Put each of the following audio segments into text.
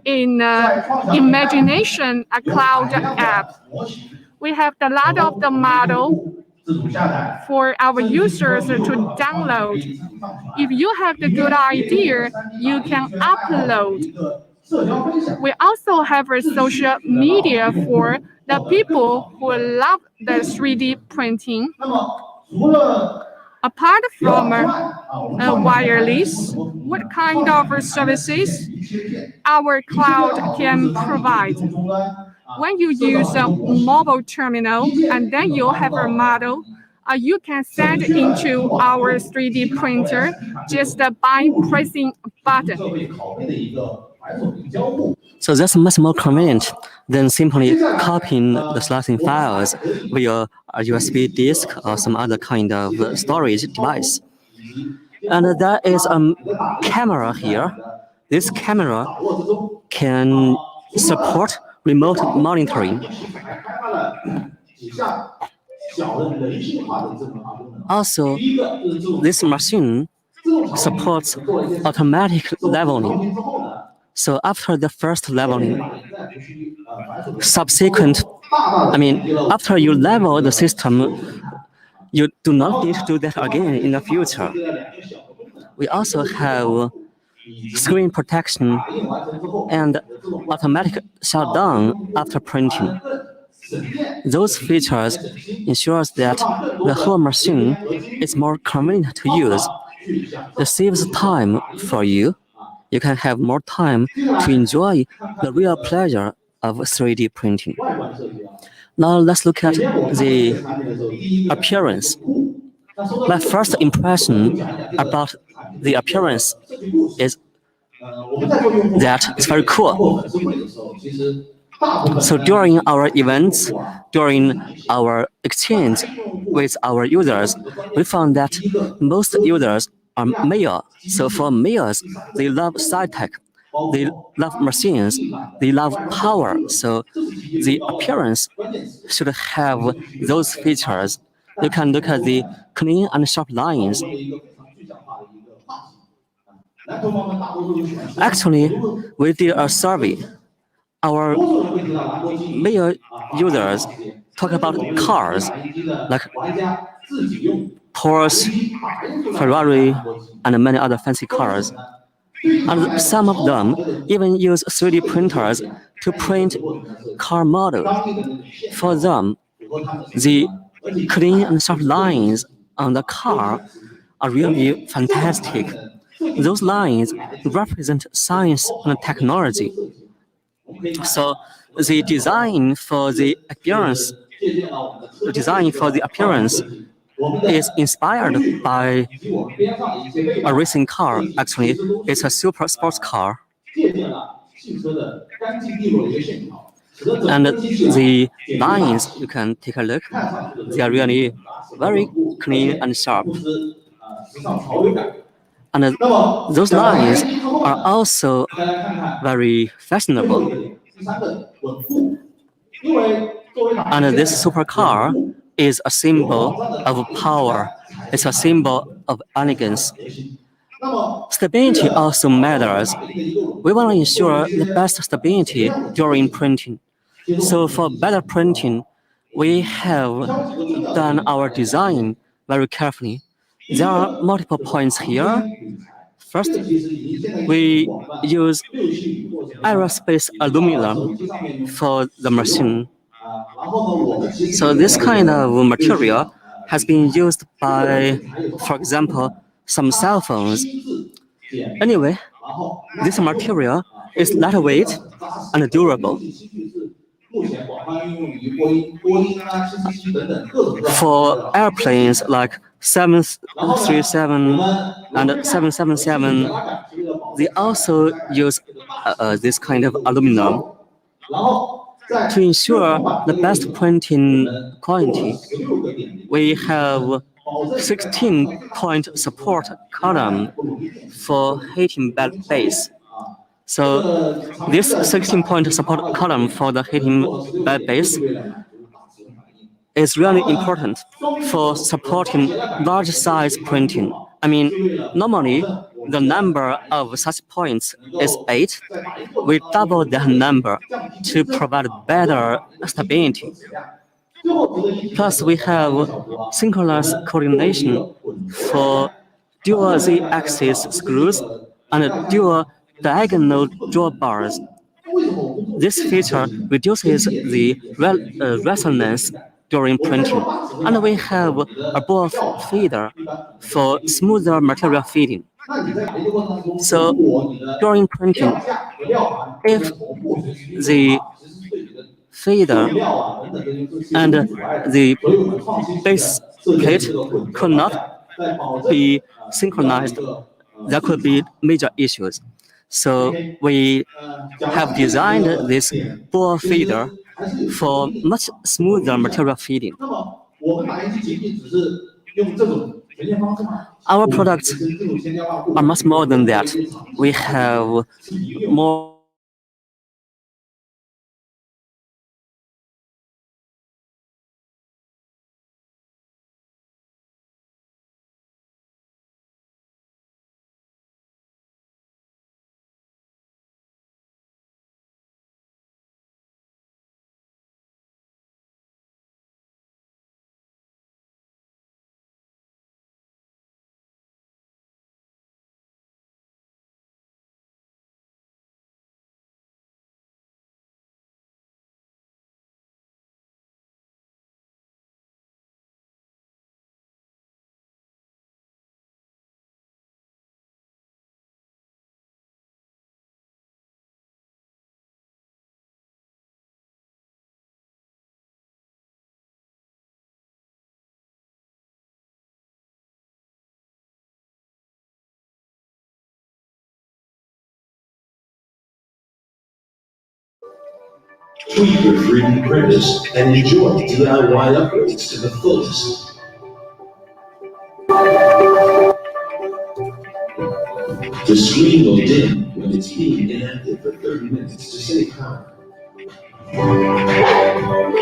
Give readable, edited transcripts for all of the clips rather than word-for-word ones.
in Imagination, a cloud app. We have a lot of the model for our users to download. If you have the good idea, you can upload. We also have a social media for the people who love the 3D printing. Apart from wireless, what kind of services our cloud can provide? When you use a mobile terminal and then you have a model, you can send into our 3D printer just by pressing a button. So that's much more convenient than simply copying the slicing files via a USB disk or some other kind of storage device. And there is a camera here. This camera can support remote monitoring. Also, this machine supports automatic leveling. So after the first leveling, after you level the system, you do not need to do that again in the future. We also have screen protection and automatic shutdown after printing. Those features ensures that the whole machine is more convenient to use. It saves time for you. You can have more time to enjoy the real pleasure of 3D printing. Now let's look at the appearance. My first impression about the appearance is that it's very cool. So during our events, during our exchange with our users, we found that most users are male. So for males, they love sci-tech, they love machines, they love power. So the appearance should have those features. You can look at the clean and sharp lines. Actually, we did a survey. Our male users talk about cars like Porsche, Ferrari, and many other fancy cars. And some of them even use 3D printers to print car models. For them, the clean and sharp lines on the car are really fantastic. Those lines represent science and technology. So the design for the appearance is inspired by a racing car. Actually, it's a super sports car. And the lines, you can take a look, they are really very clean and sharp. And those lines are also very fashionable. And this supercar is a symbol of power. It's a symbol of elegance. Stability also matters. We want to ensure the best stability during printing. So for better printing, we have done our design very carefully. There are multiple points here. First, we use aerospace aluminum for the machine. So this kind of material has been used by, for example, some cell phones. Anyway, this material is lightweight and durable. For airplanes like 737 and 777, they also use this kind of aluminum. To ensure the best printing quality, we have 16-point support column for heating bed base. So this 16-point support column for the heating bed base is really important for supporting large size printing. Normally, the number of such points is 8, we double that number to provide better stability. Plus, we have synchronous coordination for dual Z-axis screws and dual diagonal drawbars. This feature reduces the resonance during printing, and we have a ball feeder for smoother material feeding. So during printing, if the feeder and the base plate could not be synchronized, there could be major issues. So we have designed this ball feeder for much smoother material feeding. Our products are much more than that. We have more Tweak your 3D printers and enjoy DIY upgrades to the fullest. The screen will dim when it's being inactive for 30 minutes to save power.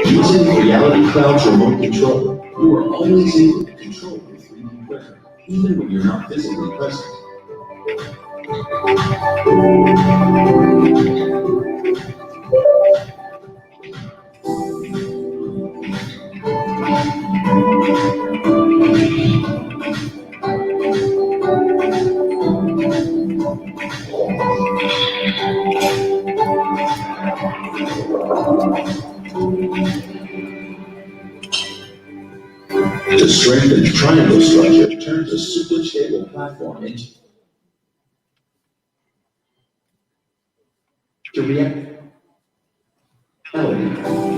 Using Creality Cloud's remote control, you are always able to control your 3D printer, even when you're not physically present. The strengthened triangle structure turns a super stable platform into reality.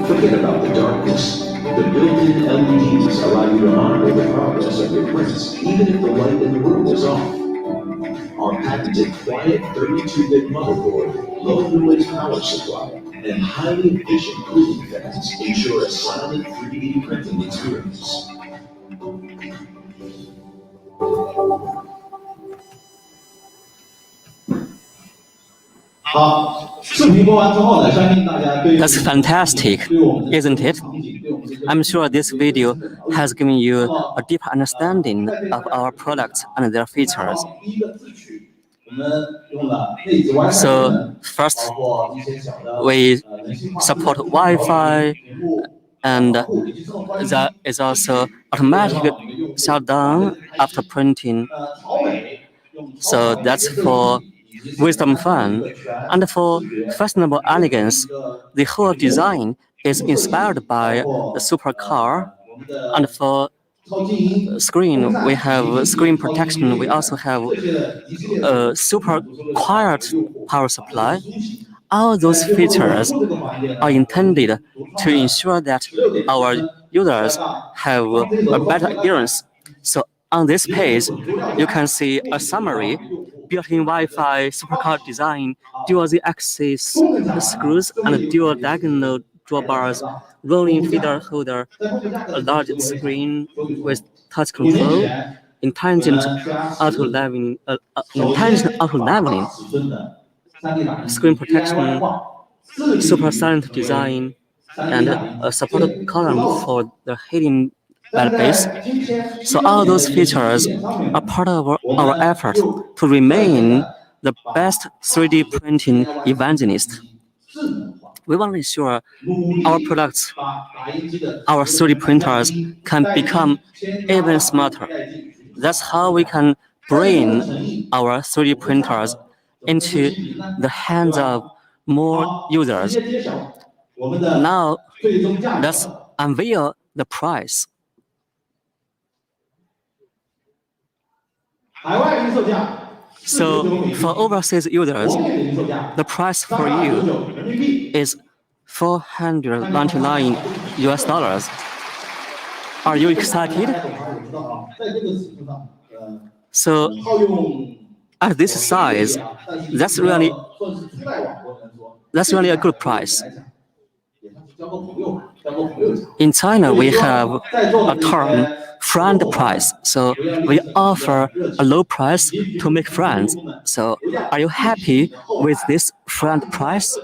Forget about the darkness. The built-in LEDs allow you to monitor the progress of your prints, even if the light in the room is off. Our patented quiet 32-bit motherboard, low-noise power supply, and highly efficient cooling fans ensure a silent 3D printing experience. That's fantastic, isn't it? I'm sure this video has given you a deeper understanding of our products and their features. So first, we support Wi-Fi, and there is also automatic shutdown after printing. So that's for wisdom fun. And for fashionable elegance, the whole design is inspired by the supercar. And for screen, we have screen protection. We also have a super quiet power supply. All those features are intended to ensure that our users have a better experience. So on this page, you can see a summary: built-in Wi-Fi, supercar design, dual Z-axis screws, and dual diagonal drawbars, rolling feeder holder, a large screen with touch control, intelligent auto leveling, screen protection, super silent design, and a support column for the hidden web base. So all those features are part of our effort to remain the best 3D printing evangelist. We want to ensure our products, our 3D printers can become even smarter. That's how we can bring our 3D printers into the hands of more users. Now, let's unveil the price. So, for overseas users, the price for you is $499 US. Are you excited? So, at this size, that's really a good price. In China, we have a term, friend price. So we offer a low price to make friends. So are you happy with this friend price?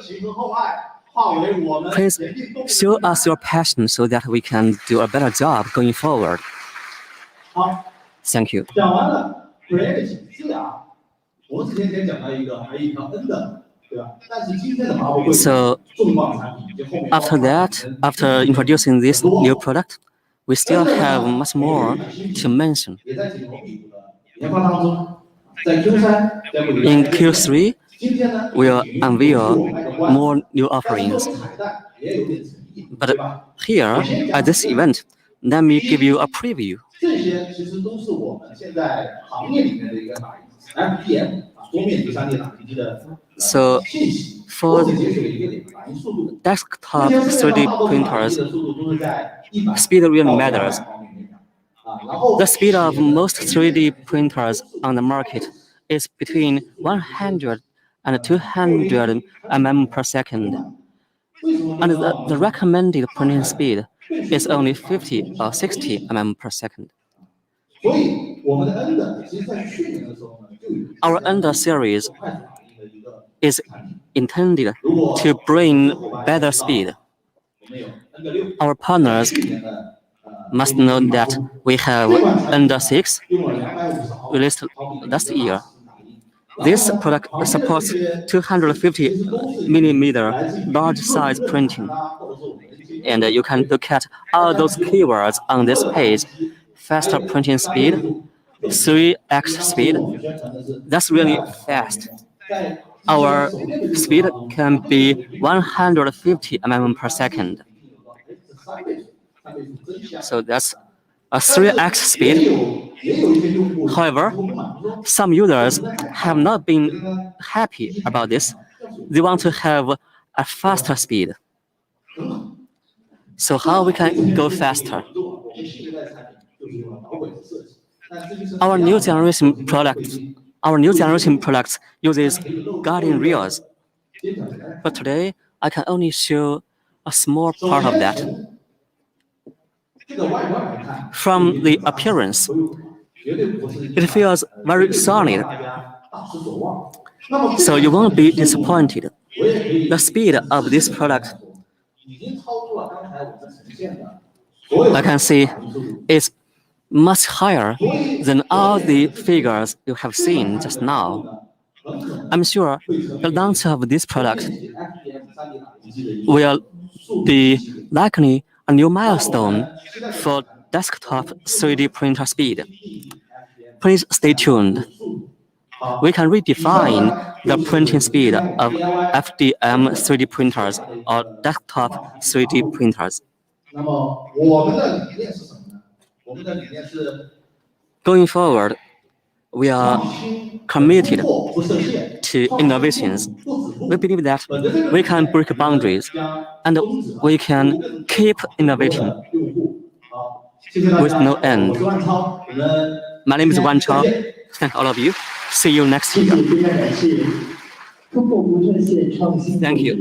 Please show us your passion so that we can do a better job going forward. Thank you. So after that, after introducing this new product, we still have much more to mention. In Q3, we'll unveil more new offerings. But here, at this event, let me give you a preview. So, for desktop 3D printers, speed really matters. The speed of most 3D printers on the market is between 100 and 200 mm per second. And the recommended printing speed is only 50 or 60 mm per second. Our Ender series is intended to bring better speed. Our partners must know that we have Ender 6 released last year. This product supports 250 millimeter large size printing. And you can look at all those keywords on this page. Faster printing speed, 3x speed. That's really fast. Our speed can be 150 mm per second. So that's a 3x speed. However, some users have not been happy about this. They want to have a faster speed. So how we can go faster? Our new generation products uses guardian rails. But today, I can only show a small part of that. From the appearance, it feels very solid. So you won't be disappointed. The speed of this product, I can see, is much higher than all the figures you have seen just now. I'm sure the launch of this product will be likely a new milestone for desktop 3D printer speed. Please stay tuned. We can redefine the printing speed of FDM 3D printers or desktop 3D printers. Going forward, we are committed to innovations. We believe that we can break boundaries and we can keep innovating with no end. My name is Wan Chao. Thank all of you. See you next year. Thank you.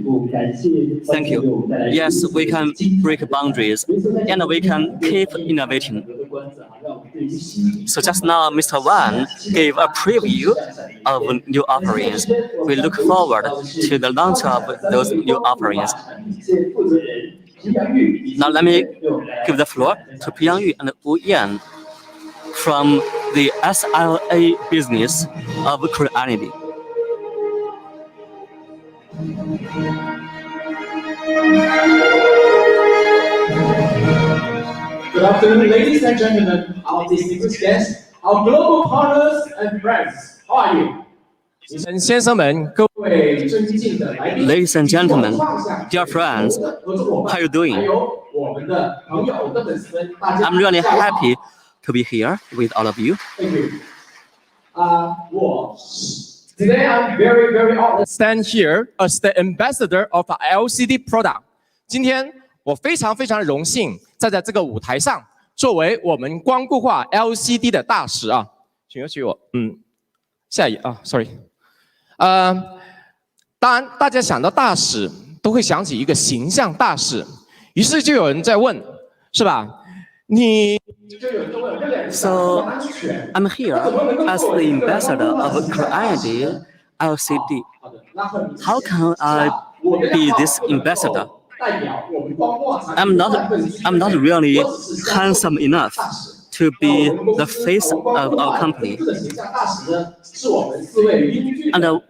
Thank you. Yes, we can break boundaries and we can keep innovating. So just now, Mr. Wan gave a preview of new offerings. We look forward to the launch of those new offerings. Now let me give the floor to Piyangyu and Wu Yan from the SLA business of Creality. Good afternoon, ladies and gentlemen, our distinguished guests, our global partners and friends. How are you? Ladies and gentlemen, dear friends, how are you doing? I'm really happy to be here with all of you. Thank you. Today I'm very honored to stand here as the ambassador of our LCD product. 今天我非常荣幸站在这个舞台上，作为我们光固化 LCD 的大使啊，请允许我，下一页啊 ，sorry，当然大家想到大使都会想起一个形象大使，于是就有人在问，是吧？So I'm here as the ambassador of Creality LCD. How can I be this ambassador? I'm not really handsome enough to be the face of our company. And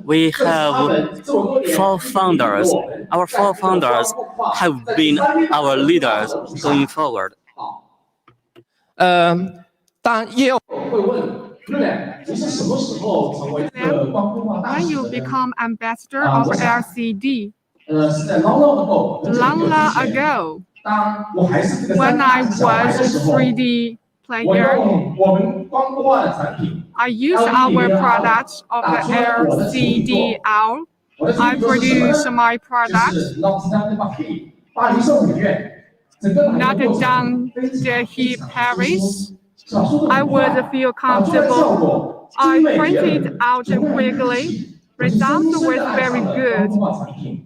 we have 4 founders. Our 4 founders have been our leaders going forward. 当然也有会问When you become ambassador of LCD? Long ago, when I was a 3D player, I used our products of the LCD-R. I produced my products. Not down the heat Paris. I would feel comfortable. I printed out quickly. Results were very good.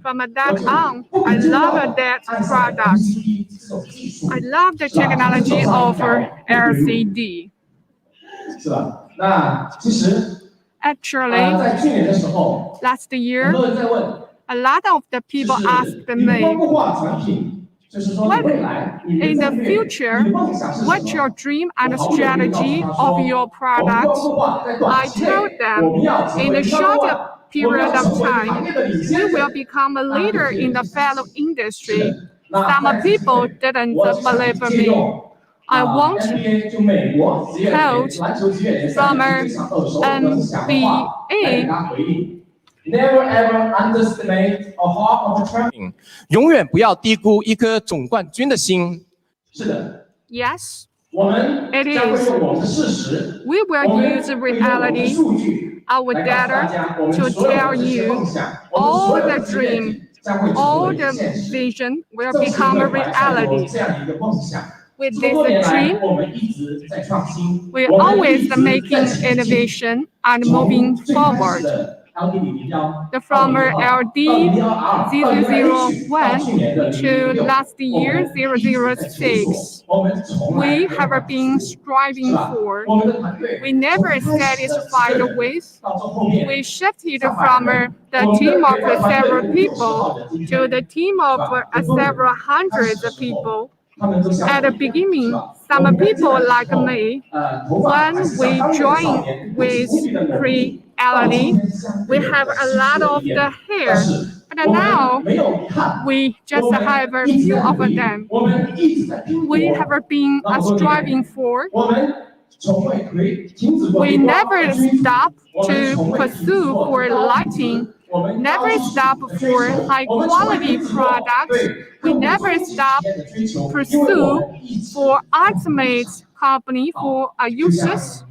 From that on, I love that product. I love the technology of LCD. Actually, last year, a lot of the people asked me, what in the future, what's your dream and strategy of your product? I told them, in a short period of time, we will become a leader in the fellow industry. Some people didn't believe me. I won't quote from NBA. Never ever underestimate a heart of a champion. 永远不要低估一颗总冠军的心。是的。Yes, 我们 it 将会 is. 用我们的事实， We will 我们 use 会用我们的 reality, 数据 our 来告诉大 data, 家，我们 to 所有 tell 的这些 you 梦想，我们 all 所有 the 的志愿 dream, 将会成 all 为 the 现实。 vision will 正是 become 因 a 为怀揣有 reality. 这样的一个梦想， With 这么多 this 年来， dream, 我们一直在创新， we're 我们一 always 直在 making 前进。 innovation and 从 moving 最开始 forward. 的 LD001 The from LD 001 to last year 006, we have been striving for. We never satisfied with. We shifted from the team of several people to the team of several hundreds of people. At the beginning, some people like me, when we joined with Creality, we have a lot of the hair, but now we just have a few of them. We have been striving for. We never stop to pursue for lighting, never stop for high quality products. We never stop pursue for ultimate company for our users.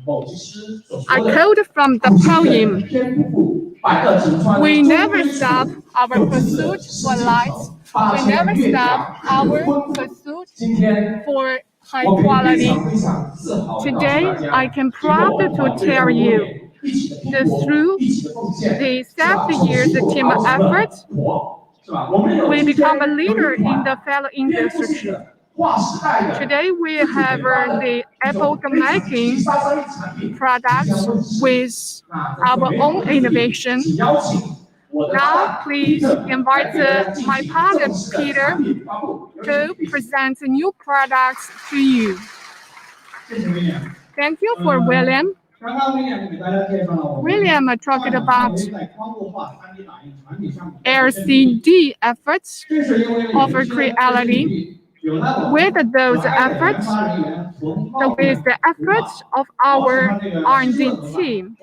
I quote from the poem. We never stop our pursuit for light. We never stop our pursuit for high quality. Today, I can proud to tell you that through the 7 years team effort, we become a leader in the fellow industry. Today, we have the Apple making products with our own innovation. Now, please invite my partner Peter to present new products to you. Thank you for William. William talked about LCD efforts of Creality. With those efforts, with the efforts of our R&D team,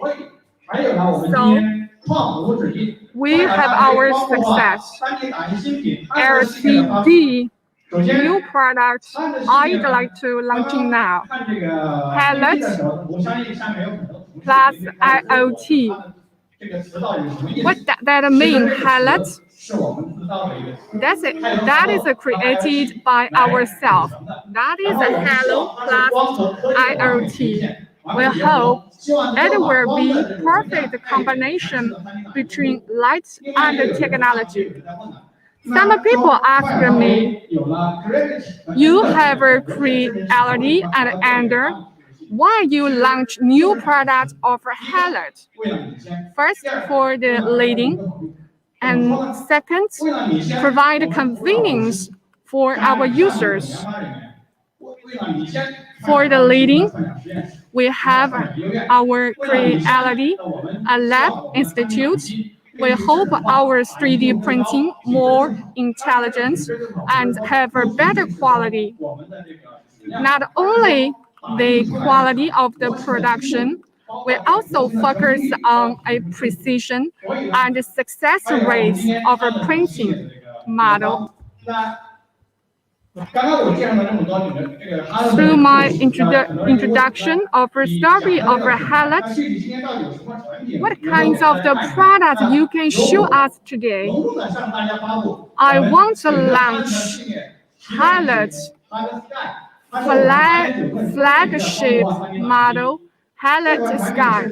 so we have our success. LCD new products I'd like to launching now. Palette plus IoT. What does that mean, Palette? That's it. That is created by ourselves. That is a Hello plus IoT. We hope it will be perfect combination between light and technology. Some people ask me, you have a Creality and Ender, why you launch new products of Highlight? First, for the leading, and second, provide convenience for our users. For the leading, we have our Creality, a lab institute. We hope our 3D printing more intelligent and have a better quality. Not only the quality of the production, we also focus on a precision and success rate of a printing model. Through my introduction of a story of a Highlight, what kinds of the products you can show us today? I want to launch Highlight flagship model Highlight Sky.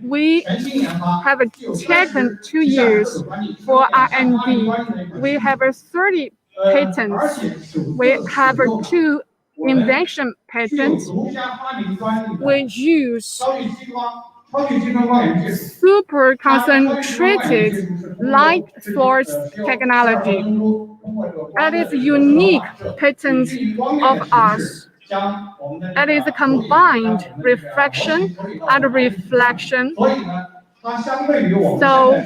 We have taken 2 years for R&D. We have 30 patents. We have 2 invention patents. We use super concentrated light source technology. It is a unique patent of us. It is a combined refraction and reflection. So,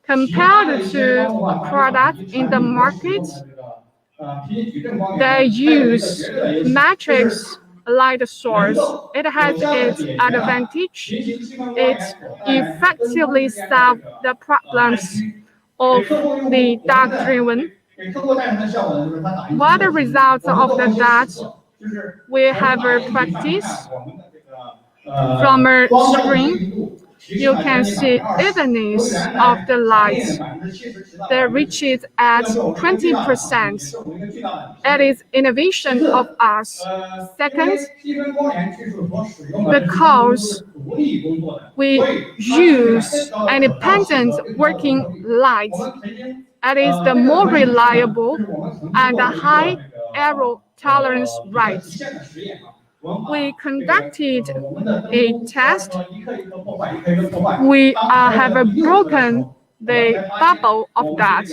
compared to products in the market, they use matrix light source. It has its advantage. It effectively solves the problems of the dark-driven. What the results of the that? We have a practice from a screen. You can see evenness of the light. They reach it at 20%. It is innovation of us. Second, because we use independent working light, it is the more reliable and high error tolerance rate. We conducted a test. We have broken the bubble of that.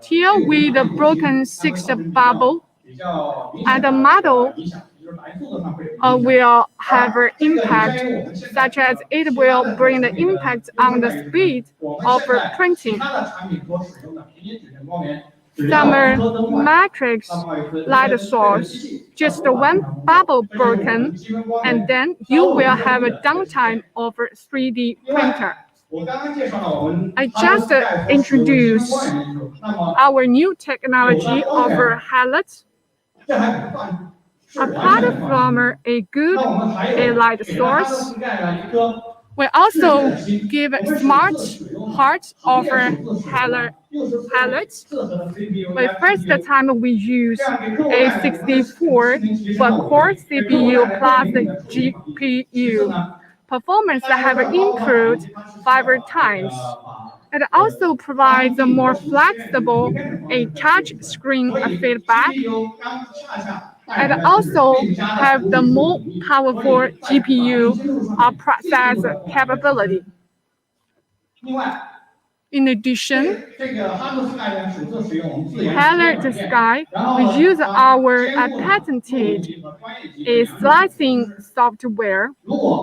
Till we the broken 6th bubble, and the model will have an impact, such as it will bring the impact on the speed of printing. Some matrix light source, just one bubble broken, and then you will have a downtime of a 3D printer. I just introduced our new technology of Highlight. Apart from a good light source, we also give smart heart of Highlight. The first time we use a 64 core CPU plus GPU. Performance have improved 5 times. It also provides a more flexible touch screen feedback. It also have the more powerful GPU process capability. In addition, Tailored Sky use our patented slicing software.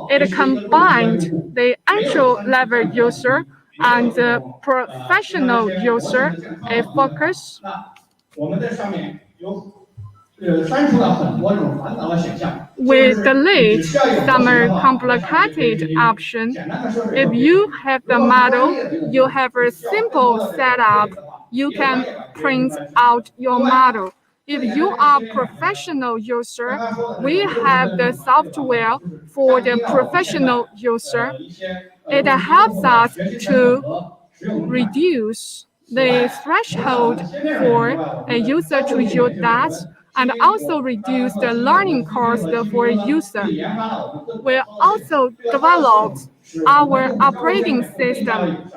It combined the entry-level user and the professional user focus. We delete some complicated options. If you have the model, you have a simple setup. You can print out your model. If you are a professional user, we have the software for the professional user. It helps us to reduce the threshold for a user to use that and also reduce the learning cost for a user. We also developed our operating system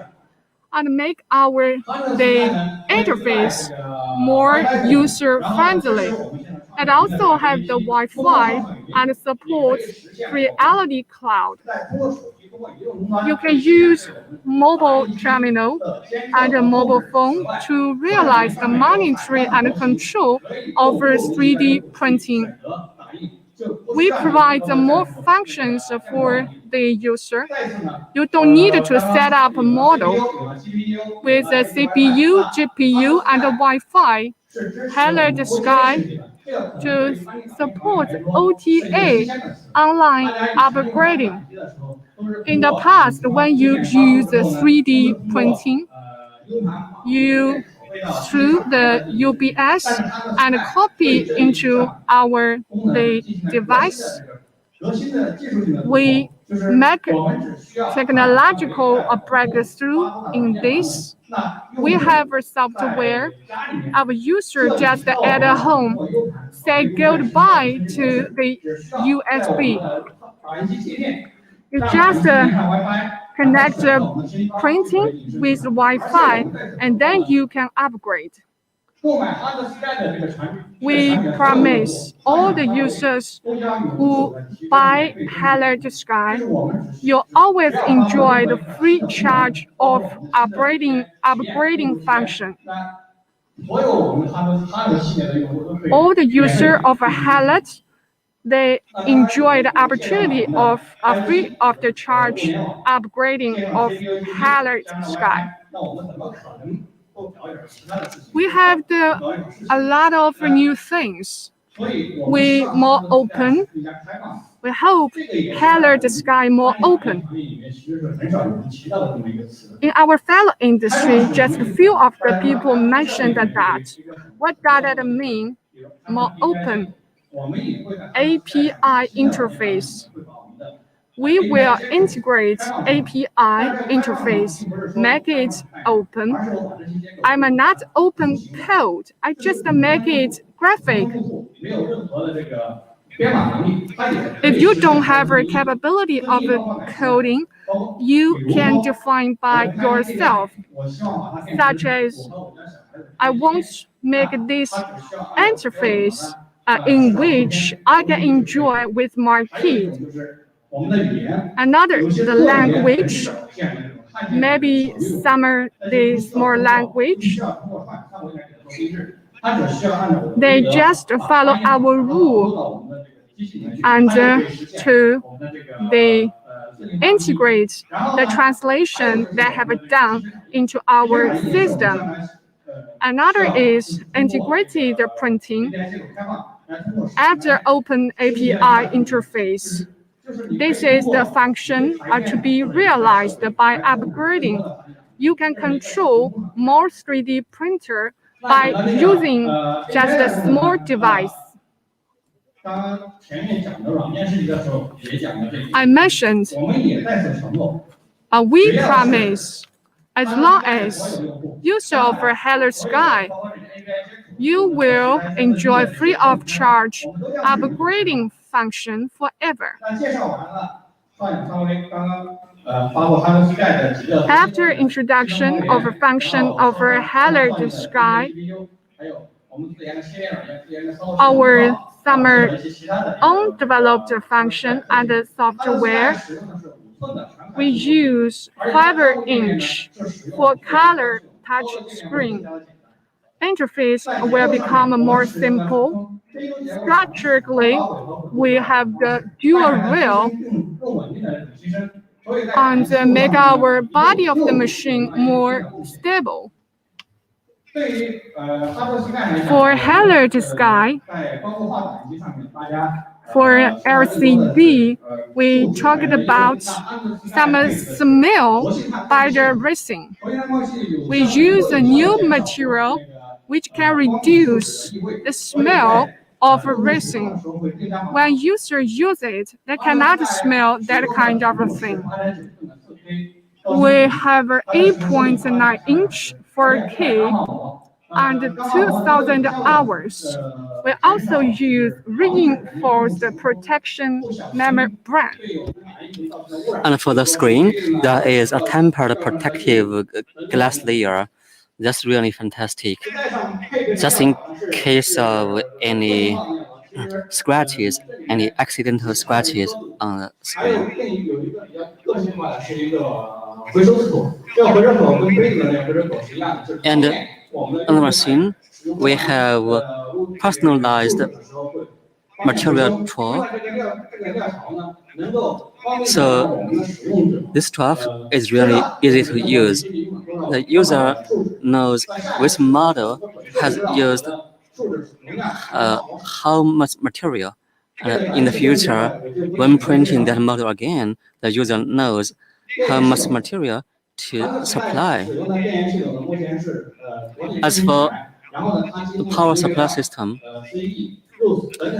and make the interface more user-friendly. It also has the Wi-Fi and supports Creality Cloud. You can use mobile terminal and a mobile phone to realize the monitoring and control of 3D printing. We provide more functions for the user. You don't need to set up a model with a CPU, GPU, and a Wi-Fi. Tailored Sky to support OTA, online upgrading. In the past, when you use 3D printing, you through the UPS and copy into the device. We make technological breakthrough in this. We have a software. Our user just at home say goodbye to the USB. You just connect the printing with Wi-Fi, and then you can upgrade. We promise all the users who buy Tailored Sky, you'll always enjoy the free charge of upgrading function. All the users of Tailored, they enjoy the opportunity of a free of the charge upgrading of Tailored Sky. We have a lot of new things. We more open. We hope Tailored Sky more open. In our fellow industry, just a few of the people mentioned that. What does that mean? More open. API interface. We will integrate API interface, make it open. I'm not open code. I just make it graphic. If you don't have a capability of coding, you can define by yourself, such as I want to make this interface in which I can enjoy with my kid. Another, the language, maybe the small language. They just follow our rule and they integrate the translation they have done into our system. Another is integrated printing after open API interface. This is the function to be realized by upgrading. You can control more 3D printer by using just a small device. I mentioned we promise as long as you sell for Tailored Sky, you will enjoy free of charge upgrading function forever. After introduction of a function of Tailored Sky, our own developed function and software we use 5" for color touch screen. Interface will become more simple. Structurally, we have the dual wheel and make our body of the machine more stable. For highlight sky, for LCD, we talked about some smell by the racing. We use a new material which can reduce the smell of racing. When users use it, they cannot smell that kind of a thing. We have 8.9" 4K and 2,000 hours. We also use reinforced protection membrane. And for the screen, there is a tempered protective glass layer. That's really fantastic. Just in case of any scratches, any accidental scratches on the screen. And on the machine, we have personalized material trough. So this trough is really easy to use. The user knows which model has used how much material. In the future, when printing that model again, the user knows how much material to supply. As for the power supply system,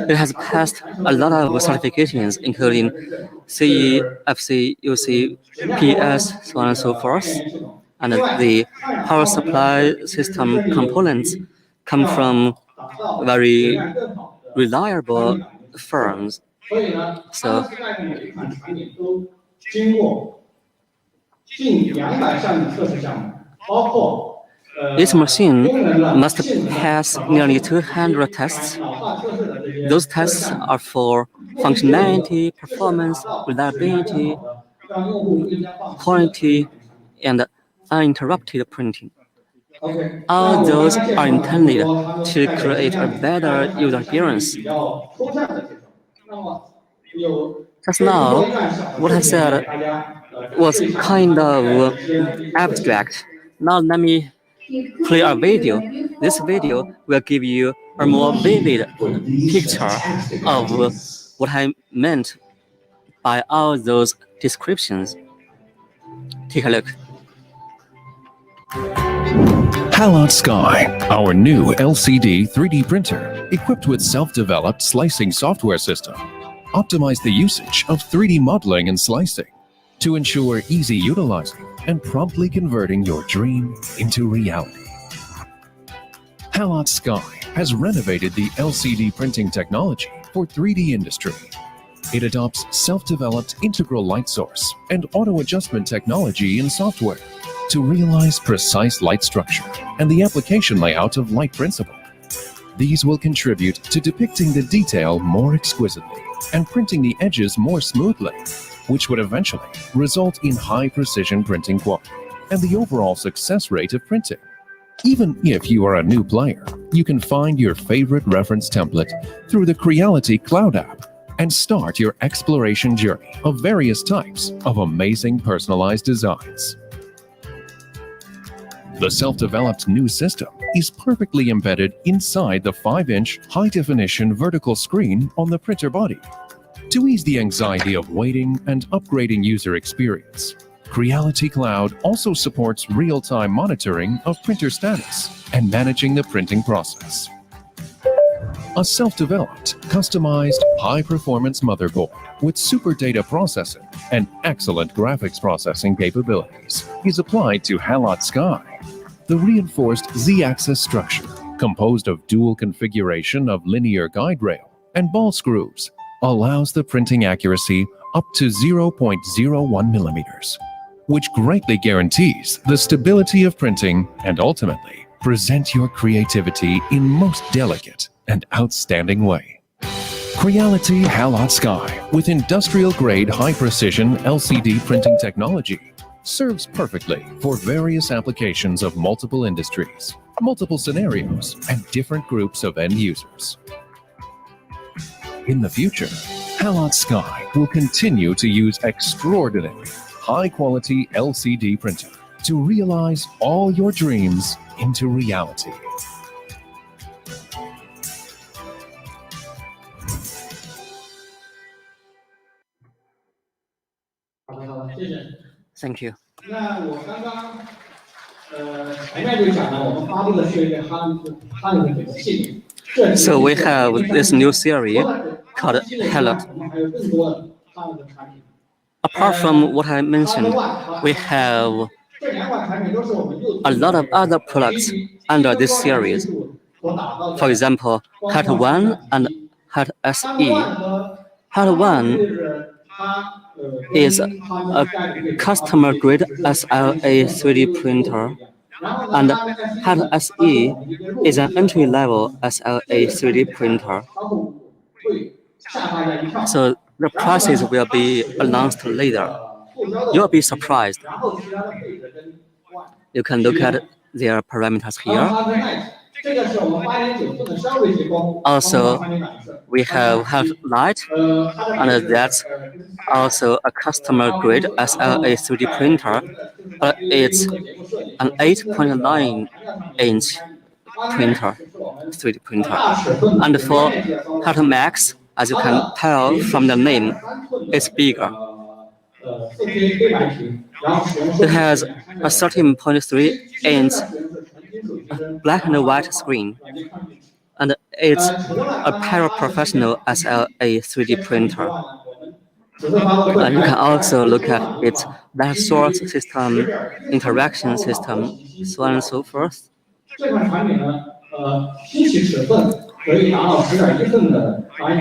it has passed a lot of certifications, including CE, FC, UC, PS, so on and so forth. And the power supply system components come from very reliable firms. So this machine must pass nearly 200 tests. Those tests are for functionality, performance, reliability, quality, and uninterrupted printing. All those are intended to create a better user experience. Just now, what I said was kind of abstract. Now let me play a video. This video will give you a more vivid picture of what I meant by all those descriptions. Take a look. Halot Sky, our new LCD 3D printer equipped with self-developed slicing software system, optimize the usage of 3D modeling and slicing to ensure easy utilizing and promptly converting your dream into reality. Halot Sky has renovated the LCD printing technology for 3D industry. It adopts self-developed integral light source and auto-adjustment technology in software to realize precise light structure and the application layout of light principle. These will contribute to depicting the detail more exquisitely and printing the edges more smoothly, which would eventually result in high precision printing quality and the overall success rate of printing. Even if you are a new player, you can find your favorite reference template through the Creality Cloud app and start your exploration journey of various types of amazing personalized designs. The self-developed new system is perfectly embedded inside the 5" high-definition vertical screen on the printer body. To ease the anxiety of waiting and upgrading user experience, Creality Cloud also supports real-time monitoring of printer status and managing the printing process. A self-developed, customized, high-performance motherboard with super data processing and excellent graphics processing capabilities is applied to Halot Sky. The reinforced Z-axis structure, composed of dual configuration of linear guide rail and ball screws, allows the printing accuracy up to 0.01 millimeters, which greatly guarantees the stability of printing and ultimately present your creativity in most delicate and outstanding way. Creality Halot Sky with industrial-grade high-precision LCD printing technology serves perfectly for various applications of multiple industries, multiple scenarios, and different groups of end users. In the future, Halot Sky will continue to use extraordinary, high-quality LCD printing to realize all your dreams into reality. Thank you. 那我刚刚前面就讲了，我们发布的是一个哈利的这个系列。 So we have this new series called Hello. 我们还有更多的哈利的产品。 Apart from what I mentioned, we have 这两款产品都是我们又 a lot of other products under this series. 所打造的。 For example, Hat 1 and Hat SE. Hat 1 is a customer-grade SLA 3D printer, and Hat SE is an entry-level SLA 3D printer. So the prices will be announced later. You'll be surprised. You can look at their parameters here. Also, we have Hat Light, and that's also a customer-grade SLA 3D printer, but it's an 8.9-inch printer, 3D printer. And for Hat Max, as you can tell from the name, it's bigger. It has a 13.3-inch black and white screen, and it's a paraprofessional SLA 3D printer. And you can also look at its light source system, interaction system, so on and so forth.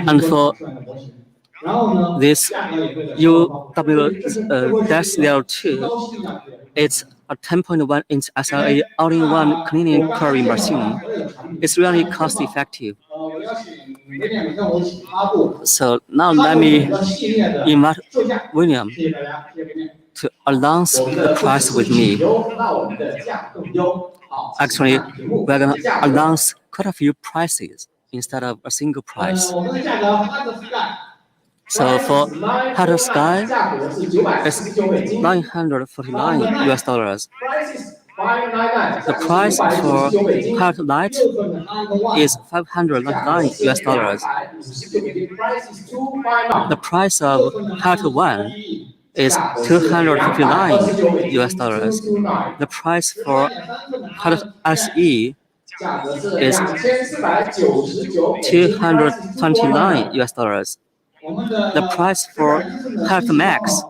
And for this UW-02, it's a 10.1-inch SLA all-in-one cleaning curry machine. It's really cost-effective. So now let me invite William to announce the price with me. Actually, we're going to announce quite a few prices instead of a single price. So for Hat Sky, it's $949 US. The price for Hat Light is $599 US. The price of Hat 1 is $259 US. The price for Hat SE is $229 US. The price for Hat Max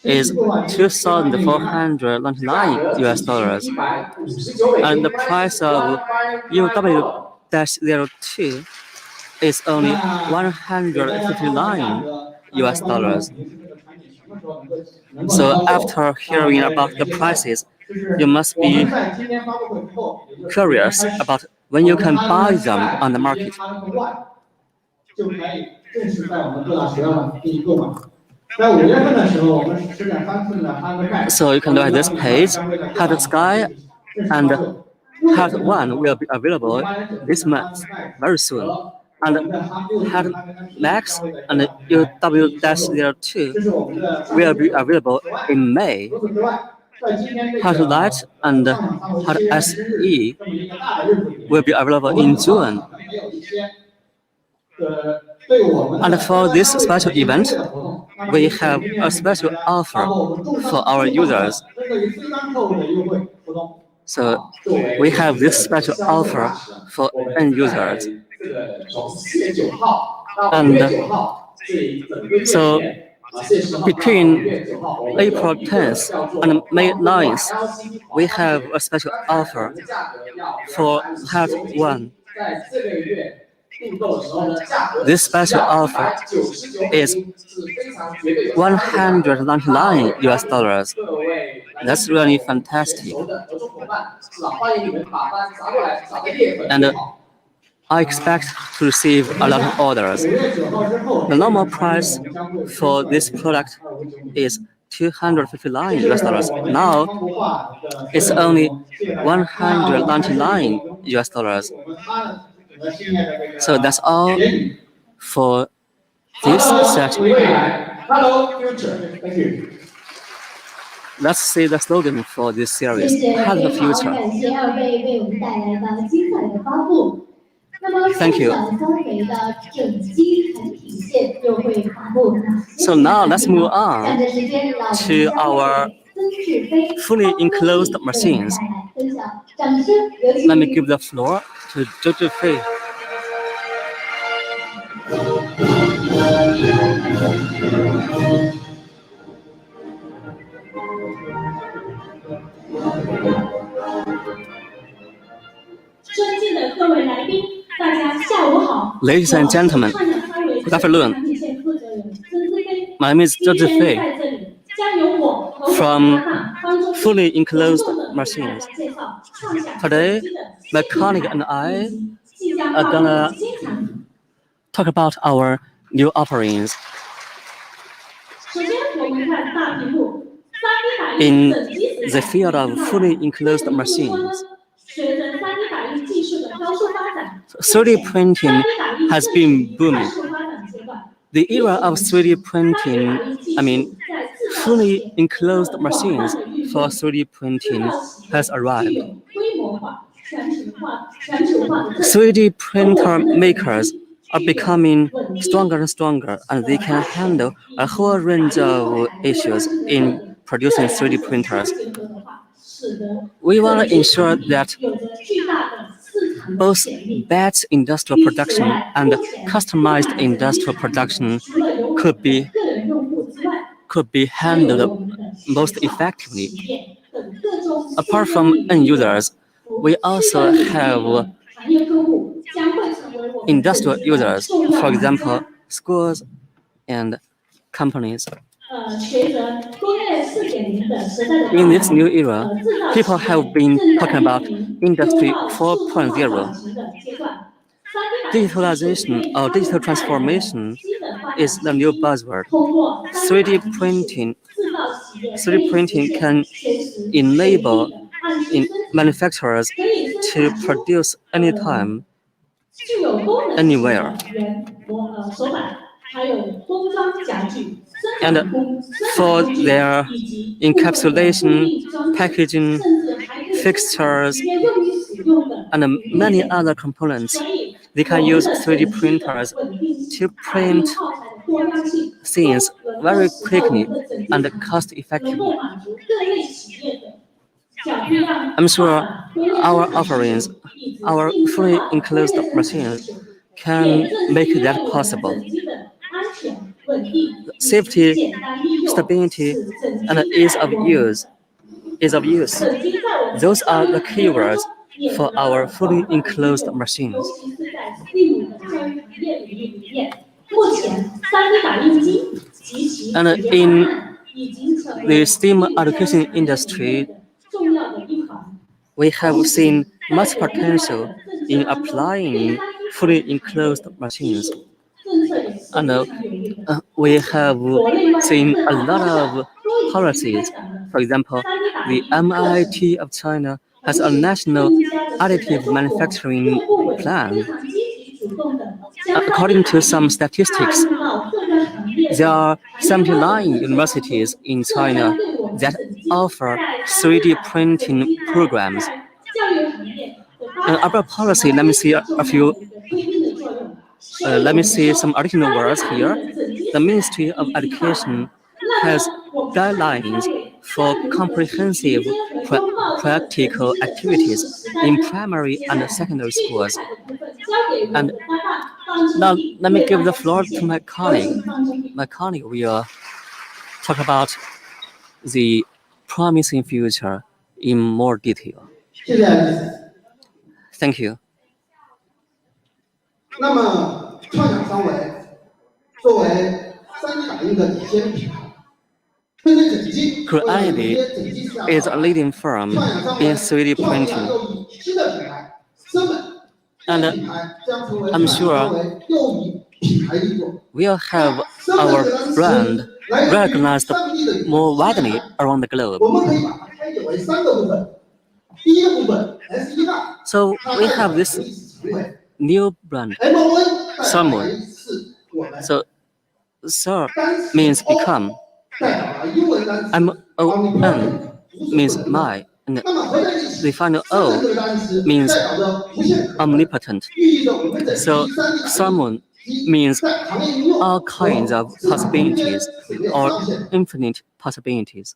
is $2,499 US. And the price of UW-02 is only $159 US. So after hearing about the prices, you must be curious about when you can buy them on the market. So you can look at this page. Hat Sky and Hat 1 will be available this month, very soon. And Hat Max and UW-02 will be available in May. Hat Light and Hat SE will be available in June. And for this special event, we have a special offer for our users. So we have this special offer for end users. And so between April 10th and May 9th, we have a special offer for Hat 1. This special offer is $199 US. That's really fantastic. And I expect to receive a lot of orders. 9月9号之后， The normal 这款产 price 品我们将会 for this product 25九 is $259 这是 US. 我们 Now 康国化的 it's 所有 only 内容谢谢大家 $199 US. 我们它的整个新的这个 So that's all 言语 for this section. 未来 Hello Future Thank you Let's see the slogan for this 谢 series. 谢， Have the 非常 future. 感谢二位为我们带来的精彩的发布。那么共 Thank you. 享三维的整机产品线又会发布哪些？ So now let's move on 下面时间让我们 to our 曾志飞 fully enclosed machines. 带来分享，掌声有请。 Let me give the floor to Zhou Fei. Ladies and gentlemen, good afternoon. My name is Zhou Fei from Fully Enclosed Machines. Today, my colleague and I are gonna talk about our new offerings. In the field of fully enclosed machines, 3D printing has been booming. The era of 3D printing, fully enclosed machines for 3D printing has arrived. 3D printer makers are becoming stronger and stronger, and they can handle a whole range of issues in producing 3D printers. We want to ensure that both batch industrial production and customized industrial production could be handled most effectively. Apart from end users, we also have industrial users, for example, schools and companies. In this new era, people have been talking about Industry 4.0. Digitalization or digital transformation is the new buzzword. 3D printing can enable manufacturers to produce anytime, anywhere. And for their encapsulation, packaging, fixtures, and many other components, they can use 3D printers to print things very quickly and cost effectively. I'm sure our offerings, our fully enclosed machines, can make that possible. Safety, stability, and ease of use. Those are the keywords for our fully enclosed machines. And in the STEAM education industry, we have seen much potential in applying fully enclosed machines. And we have seen a lot of policies. For example, the MIT of China has a national additive manufacturing plan. According to some statistics, there are 79 universities in China that offer 3D printing programs. Our policy, let me see some additional words here. The Ministry of Education has guidelines for comprehensive practical activities in primary and secondary schools. And now let me give the floor to my colleague. My colleague will talk about the promising future in more detail. Thank you. 那么，创想三维作为3D 打印的领先品牌，针对整机， Creality is a leading firm in 3D printing. And I'm sure we'll have our brand recognized more widely around the globe. 我们可以把它拆解为3个部分。第一个部分 S1 大， So 它 we 代表 have 了 this 历史成为 new brand. MON 代表 Salmon 了是我们 So Sir 单词 means O become. 代表了英文单词 MON means my. And 那么合在一起 the final 三 O 个这个单词 means 代表着无限可能， omnipotent. 寓意着我们的 So 第三大 salmon 及 means 在行业应用 all kinds of 和市场空间 possibilities 是没有 or 上限的。 infinite possibilities.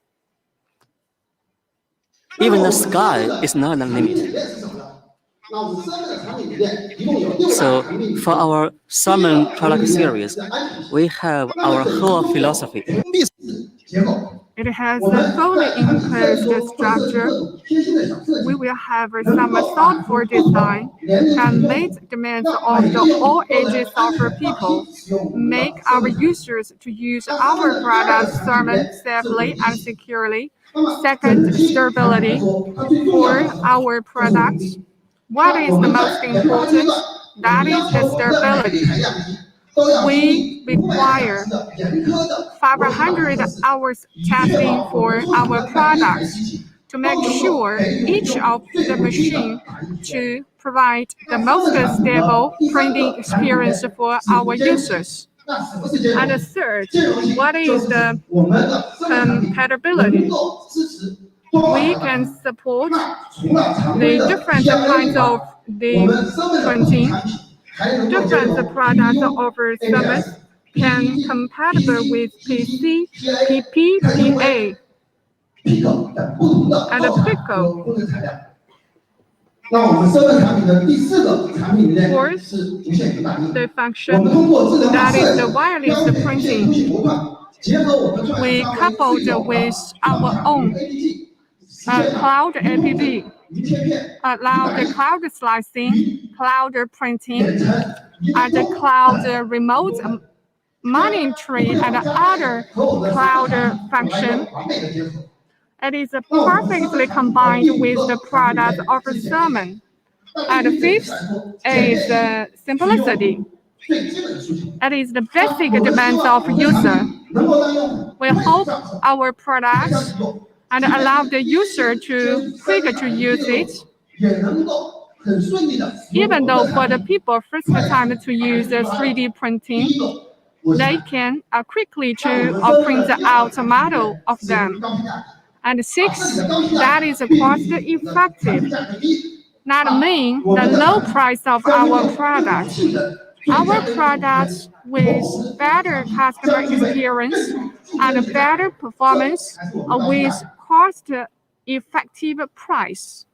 Even the sky is not a 产品 limit. 理念是什么呢？那我们3个的产品理念一共有6 So 大产品理 for 念。 our salmon product series, we have our whole philosophy. 第4结构， It has 我们 a fully 在产品设计 enclosed 中会设计 structure. 各种贴心的小设计 We，will have some thoughtful design and meet demands of the all ages of our people. Make our users to use our products sermon safely and securely. Second, stability for our products. What is the most important? That is the stability. We require 500 hours testing for our products to make sure each of the machine to provide the most stable printing experience for our users. 那什么是兼容 And third, 兼容性 what 就 is 是 the 我们的生产产品 compatibility? 能够支持多种 We 的 can support 那除了常 the 规的 different PLA kinds 以外 of 我 the 们生产的 printing. 产品还能够兼 Different 容 products of our service can compatible with PC, PP, PA, Pico 等不同的 and 耗材 Pico. 和工程材料。那我们生产产品的第4个产品理念 Fourth, 是无线平打印。 the 我 function 们通过智能化 that is 设 the 计， wireless 标配无线 printing. 图形模块，结合我们 We coupled with our own cloud app, 云贴片， allow the cloud slicing, cloud printing, 远程 and cloud remote monitoring, and other 和我们的 cloud 有一 function. 个完美的结合。 It is perfectly combined with the product of a sermon. And fifth is simplicity. 最基本的诉求。 It is the basic demands of user. 能够让用户 We hope our 非 products 常使用， and allow the user to quick to use it, 也能够很顺利的使用 even 我 though 们的 for the 产品。 people first time to use 3D 第 printing, 一个，我 they 是 can quickly to print out a model of them. 高评价， And sixth, that is cost effective. 价格低， Not mean the low price of our products. Our products with better customer experience and better performance with cost-effective price.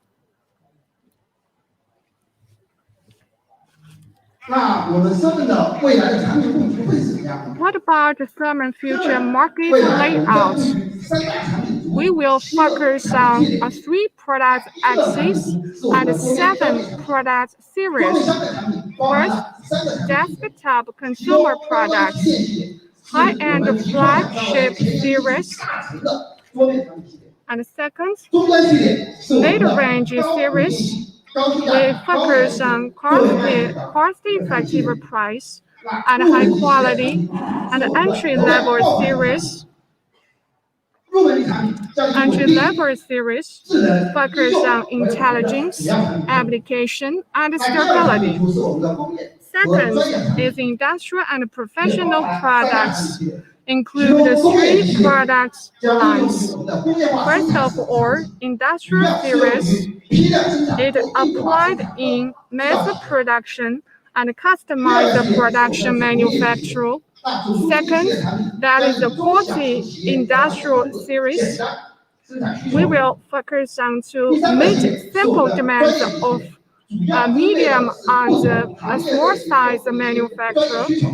那我们7的未来的产品布局会是怎么样的？ What about the Sermon future market 未来我们将 layout? 布局3大产品组， We will focus on 3 product axes and 7 product 光 series. 面消费产品包含了3个产品， Desktop consumer products, 线系列， high-end flagship series, 大型的桌面产品系列， and second, 终端系列是我们的 mid-range 高 series. 高性 We 价、高品 focus 质 on 作为卖点的 cost-effective price 那 and 入门 high 级系列 quality, and entry-level series. 入门级产品将提供第一 Entry-level series 智能 focus on intelligence, application, and 那第二个产品 stability. 组是我们的工业和 Second 专业产品， is industrial and 也 professional 包含3大产 products, 品系列， include the 3 product 将应用于 lines. 我们的工业化 First of all, 主 industrial 要适用 series. 于批量生产 It 和定制化生 applied 产 in mass production and customized production manufacture. 那主输出系列产品 That 将 is 以 the 中小 quality 型企业 industrial 简 series. 单生产需 We 求。 will focus on to 第三个 meet 系列是我 simple 们的专 demands 业企 of 业，主要 a 针对的 medium 是 and 行 a 业 small 类型和 size 一些专业 manufacturer. 需求。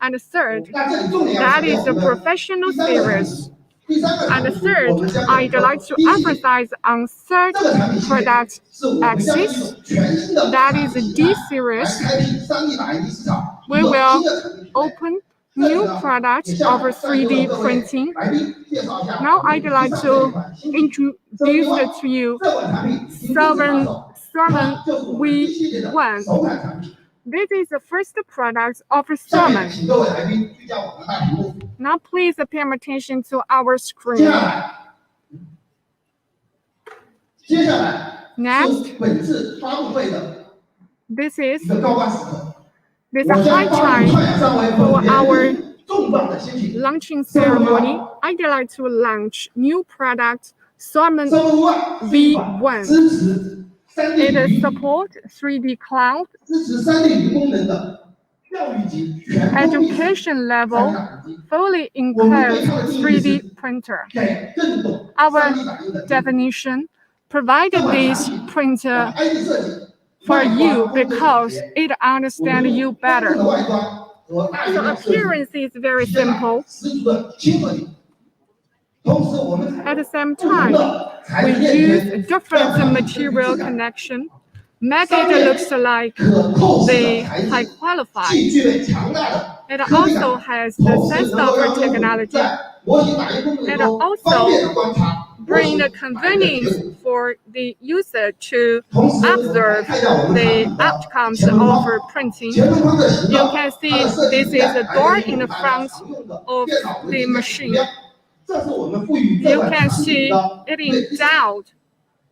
And third, 那这里重点要 that 强调 is the 我们 professional 第三个产 series. 品，第三个产 And 品组 third, 我们将有 I'd 一个 like to 第一系列， emphasize on third 这个产品系列 product 是我们将一 axis. 种全新的 That is 产 D 品来 series. 开辟3D 打印机市场， We 一个 will 新的产品品类。 open new products of 3D printing. 来宾介绍一下 Now I'd like to introduce to you 这款产品 7 Thurman 它就是我们一系列的 V1. 首款产品。 This is the first product of 下面 Thurman. 请各位来宾聚焦我们的大屏幕。 Now please pay attention to our 接 screen. 下来 Next, 是本次发布会的 this 一 is 个高光时刻。 this 我 high 将发布创 time 养三维 for our 重磅的新品。 launching ceremony. I'd like to launch new product Thurman 生物万 V1. 支持3D It 语音， supports 3D cloud 支持3D 语功能的教育级全封闭式 education level, 3D 打印机， fully enclosed 3D printer. 给更懂 Our 3D 打印的 definition provided this printer IT 设计 for you because it understands you 端正 better. 的外观和大屏 The 幕设计 appearance is very 体现了 simple. 十足的亲和力。同时，我们 At the same 不同 time, 的材 we 质链 use 接， different material connection, make it looks like 可透视 they 的材 high 质， qualified. 既具备强大的 It 科技 also 感， has the 同时 sense 能 of 够让用户 technology, 在模型打印过程 and 中 also 方便的观察模 bring 型 the 打印的结 convenience 果。 for the user to 同时，我们 observe 看一下我们 the 产品的 outcomes 前门 of 框， printing. 前门框的形 You 状， can 它 see 的设计 this 图 is 样 the 还 door 是 in 用 the 大家 front 常用的 of 电脑文 the 件的图 machine. 标。这是我们赋予这 You 款 can 产品 see 的 it 最 endowed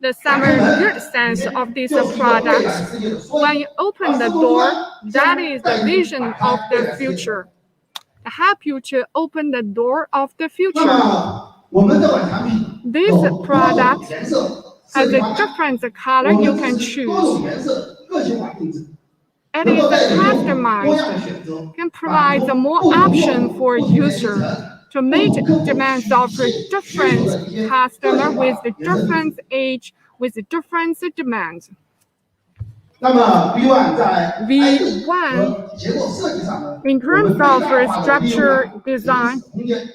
the summer good sense of this 就是一个未 product. 来世界的缩 When 影。 you open the door, that is the vision of the future. To help you to open the door of the 那 future. 么我们这款产品 This 有多种 product 颜色设 has 计 a 方案， different 我 color you 们 can 支持多 choose. 种颜色个性化定制， It 能 is 够带给用户多样 customized, 的选择， can 满 provide 足 more 不同用 option 户 for 不同年龄 user 层 to 不 meet 同客户 demands of 需求 different 的一些个 customer 性化 with 颜色定 different 制。 age, with different demands. 那么 V1 在 V1 和结构设计上呢， In 我们 terms 最大 of 化地利用 structure 了 design, 历史空间，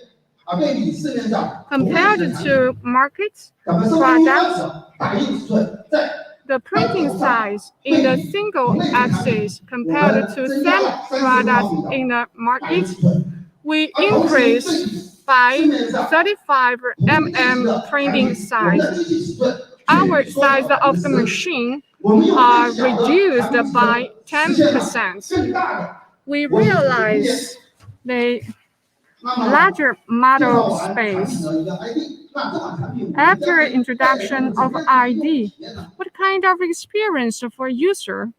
对比市面上同类 compared 的产品， to market 咱们生物 products, 的打印尺寸在 the printing size in the single axis compared to same products in the 打印 market, 尺寸， we 而同时对 increase 比 by 市面上 35 同类机型 mm 的产 printing 品，我们 size. 的机器尺寸 Our 距离缩小 size of the 10%， machine 我们用 are 更小的产品 reduced 尺寸 by 实现了 10%. 更大的 We 模型的空间。 realize the 那么 larger 介绍 model 完产品 space. 的一个 ID， 那这款产品我们 After 将会带给 introduction 用户 of 怎样的用户 ID, 体验呢？ what kind of experience for user?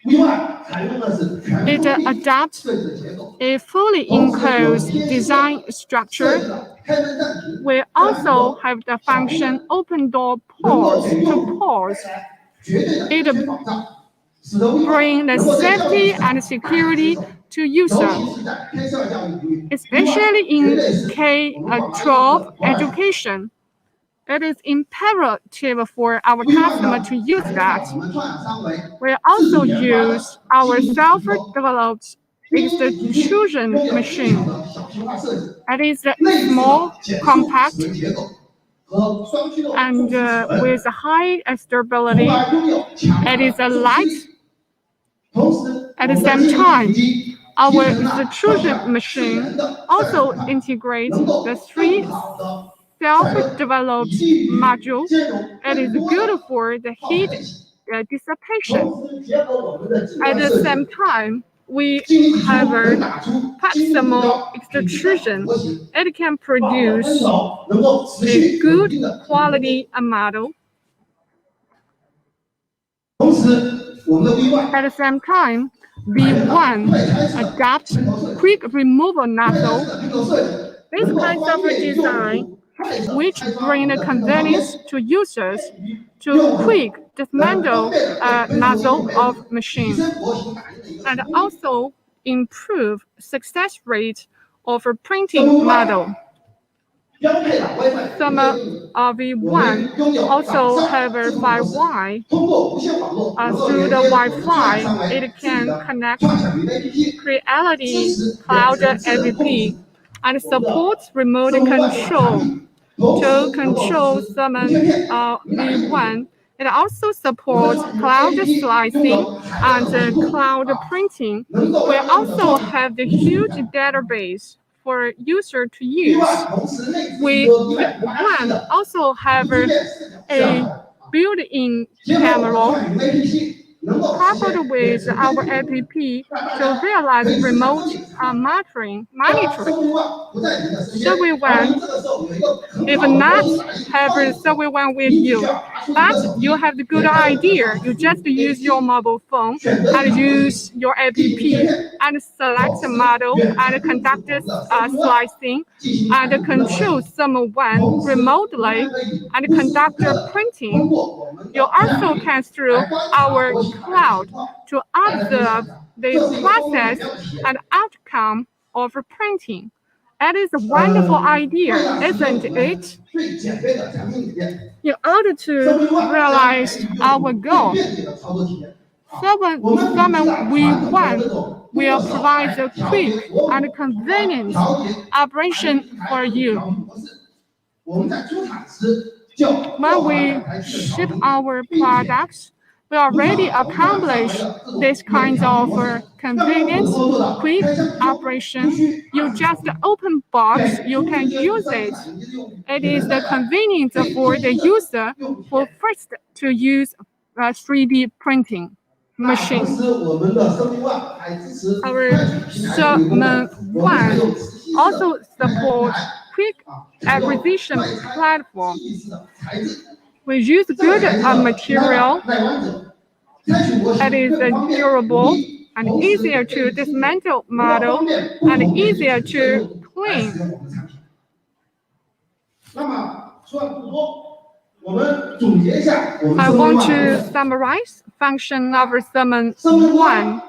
V1 采用的是全 It 封闭 adopts 设计的结构， a fully 同时有 enclosed 贴心 design 的设 structure. 计了开门暂停， We also have the function open door 能够 pause 给用 to 户 pause, 带来绝对的安全保障，使得 bring V1 the 能够在教育 safety 上 and security to 尤 user, 其是在偏向教育领域 especially 绝 in 对是我们广大用户 K-12 的关爱。 education. It is imperative for our V1 呢 customer to use 采用 that. 了我们创养三维 We also 自主研发的 use our 基因组合 self-developed 因为机器 extrusion 拥有非 machine. 常的小型化设计， It is 类似 small, 的减速 compact, 齿轮结构和双驱动 and 控制齿轮， with high 从 stability. 而拥有强大 It 的 is a 助 light. 力。同时， At 我 the 们的 same 基因 time, 体积 our 集成了双 extrusion 向自 machine 研的 also 算法， integrates 能够 the 更 three 好的 self-developed 以利于 module. 兼容 It 更 is 多 good 的 for the 耗 heat 材类型。 dissipation. 同时结合我们的近 At 端 the 设 same 计， time, we 精密技术 have 能 a 打出精密目 proximal 标品质的 extrusion. 模型， It can 保证 produce 温柔能够持 a 续稳 good 定的 quality model. 同时，我们的 V1 At the same time, V1 adopts quick removal 快 nozzle. 的拼头设计， This 能够 kind 方 of 便用 design 户快手 which 开发 bring 我 the 们的拼头 convenience 行 to users 业， to quick 能 dismantle 方便的 a 给推 nozzle 出 of 提 machine 升模型打印的一个 and 能力。 also improve success rate of a 生 printing 物 model. 标配了 WiFi Some 连接应用， of 我们 V1 拥有 also 网 have 上 a 自动模式， 5Y. 通过无线网络能够 Through 连 the 接我们创 Wi-Fi, 养三维 it 自己 can 的 connect 创想云 APP， Creality 支持 Cloud 远程智能控制 APP and supports 生 remote 物万款产 control 品，同 to 时能够 control 支持 some 无贴片、云打印 V1. It also 我们 supports 的 cloud APP 拥 slicing 有海量的 and 数据库 cloud 啊， printing. 能够 We 让用户 also 的 have the 无序 huge 感。 database for user to use. V1 同时内置 We 一个180 V1 的 also have 平面视角摄 a 像头啊， built-in camera coupled with our app to realize remote monitoring. Survey one, if not have a survey one with you, but you have the good idea, you just use your mobile phone and use your app and select a model and conduct slicing and control someone remotely and conduct printing. You also can through our cloud to observe the process and outcome of printing. That is a wonderful idea, isn't it? In order to realize our goal, Summon V1 will provide a quick and convenient operation for you. When we ship our products, we already accomplish this kind of convenience, quick operation. You just open box, you can use it. It is the convenience for the user who first to use 3D printing machine. Our Summon 1 also supports quick acquisition platform. We use good material. It is durable and easier to dismantle model and easier to clean. I want to summarize function of Summon 1.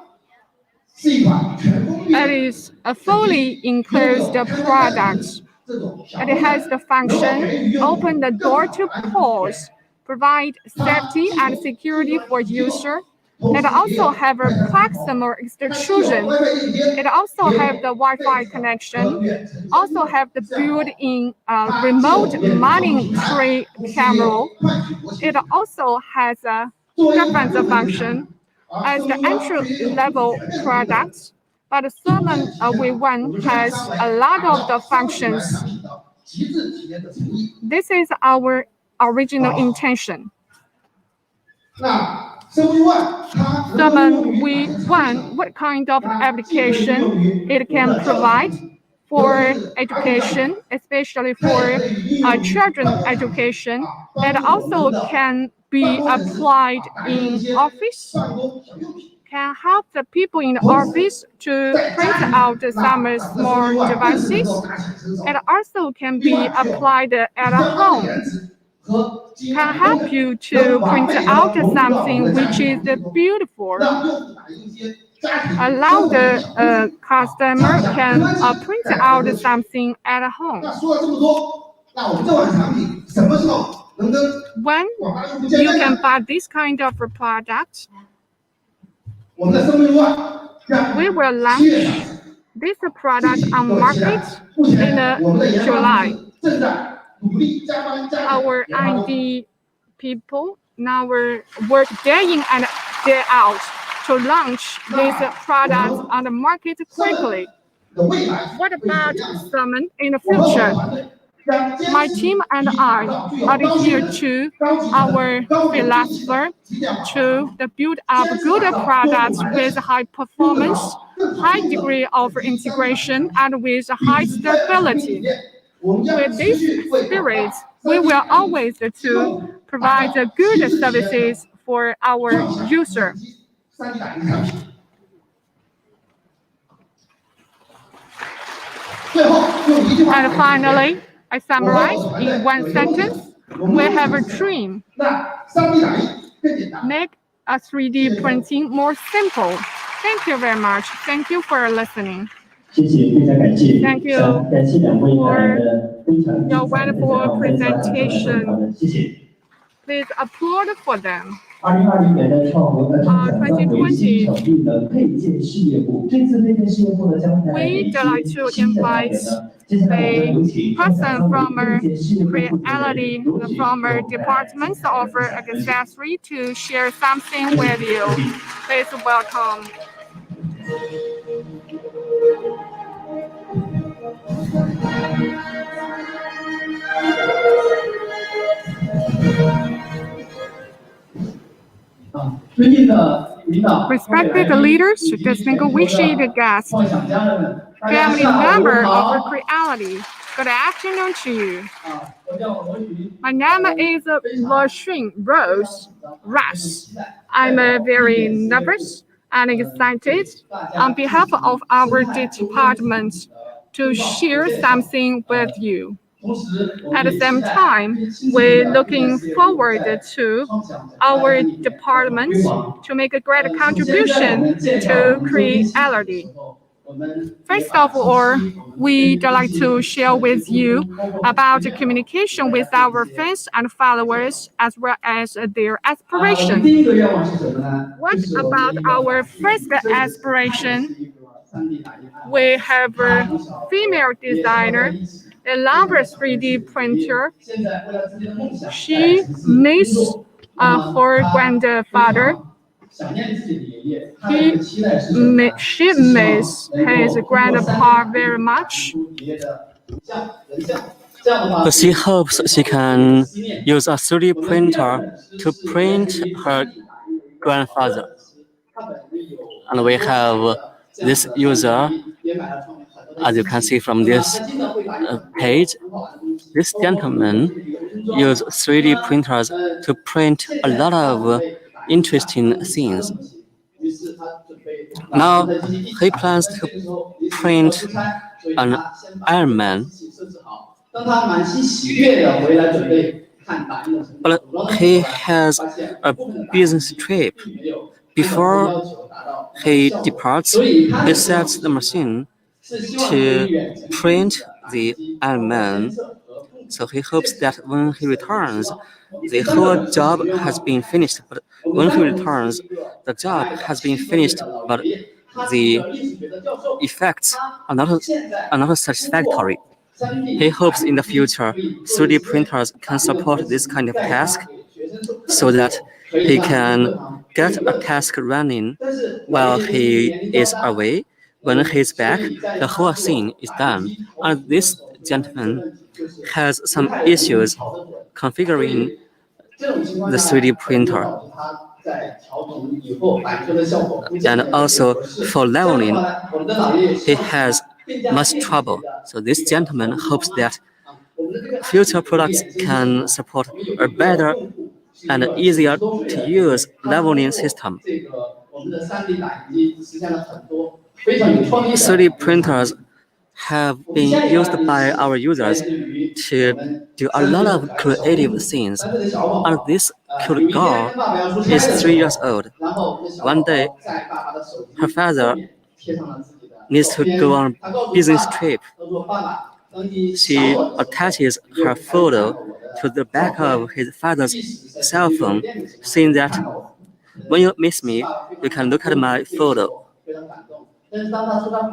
It is a fully enclosed product. It has the function open the door to pause, provide safety and security for user. It also have a proximal extrusion. It also have the Wi-Fi connection. Also have the built-in remote monitoring camera. It also has a reference function as the entry-level product. But Summon V1 has a lot of the functions. This is our original intention. Summon V1, what kind of application it can provide for education, especially for children education. It also can be applied in office, can help the people in the office to print out some small devices. It also can be applied at home. Can help you to print out something which is beautiful. Allow the customer can print out something at home. When you can buy this kind of product, we will launch this product on market in July. Our R&D people now work day in and day out to launch these products on the market quickly. What about Summon in the future? My team and I adhere to our philosophy to build up good products with high performance, high degree of integration, and with high stability. With this spirit, we will always to provide good services for our user. And finally, I summarize in one sentence. We have a dream. Make a 3D printing more simple. Thank you very much. Thank you for listening. Thank you for your wonderful presentation. Please applaud for them. 2020年的创维2020, 小弟的配件事业部，这次配件事业部呢将在 we'd like to invite the person from Creality, from departments of accessory to share something with you. Please welcome. Respected leaders, distinguished guests, family member of Creality, good afternoon to you. My name is Lashun Rose Russ. I'm very nervous and excited on behalf of our department to share something with you. At the same time, we're looking forward to our department to make a great contribution to Creality. First of all, we'd like to share with you about communication with our fans and followers as well as their aspiration. What about our first aspiration? We have a female designer, a lover 3D printer. She misses her grandfather. She misses his grandpa very much. But she hopes she can use a 3D printer to print her grandfather. And we have this user, as you can see from this page. This gentleman uses 3D printers to print a lot of interesting things. Now he plans to print an Iron Man, but he has a business trip. Before he departs, he sets the machine to print the Iron Man. So he hopes that when he returns, the whole job has been finished. But when he returns, the job has been finished, but the effects are not satisfactory. He hopes in the future 3D printers can support this kind of task so that he can get a task running while he is away. When he's back, the whole thing is done. And this gentleman has some issues configuring the 3D printer. And also for leveling, he has much trouble. So this gentleman hopes that future products can support a better and easier to use leveling system. 3D printers have been used by our users to do a lot of creative things. And this cute girl is 3 years old. One day, her father needs to go on a business trip. She attaches her photo to the back of his father's cell phone, saying that when you miss me, you can look at my photo.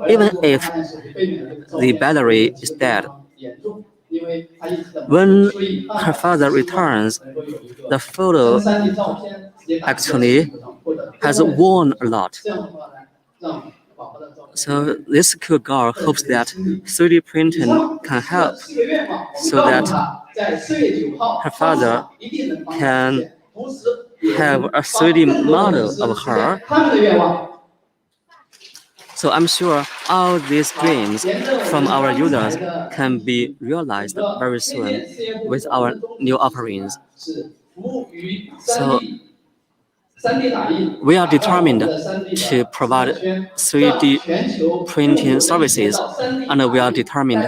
Even if the battery is dead. When her father returns, the photo actually has worn a lot. So this cute girl hopes that 3D printing can help so that her father can have a 3D model of her. So I'm sure all these dreams from our users can be realized very soon with our new offerings. So we are determined to provide 3D printing services, and we are determined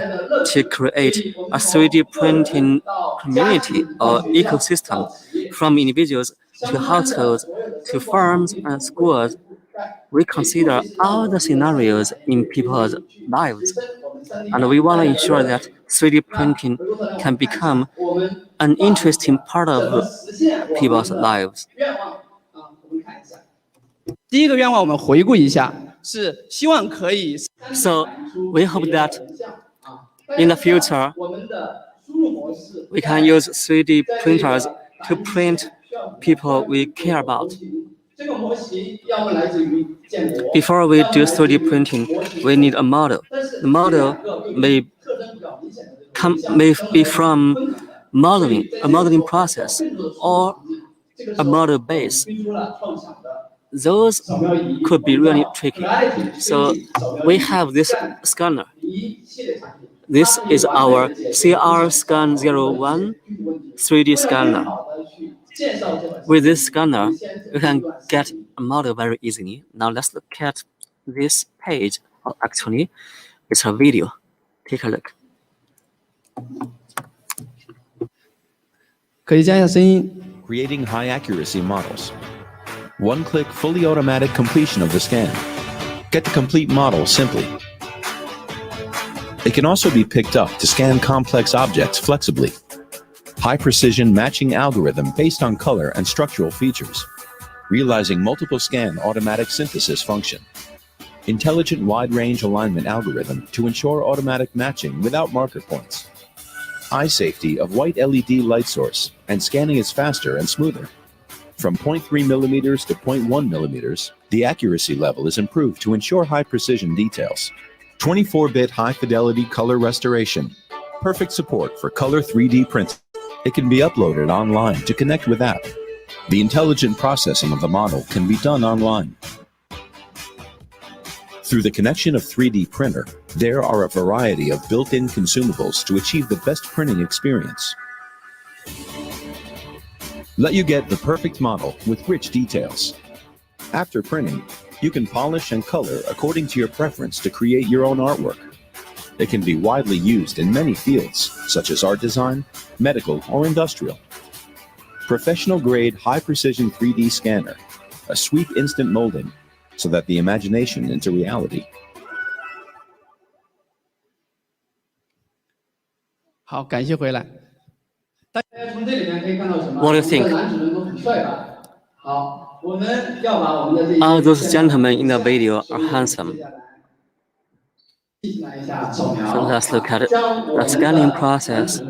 to create a 3D printing community or ecosystem from individuals to households to firms and schools. We consider all the scenarios in people's lives, and we want to ensure that 3D printing can become an interesting part of people's lives. 第一个愿望我们回顾一下，是希望可以。So we hope that in the future we can use 3D printers to print people we care about. Before we do 3D printing, we need a model. The model may be from a modeling process, or a model base, those could be really tricky. So we have this scanner. This is our CR-Scan01 3D scanner. With this scanner, you can get a model very easily. Now let's look at this page. Oh, actually, it's a video. Take a look. 可以加一下声音。 Creating high accuracy models. One-click fully automatic completion of the scan. Get the complete model simply. It can also be picked up to scan complex objects flexibly. High-precision matching algorithm based on color and structural features. Realizing multiple scan automatic synthesis function. Intelligent wide-range alignment algorithm to ensure automatic matching without marker points. Eye safety of white LED light source, and scanning is faster and smoother. From 0.3 millimeters to 0.1 millimeters, the accuracy level is improved to ensure high precision details. 24-bit high-fidelity color restoration. Perfect support for color 3D printing. It can be uploaded online to connect with app. The intelligent processing of the model can be done online. Through the connection of 3D printer, there are a variety of built-in consumables to achieve the best printing experience. Let you get the perfect model with rich details. After printing, you can polish and color according to your preference to create your own artwork. It can be widely used in many fields, such as art design, medical, or industrial. Professional-grade high-precision 3D scanner, a sweep instant molding, so that the imagination into reality. 好，感谢回来。大家从这里面可以看到什么？ What do you think? 我们的男主人公很帅吧？好，我们要把我们的这些 All those gentlemen in the video are handsome. 进行一下扫描。 So let's look at the scanning process.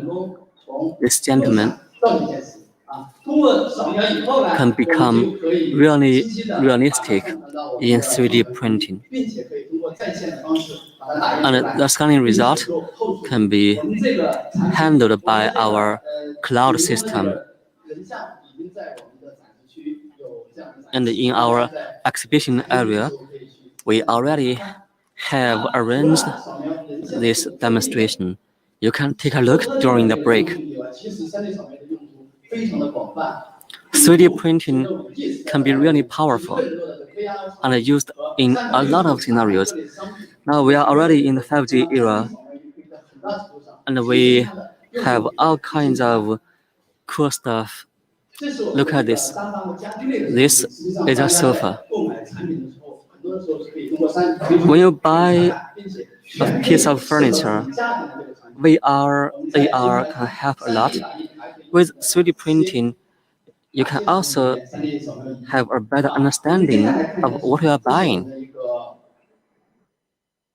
This gentleman can become really realistic in 3D printing. And the scanning result can be handled by our cloud system. And in our exhibition area, we already have arranged this demonstration. You can take a look during the break. 3D printing can be really powerful and used in a lot of scenarios. Now we are already in the 5G era, and we have all kinds of cool stuff. Look at this. This is a sofa. When you buy a piece of furniture, VR, AR can help a lot. With 3D printing, you can also have a better understanding of what you are buying.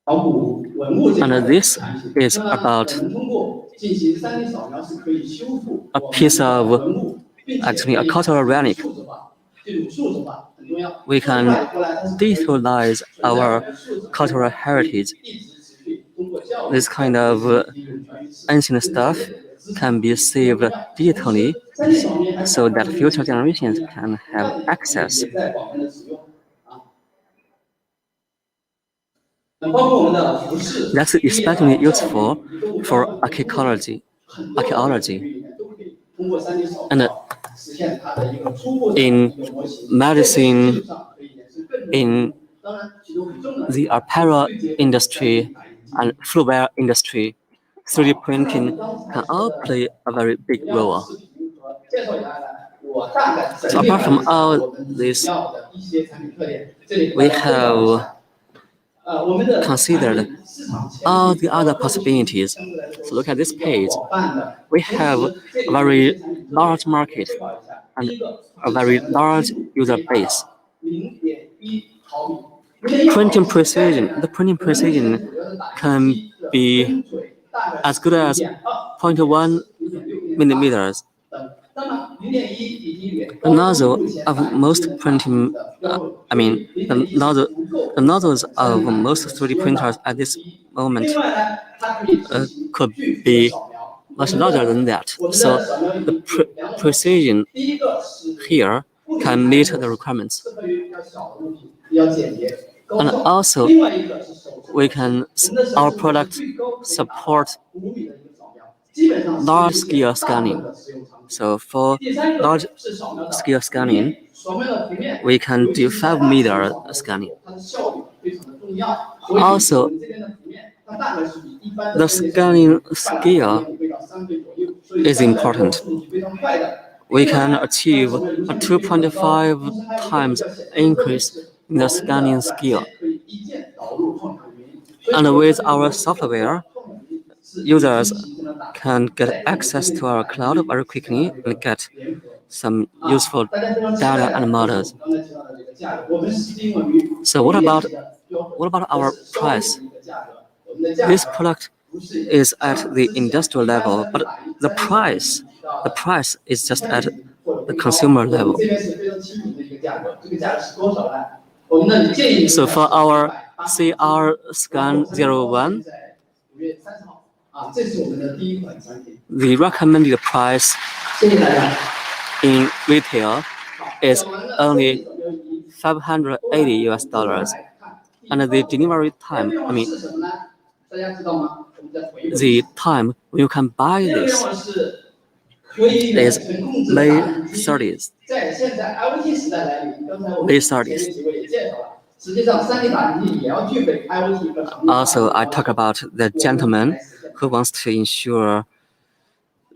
And this is about a piece of, actually a cultural relic. We can digitalize our cultural heritage. This kind of ancient stuff can be saved digitally so that future generations can have access. That's especially useful for archaeology. And in medicine, in the apparel industry and footwear industry, 3D printing can all play a very big role. So apart from all this, we have considered all the other possibilities. So look at this page. We have a very large market and a very large user base. Printing precision, the printing precision can be as good as 0.1 millimeters. The nozzle of most printing, the nozzles of most 3D printers at this moment could be much larger than that. So the precision here can meet the requirements. And also, our product support large scale scanning. So for large scale scanning, we can do 5-meter scanning. Also, the scanning scale is important. We can achieve a 2.5 times increase in the scanning scale. And with our software, users can get access to our cloud very quickly and get some useful data and models. So what about our price? This product is at the industrial level, but the price is just at the consumer level. So for our CR Scan 01, the recommended price in retail is only $580, and the delivery time, the time when you can buy this is May 30th. May 30th. Also, I talk about the gentleman who wants to ensure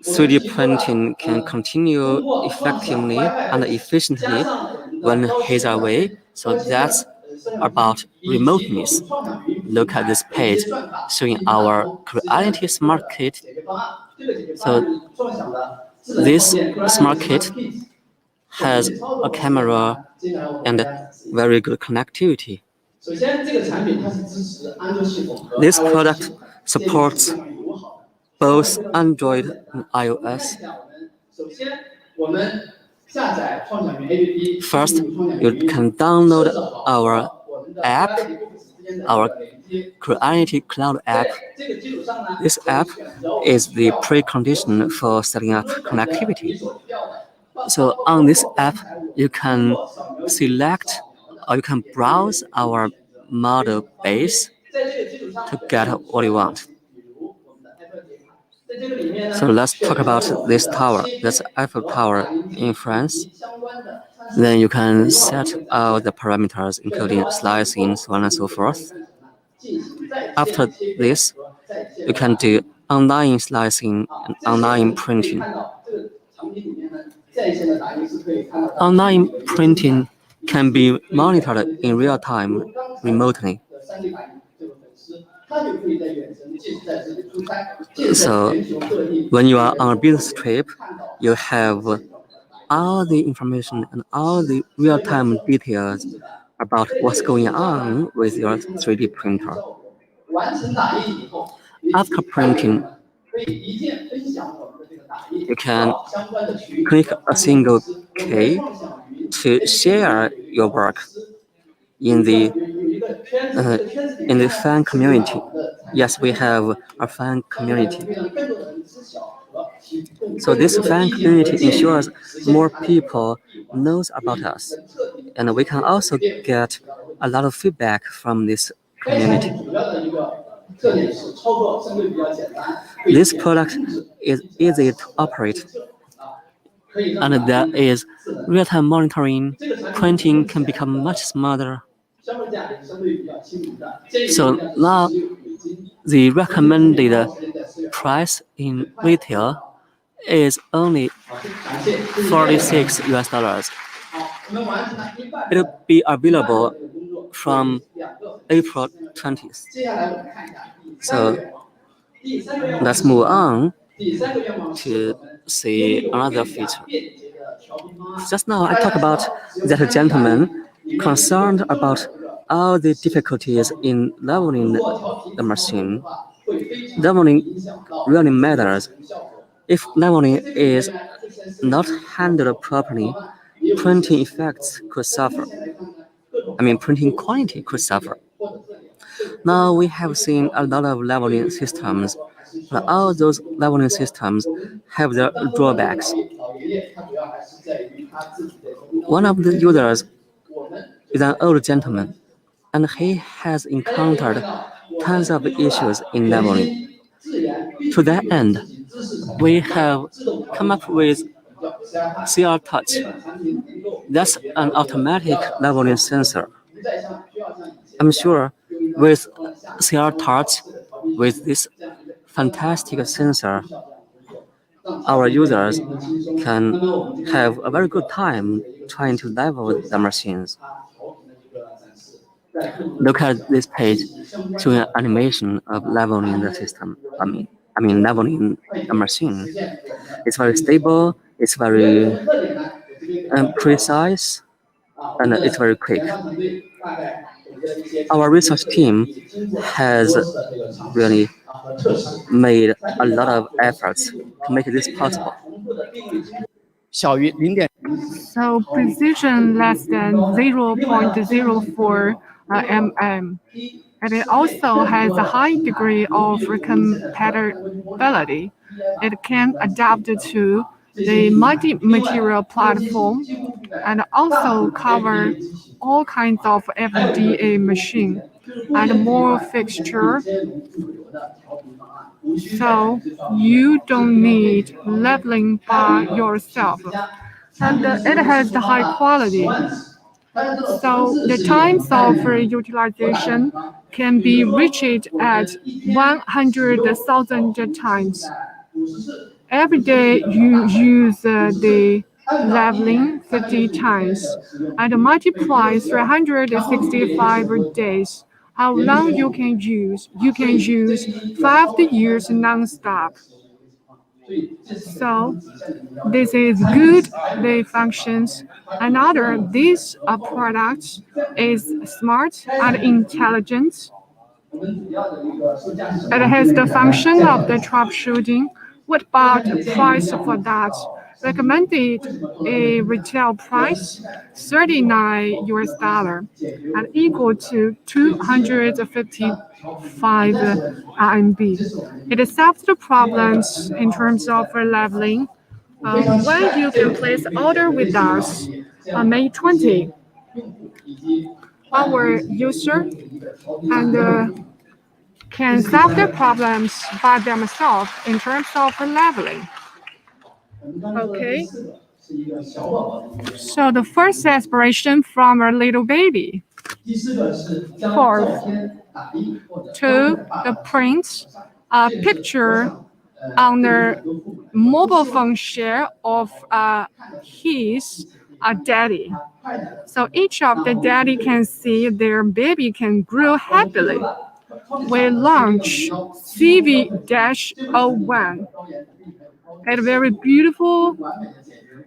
3D printing can continue effectively and efficiently when he's away. So that's about remoteness. Look at this page showing our Creality Smart Kit. So this Smart Kit has a camera and very good connectivity. This product supports both Android and iOS. First, you can download our app, our Creality Cloud app. This app is the precondition for setting up connectivity. So on this app, you can select or you can browse our model base to get what you want. So let's talk about this tower. That's Eiffel Tower in France. Then you can set out the parameters, including slicing, so on and so forth. After this, you can do online slicing and online printing. Online printing can be monitored in real time remotely. So when you are on a business trip, you have all the information and all the real-time details about what's going on with your 3D printer. After printing, you can click a single key to share your work in the fan community. Yes, we have a fan community. So this fan community ensures more people knows about us, and we can also get a lot of feedback from this community. This product is easy to operate, and there is real-time monitoring. Printing can become much smarter. So now the recommended price in retail is only $46. It will be available from April 20th. So let's move on to see another feature. Just now I talked about that gentleman concerned about all the difficulties in leveling the machine. Leveling really matters. If leveling is not handled properly, printing effects could suffer. Printing quality could suffer. Now we have seen a lot of leveling systems, but all those leveling systems have their drawbacks. One of the users is an old gentleman, and he has encountered tons of issues in leveling. To that end, we have come up with CR Touch. That's an automatic leveling sensor. I'm sure with CR Touch, with this fantastic sensor, our users can have a very good time trying to level the machines. Look at this page showing an animation of leveling the system. I mean leveling the machine. It's very stable, it's very precise, and it's very quick. Our research team has really made a lot of efforts to make this possible. So precision less than 0.04 mm. And it also has a high degree of compatibility. It can adapt to the multi-material platform and also cover all kinds of FDA machine and more fixture. So you don't need leveling by yourself. And it has the high quality. So the times of utilization can be reached at 100,000 times. Every day you use the leveling 50 times and multiply 365 days. How long you can use? You can use 5 years non-stop. So this is good, the functions. Another, this product is smart and intelligent. It has the function of the troubleshooting. What about price for that? Recommended a retail price $39 and equal to 255 RMB. It solves the problems in terms of leveling. When you can place order with us on May 20, our user and can solve the problems by themselves in terms of leveling. Okay. So the first aspiration from a little baby. Fourth, to the print a picture on the mobile phone share of his daddy. So each of the daddy can see their baby can grow happily. We launch CV-01. It's very beautiful.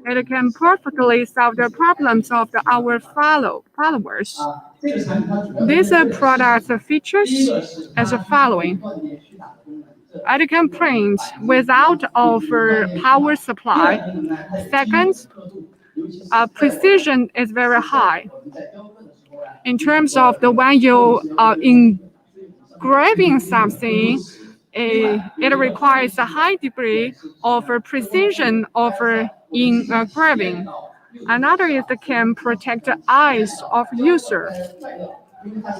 It can perfectly solve the problems of our followers. These product features as the following. It can print without offer power supply. Second, precision is very high. In terms of the when you engraving something, it requires a high degree of precision of engraving. Another is it can protect the eyes of user.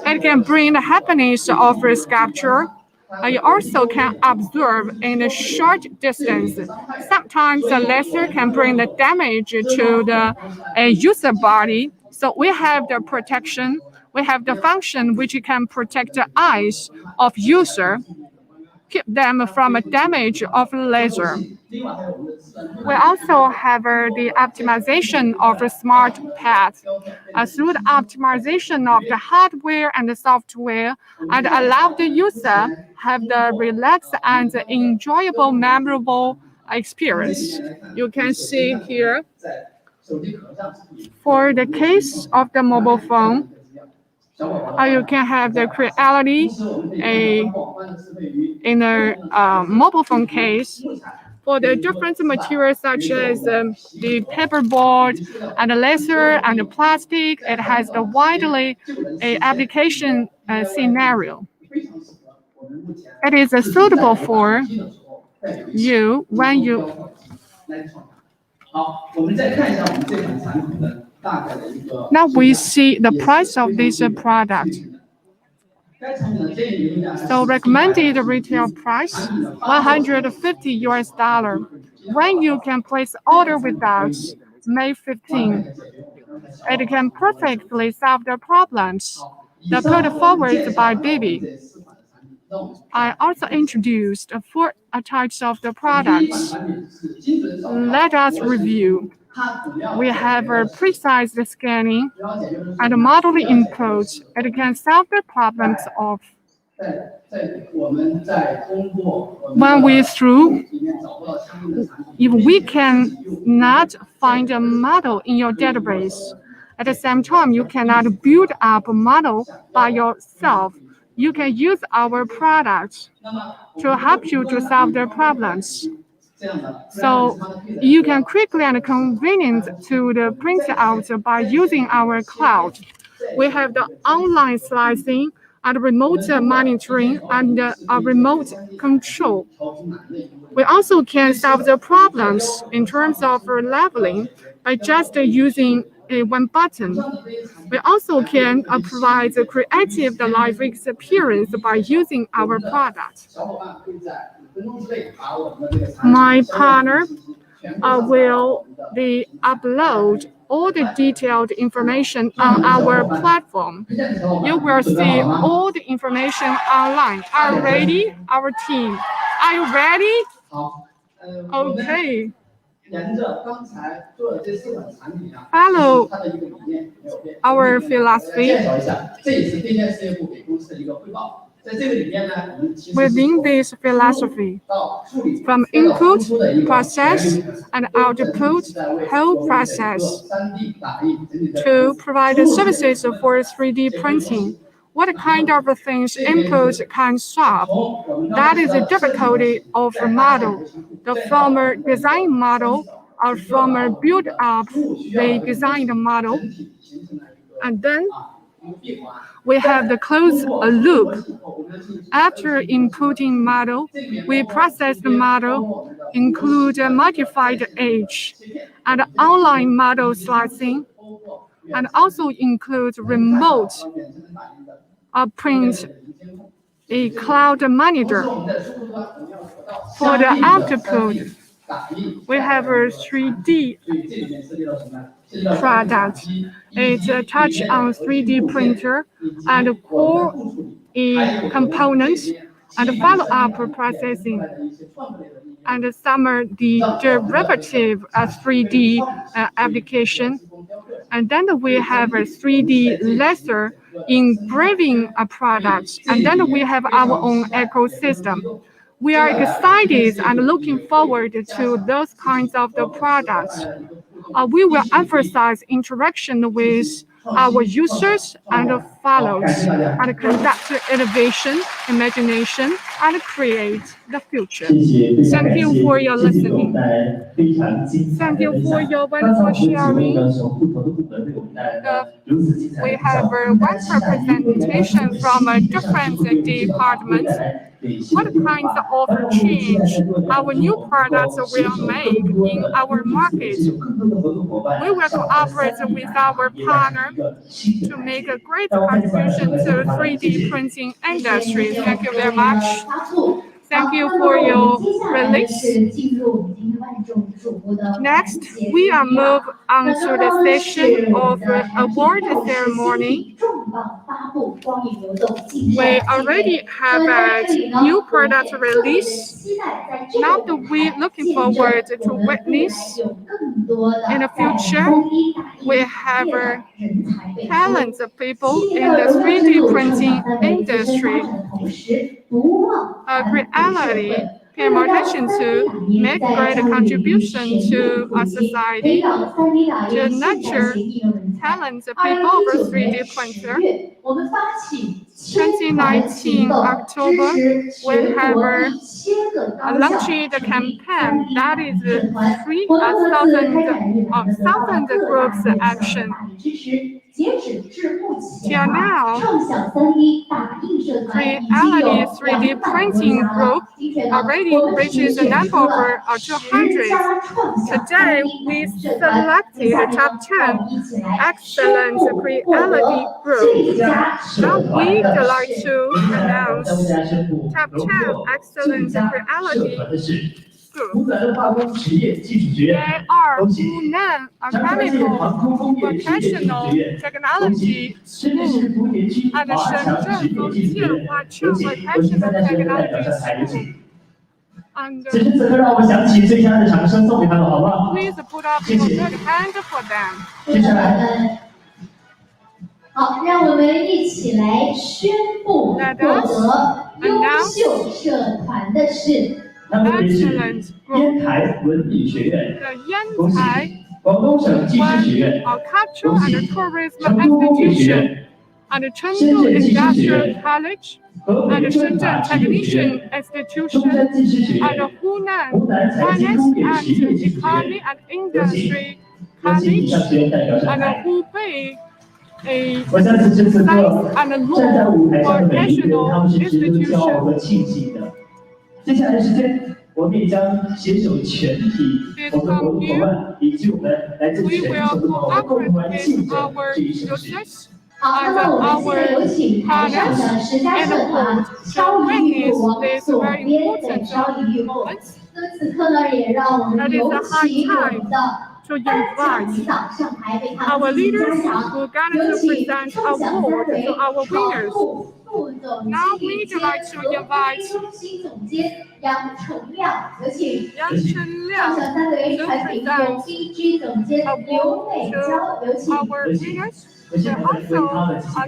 It can bring the happiness of sculpture. You also can observe in a short distance. Sometimes the laser can bring the damage to the user body. So we have the protection. We have the function which can protect the eyes of user, keep them from damage of laser. We also have the optimization of the smart path. Through the optimization of the hardware and the software, and allow the user have the relaxed and enjoyable, memorable experience. You can see here, for the case of the mobile phone, you can have the Creality in a mobile phone case. For the different materials such as the paperboard and the laser and the plastic, it has the widely application scenario. It is suitable for you when you Now we see the price of this product. So recommended retail price, $150. When you can place order with us, May 15. It can perfectly solve the problems. The put forward by Baby. I also introduced 4 types of the products. Let us review. We have a precise scanning and modeling input. It can solve the problems of when we through. If we can not find a model in your database, at the same time, you cannot build up a model by yourself. You can use our product to help you to solve the problems. So you can quickly and convenient to the print out by using our cloud. We have the online slicing and remote monitoring and remote control. We also can solve the problems in terms of leveling by just using one button. We also can provide a creative life experience by using our product. My partner will upload all the detailed information on our platform. You will see all the information online. Are you ready, our team? Are you ready? Okay. Follow our philosophy. Within this philosophy, from input, process, and output, whole process, to provide services for 3D printing, what kind of things input can solve? That is the difficulty of a model. The former design model or former build up the designed model, and then we have the closed loop. After inputting model, we process the model, include a modified age, and online model slicing, and also includes remote print a cloud monitor. For the output, we have a 3D product. It's a touch on 3D printer and core components and follow-up processing and some the derivative 3D application. And then we have a 3D laser engraving products. And then we have our own ecosystem. We are excited and looking forward to those kinds of the products. We will emphasize interaction with our users and followers and conduct innovation, imagination, and create the future. Thank you for your listening. Thank you for your wonderful sharing. We have one representation from different departments. What kinds of change our new products will make in our market? We will cooperate with our partner to make a great contribution to 3D printing industry. Thank you very much. Thank you for your release. Next, we are moved on to the session of award ceremony. We already have a new product release. Now we're looking forward to witness in the future. We have talented people in the 3D printing industry. Creality pay more attention to make great contribution to our society, to nurture talented people over 3D printer. 2019 October, we have launched the campaign that is 3,000 groups action. 截止至目前 Till now, 畅想3D 打印社团已经有 Creality 3D 200多 printing 家了。 group 今天呢， already 我们 reaches 只 a 选 number 出 of 了 200. 10家创想 Today, 3D 打 we 印社团。 接 selected 下 the 来 top 呢，让我 10 们一起来宣 excellent 布获 Creality 得 group. 最佳社 Now 团 we'd 的 like 是。 to 接下来我们将为大 announce 家宣布 top 荣 10 获最 excellent 佳社 Creality 团的是 group. 湖南化工实验技术学 They 院， are 恭喜！ Hunan 长沙县航空工业实验技术 Professional 学院，恭 Technology 喜！深圳市 School 福田区 and 华强 Shenzhen 实验技术学院， Fengtian 有请！有请参加学员的代表上台，有 Technology 请！ And 此时此刻，让我们响起最佳的掌声送给他们，好不好？ please put up 谢 your 谢。 good hand for them. 接下来，好，让我们一起来宣布获得优秀社团的是，他们分别是 Excellent 烟 group. 台文理学院， The 恭喜！ Yantai 广东省技师学院， Cultural 恭喜！ and Tourism 成都工业学 Institution 院， and 深 Chengdu 圳技师学 Industrial 院， College 河北 and 政法 Shenzhen 职业学院， Technician 中山 Institution 技师学 and 院， Hunan 湖南财经 Finance 工业 and 实业技术学 Economy 院， and 有请！ Industry 有请以上 College 学员代表上 and 台。 Hubei a 我相信此时此刻 Science and 站在 Law 舞台上的每一个人，他 Vocational 们是值得骄傲 Institution. 和庆幸的。接下来的时间，我们也将携手全体我们的合作伙伴以及我们来自 We 全 will 球的朋友们，共 cooperate 同来 with 庆祝 our 这一盛事。 users 好，那 and 么我们现在 our 有请台上的 partners 10家 and 社团 board 稍 to 一预 witness 步，往 this 左 very 边对 important 稍一预步。 moment. 那么此刻呢，也让我们 That is 有 a high 请我们 time 的 to 颁奖 invite 领导上台为他 our 们进行 leaders 嘉 who 奖。 got 有 to 请 present 创想 award 三 to 维 our 常 winners. 务副总 Now 经理 we'd 兼 like to 合规 invite 中心总监杨成亮，有请。 Yang Chen 创 Liang 想三维 to 产品 present 总 DG 总监刘美 award 娇，有 to 请。 our winners. We also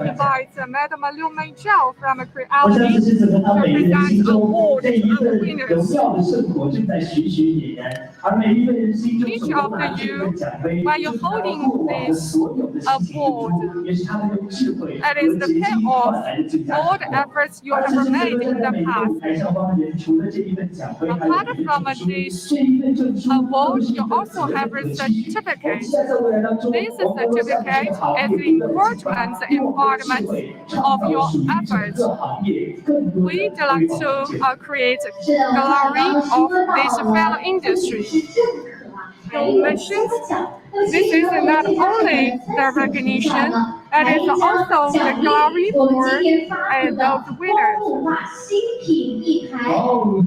invite Madam Liu Meijiao from 我相信 Creality 此时此刻，他 to 每一个人心 present 中 award 这一 to our 份有 winners. 料的生活正在徐徐点燃，而每一个人心中 Each 手 of 中拿 the 这 you, 份奖杯， while 就 you're 是他们 holding 过往的 this 所有的辛勤付出，也是他们用智慧 that 和 is the 结晶 payoff 换来的最佳 all 成 the 果。 efforts you 而 have 此时此 made 刻 in 站在 the 每一个 past. 舞台上方的人，除了这一份奖杯，还有 Apart 一份 from 证书， this 这一份证书更 award, 是一 you 份 also 责 have 任 a 和期许。我们 certificate. 期待在未来当中， This 我们能够向这 certificate 个行 is 业 the 不断地进发， encouragement 用我们的智 embodiment 慧 of 创造 your 属于整 efforts. 个行业更多的 We'd 辉 like 煌 to 呈现。 create 是的，我们刚 glory 刚 of 说到 this 了， fellow 不仅 industry. 是认可啊，还 You 有嘉 mentioned 奖。 this is not only the recognition, it is also the glory 我们 for 今年发布的 those 光 winners. 雾化新品一台，哇！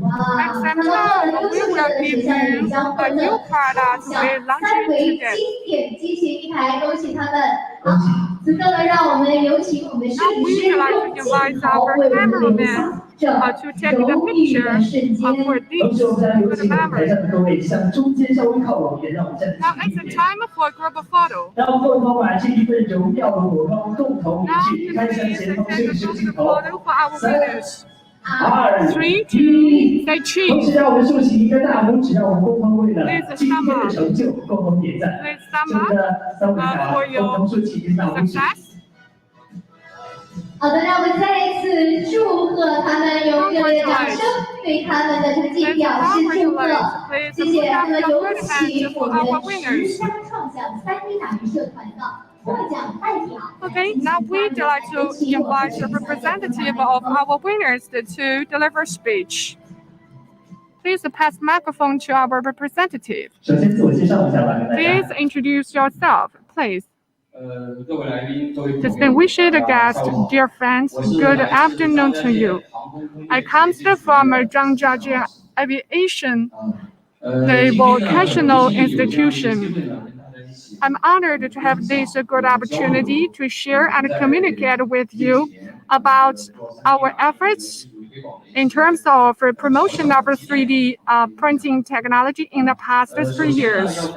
At 那 the 么 same 后来 time, 优 we 秀社 will 团的 give 选项也 you 将 a 获 new 得 product 创想 we're 三 launching 维 today. 经典机型一台，恭喜他们！好，此刻呢，让我们有请我们的摄 Now 影 we'd 师 like 用 to 镜 invite 头 our 为我们留 cameraman 下这 to take the 柔郁 picture 的瞬间。 for 同时，我们 this 将有 good 请我们台 memory. 上的各位向中间稍微靠拢一点，让我们站得 Now 近 it's 一 the 点。 time for a group photo. 让我们共同把这一份荣耀的火光共同凝 Now 聚，看向 please 前方 take 摄 a 影师 group 镜头。 photo for our 3、 winners. 2、 3, 2, 1。 say 同时， cheese. 让我们竖起一个大拇指，让我们共同为了 Please 今天的成就共同点赞。 Please 祝我 sum 们 up 的三位 for 台共同 your 竖起一个大拇指。 success. 好的，让我们再一次祝贺他们，用热烈的掌声对他们的成绩表示祝贺。谢谢。那么有请我们10家创想3D 打印社团的获奖代表。 Okay, now we'd like to invite the representative of our winners to deliver speech. Please pass the microphone to our representative. 首先自我介绍一下吧，跟大家。 Please introduce yourself, please. 各位来宾，各位同学， Distinguished guests, dear friends, good afternoon to you. I come from Zhangjiajie Aviation, the vocational institution. I'm honored to have this good opportunity to share and communicate with you about our efforts in terms of promotion of 3D printing technology in the past 3 years.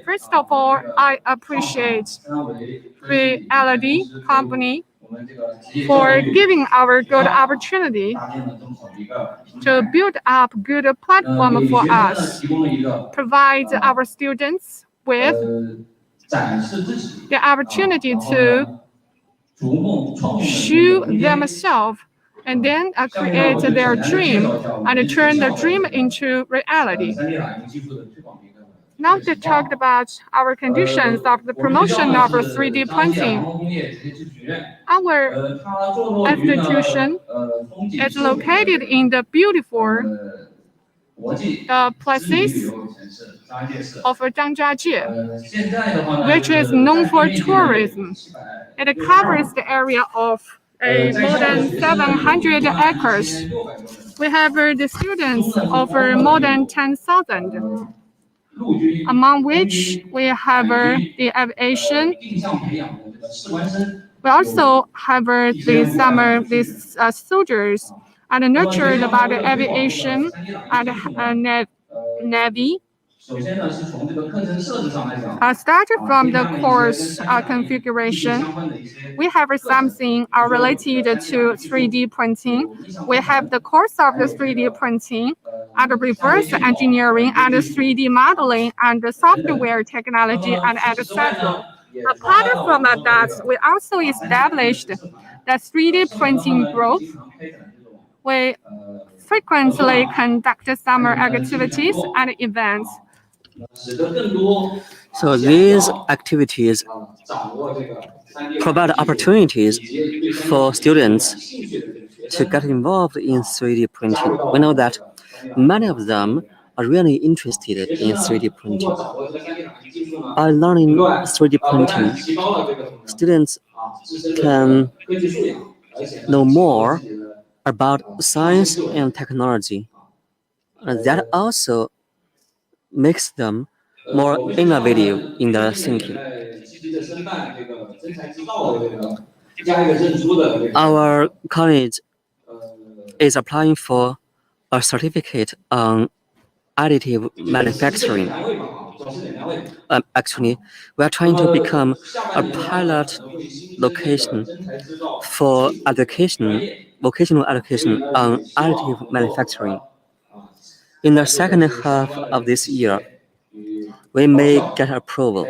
First of all, I appreciate Creality company for giving our good opportunity to build up good platform for us, provide our students with the opportunity to show themselves and then create their dream and turn the dream into reality. Now to talk about our conditions of the promotion of 3D printing. Our institution is located in the beautiful places of Zhangjiajie, which is known for tourism. It covers the area of more than 700 acres. We have the students of more than 10,000, among which we have the aviation. We also have these soldiers and nurtured about the aviation and navy. Starting from the course configuration, we have something related to 3D printing. We have the course of the 3D printing and reverse engineering and 3D modeling and software technology and etc. Apart from that, we also established the 3D printing group. We frequently conduct summer activities and events. So these activities provide opportunities for students to get involved in 3D printing. We know that many of them are really interested in 3D printing. By learning 3D printing, students can know more about science and technology. And that also makes them more innovative in their thinking. Our college is applying for a certificate on additive manufacturing. Actually, we are trying to become a pilot location for vocational education on additive manufacturing. In the second half of this year, we may get approval.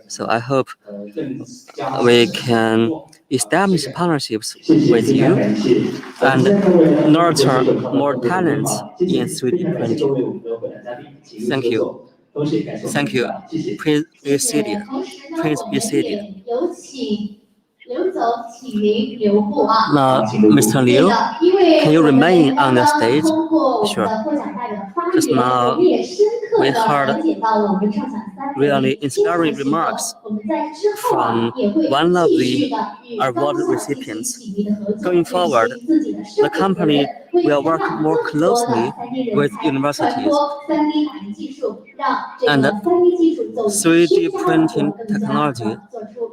So I hope we can establish partnerships with you and nurture more talents in 3D printing. Thank you. Thank you. Please be seated. Please be seated. Now, Mr. Liu, can you remain on the stage? Sure. Just now, we heard really inspiring remarks from one of the award recipients. Going forward, the company will work more closely with universities, and 3D printing technology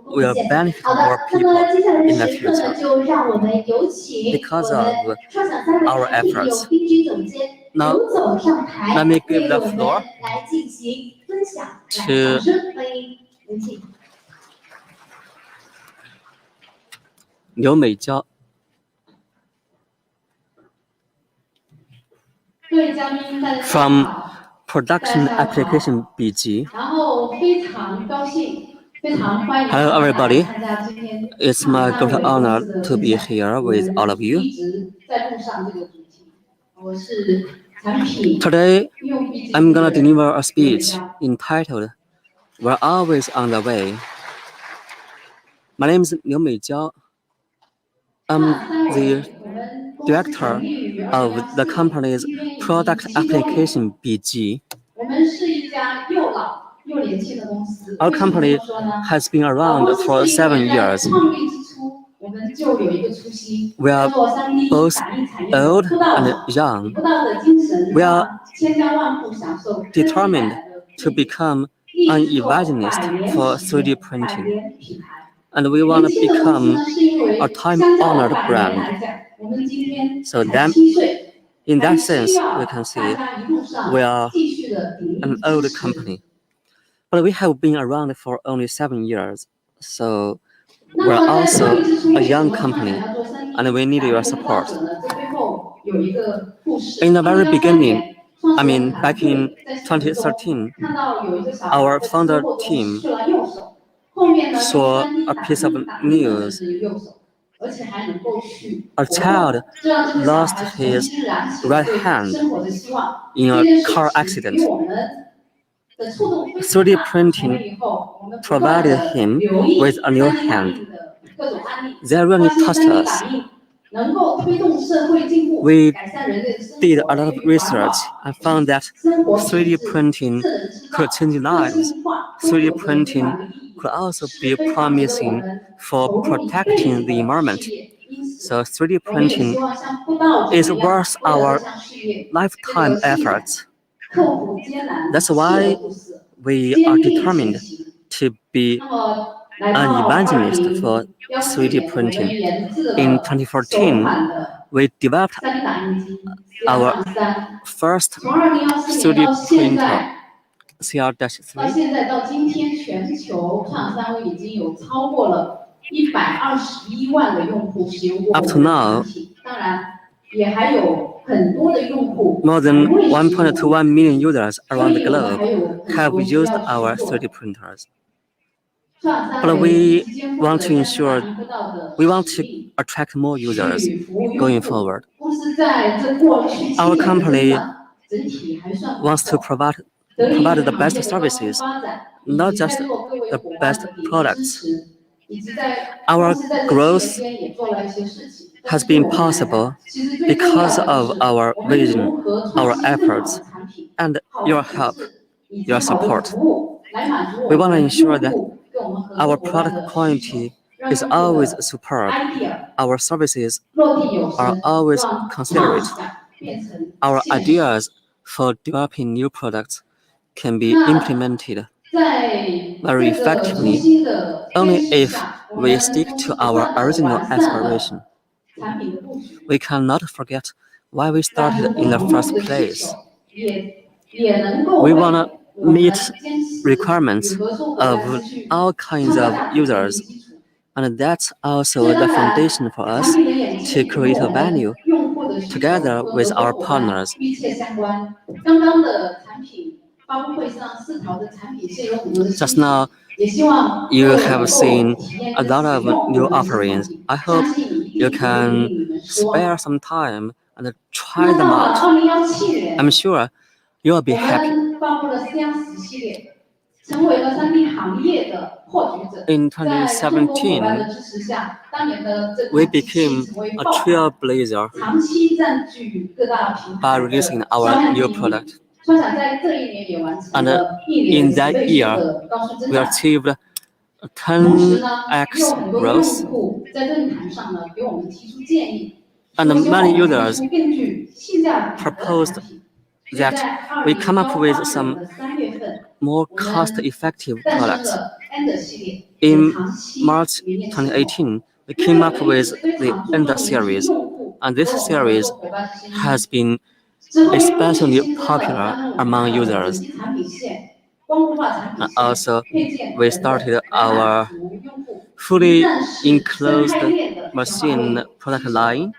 will benefit more people in the future because of our efforts. Now, let me give the floor to Liu Meijiao. From Production Application BG. Hello everybody, it's my great honor to be here with all of you. Today, I'm gonna deliver a speech entitled, "We're Always on the Way." My name is Liu Meijiao. I'm the director of the company's Product Application BG. Our company has been around for 7 years. We are both old and young. We are determined to become an evangelist for 3D printing. And we want to become a time-honored brand. So then, in that sense, we can say we are an old company. But we have been around for only 7 years. So we're also a young company, and we need your support. In the very beginning, back in 2013, our founder team saw a piece of news. A child lost his right hand in a car accident. 3D printing provided him with a new hand. That really touched us. We did a lot of research and found that 3D printing could change lives. 3D printing could also be promising for protecting the environment. So 3D printing is worth our lifetime efforts. That's why we are determined to be an evangelist for 3D printing. In 2014, we developed our first 3D printer, CR-3. Up to now, more than 1.21 million users around the globe have used our 3D printers. But we want to attract more users going forward. Our company wants to provide the best services, not just the best products. Our growth has been possible because of our vision, our efforts, and your help, your support. We want to ensure that our product quality is always superb. Our services are always considerate. Our ideas for developing new products can be implemented very effectively only if we stick to our original aspiration. We cannot forget why we started in the first place. We want to meet requirements of all kinds of users, and that's also the foundation for us to create a value together with our partners. Just now, you have seen a lot of new offerings. I hope you can spare some time and try them out. I'm sure you will be happy. In 2017, we became a trailblazer by releasing our new product. And in that year, we achieved 10x growth. And many users proposed that we come up with some more cost-effective products. In March 2018, we came up with the Ender series, and this series has been especially popular among users. And also, we started our fully enclosed machine product line,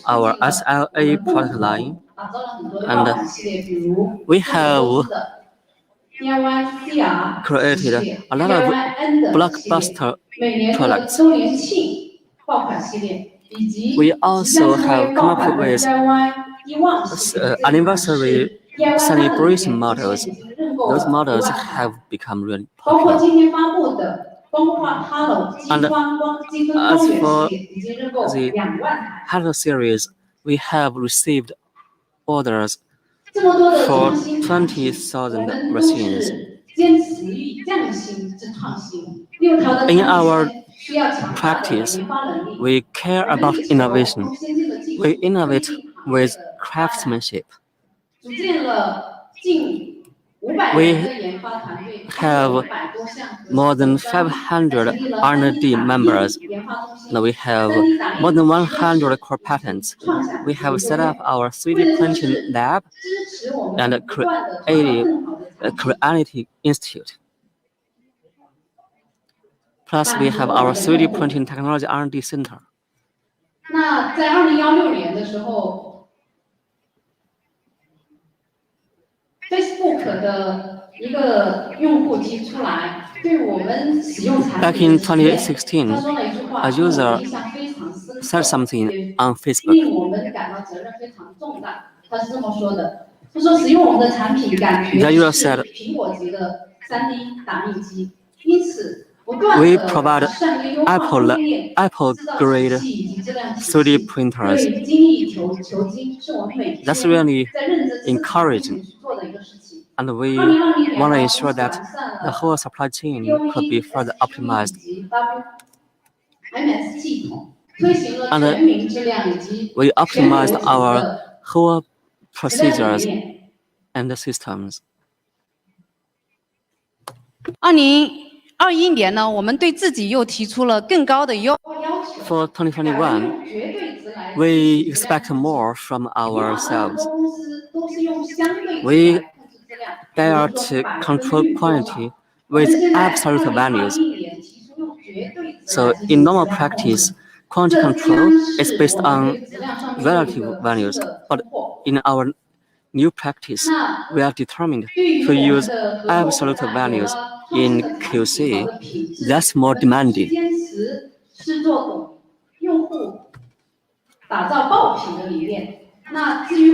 our SLA product line, and we have created a lot of blockbuster products. We also have come up with anniversary celebration models. Those models have become really popular. And as for the Halo series, we have received orders for 20,000 machines. In our practice, we care about innovation. We innovate with craftsmanship. We have more than 500 R&D members, and we have more than 100 core patents. We have set up our 3D printing lab and Creality Institute. Plus, we have our 3D printing technology R&D center. Back in 2016, a user said something on Facebook. 他说使用我们的产品感觉 The user 是 said, 苹果级的 3D 打印机，因此不断 we 地 provide 善于优化供应链、 Apple 制造体 grade 系以及质量体 3D 系， printers. 对精益求精是我们每 That's 天 really 在认真思考并 encouraging. 且去做的一个事情。 And we 2020年 want to 呢， ensure 公司 that 完善 the 了 whole supply chain could be further optimized. WMS 系统，推行了 And 全民质量以及 we 全流 optimized 程 our 的 whole 质量理 procedures 念。 and systems. 2021年呢，我们对自己又提出了更高的要求。 For 2021, we expect more from ourselves. We dare to control quantity with absolute values. So in normal practice, quantity control is based on relative values, but in our new practice, we are determined to use absolute values in QC. That's more demanding.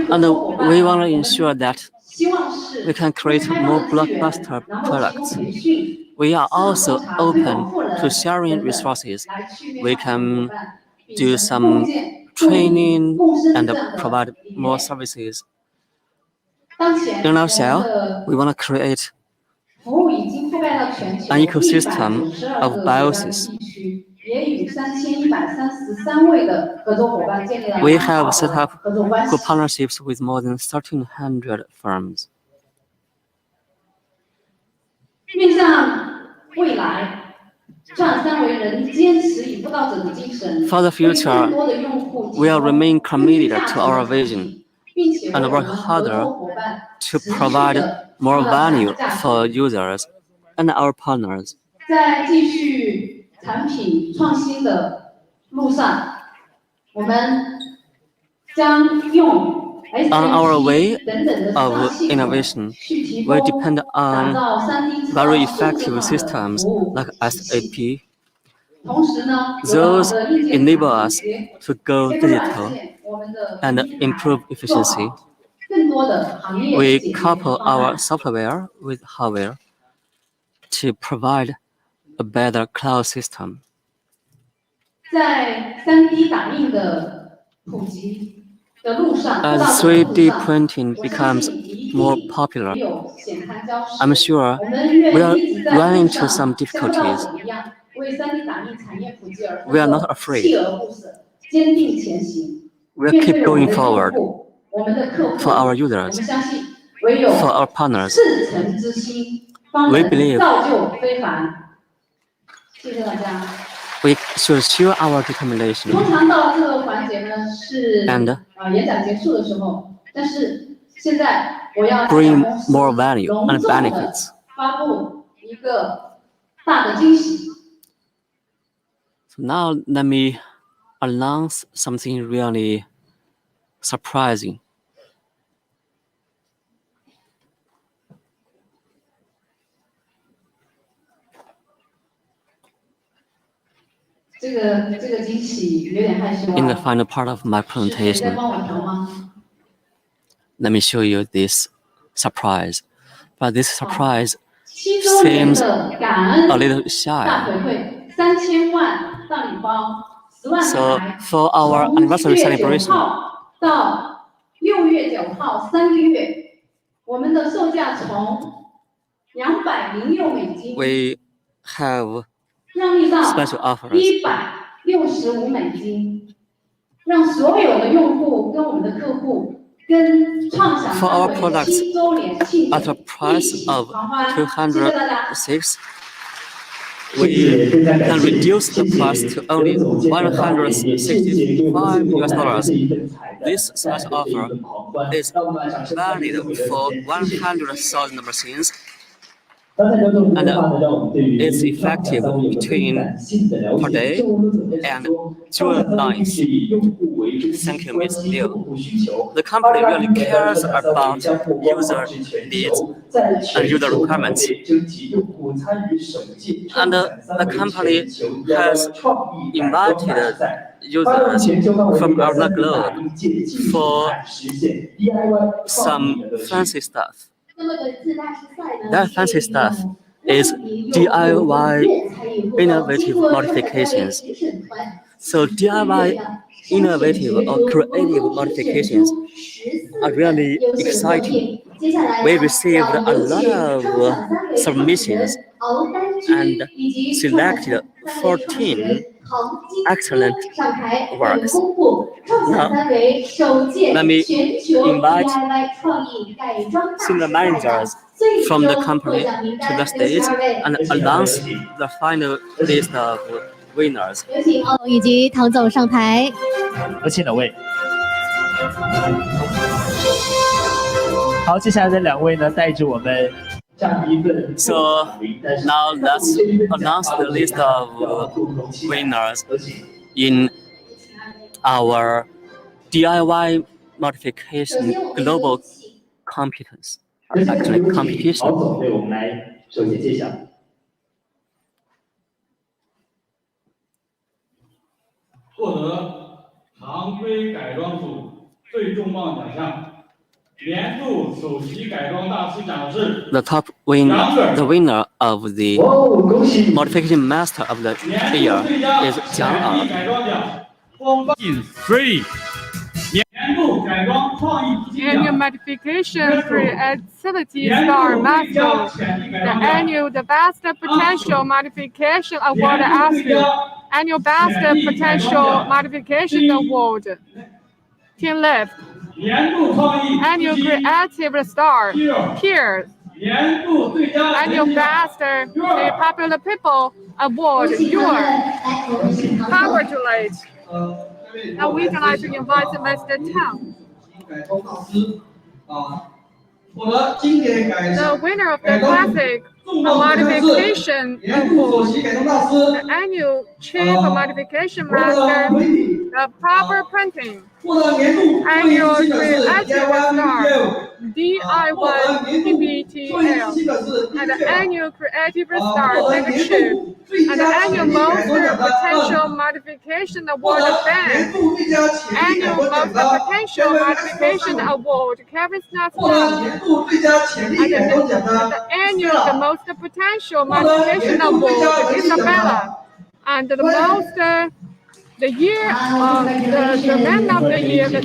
And we want to ensure that we can create more blockbuster products. We are also open to sharing resources. We can do some training and provide more services. In our cell, we want to create an ecosystem of biosis. We have set up good partnerships with more than 1,300 firms. 面向未来，创三维人坚持以不道者的精神， For the future, 为更多的用户 we will remain committed to our 并 vision 且 and 为我 work 们合 harder 作伙伴 to provide more value for users and our partners. 在继续产品创新的路上，我们将用 On our way SAP 等等的 of 商系统 innovation, 去提 we 供 depend 打 on 造 3D 制造 very 数字 effective 化的 systems 服务 like 体系。 SAP. 同时呢，有了 Those 好的硬件 enable 产 us 品 to go 结合软 digital 件，我们的 and 平台 improve 做 efficiency. 好更多的行业 We 解决 couple 方 our 案。 software with hardware to provide a better cloud system. 在 3D 打印的普及的路上， As 不道德的路 3D 上， printing 我相 becomes 信一 more 定 popular, 有险滩礁石。 I'm sure 我们愿 we are 一直在 running 路 into 上 some 像不道 difficulties. 者一样，为 3D 打印产业普及而 We are 奋 not 斗， afraid. 锲而不舍，坚定前行。 We'll 面 keep 对我们 going 的用 forward 户，我们的客户， for our 我 users, 们相信唯有 for our partners. 赤诚之心，方 We 能 believe 造就非凡。谢谢大家。 we should share our determination 通常到了这个环节呢，是 and 演讲结束的时候，但是现在我要代表 bring 公司 more value 隆 and 重的 benefits. 发布一个大的惊喜。 So now let me announce something really surprising. 这个惊喜有点害羞 In the 啊， final part of my 是谁在 presentation, 帮我调吗？ let me show you this surprise. But this surprise 7周年 seems 的感恩 a little 大 shy. 回馈，3000万大礼包，10万 So 台， for our 从 anniversary 7月9 celebration, 号到6月9号3个月，我们的售价从206美金 we have 让利到 special offers. 165美金，让所有的用户跟我们的客户跟创想 For our 三维 products 7周年庆 at 祝 a 一 price 起 of 狂欢，谢谢大家。 206, 谢谢，非常 we 感 can 谢， reduce 谢 the 谢 price to only 刘总监的发言，也谢谢给我们机构带来这一份彩蛋， This 带来 special 的这一 offer 份狂欢。 is 让我们把掌声带给 valid 这位刘 for 总监，谢谢。 100,000 machines. and it's effective between today and June 9th. Thank you, Ms. Liu. The company really cares about user needs and user requirements. And the company has invited users from around the globe for some fancy stuff. That fancy stuff is DIY innovative modifications. So DIY innovative or creative modifications are really exciting. We received a lot of submissions and selected 14 excellent works. Now, let me invite senior managers from the company to the stage and announce the final list of winners. 以及唐总上台。有请两位。好，接下来的两位呢，带着我们。So now let's announce the list of winners in our DIY modification global competence, or actually competition. 对我们来首先揭晓。获得常规改装组最重磅奖项。 The top the winner of the modification master of the year is Jiang Er. 3. Annual modification creativity star master. The best potential modification award annual best potential modification award. Team left. Annual creative star. Peers. Annual best popular people award. Congratulate. Now we'd like to invite Mr. Chen. The winner of the classic modification award, the annual chief modification master, the proper printing, annual creative star, DIY PBTL, and the annual creative star leadership, and the annual most potential modification award band, annual most potential modification award Kevin Snapchat, and the annual the most potential modification award Isabella, and the most the year of the man of the year the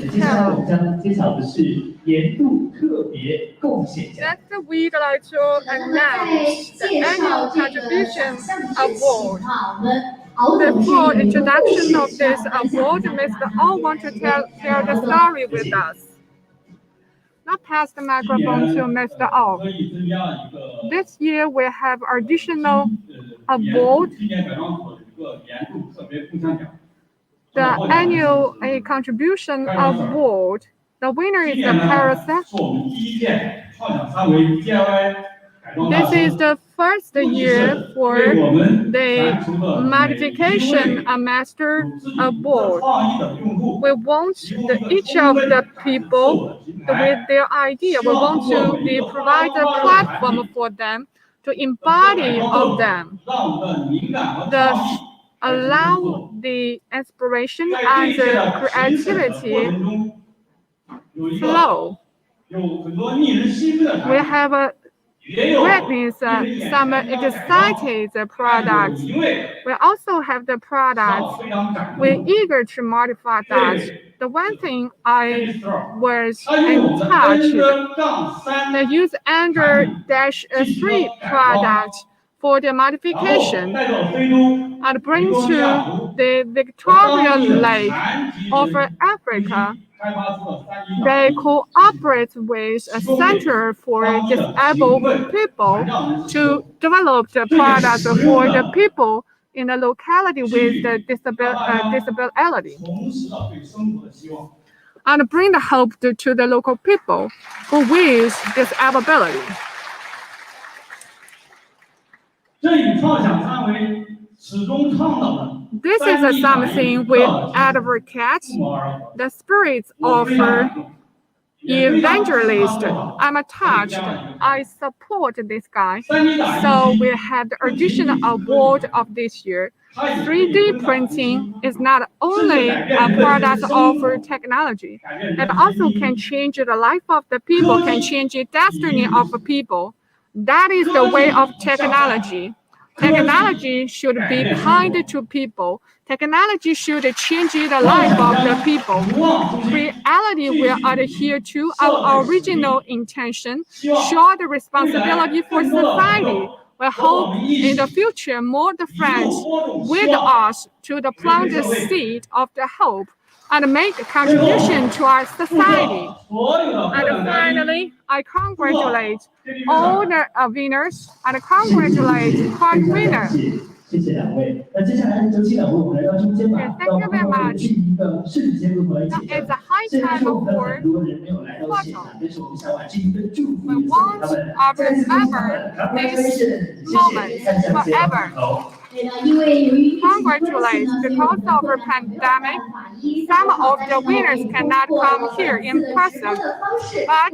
Next, we'd like to announce the annual contribution award. Before introduction of this award, Mr. O want to tell the story with us. Now pass the microphone to Mr. O. This year we have additional award. The annual contribution award. The winner is the Parasat. This is the first year for the modification master award. We want each of the people with their idea. We want to provide a platform for them to embody of them. Thus, allow the inspiration and the creativity flow. We have witnessed some excited products. We also have the products. We're eager to modify that. The one thing I was in touch the use Android-3 product for the modification and bring to the Victoria Lake of Africa. They cooperate with a center for disabled people to develop the products for the people in the locality with the disability and bring the hope to the local people who with disability. This is something we advocate, the spirits of evangelist. I'm touched. I support this guy. So we have the additional award of this year. 3D printing is not only a product of technology, it also can change the life of the people, can change the destiny of the people. That is the way of technology. Technology should be kind to people. Technology should change the life of the people. Creality will adhere to our original intention, show the responsibility for society. We hope in the future more the friends with us to plant the seed of the hope and make a contribution to our society. And finally, I congratulate all the winners and congratulate prize winner. 谢谢两位。那接下来的周期呢，我们来到中间吧，让我们来进行一个瞬间共同来解释。虽然说我们很多人没有来到现场，但是我们想把这一份祝福送给他们。再次恭喜他们 ，Congratulations， 谢谢，看向前走。 Congratulate! Because of the pandemic, some of the winners cannot come here in person, but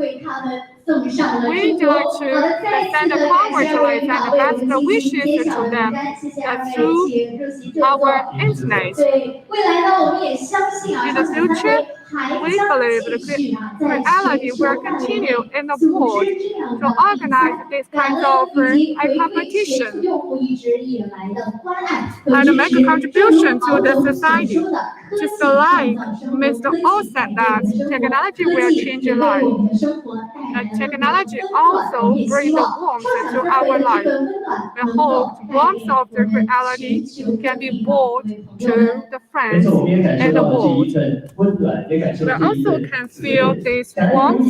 we'd like to send a congratulations and best wishes to them through our internet. In the future, we believe the Creality will continue in the world to organize this kind of a competition and make a contribution to the society. Just like Mr. O said that technology will change your life. And technology also brings the warmth to our life. We hope the warmth of the Creality can be brought to the friends and the world. We also can feel this warmth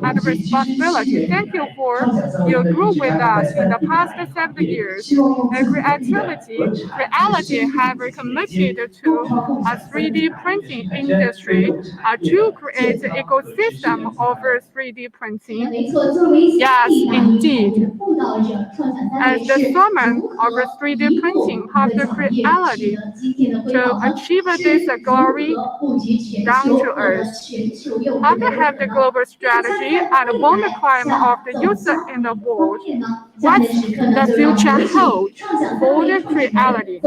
and responsibility. Thank you for your group with us in the past 7 years. And Creality have committed to a 3D printing industry to create an ecosystem of 3D printing. Yes, indeed. As the summon of 3D printing of the Creality to achieve this glory down to earth. After have the global strategy and won the crime of the user in the world, what the future holds for the Creality?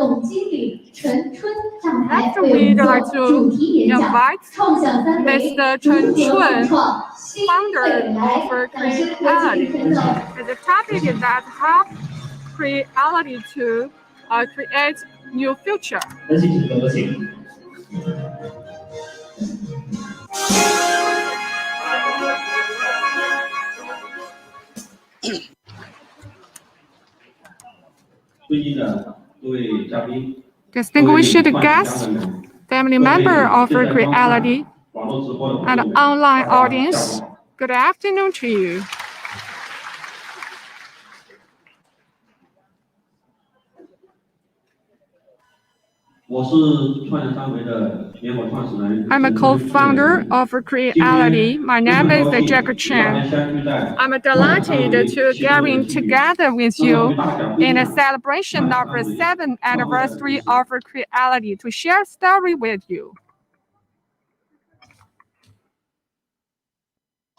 Next, we'd like to invite Mr. Chen, founder of Creality. The topic is that help Creality to create new future. 尊敬的各位嘉宾， Distinguished guests, family member of Creality, and online audience, good afternoon to you. 我是创想三维的联合创始人。 I'm a co-founder of Creality. My name is Chen. I'm delighted to gather together with you in a celebration of the 7th anniversary of Creality to share a story with you.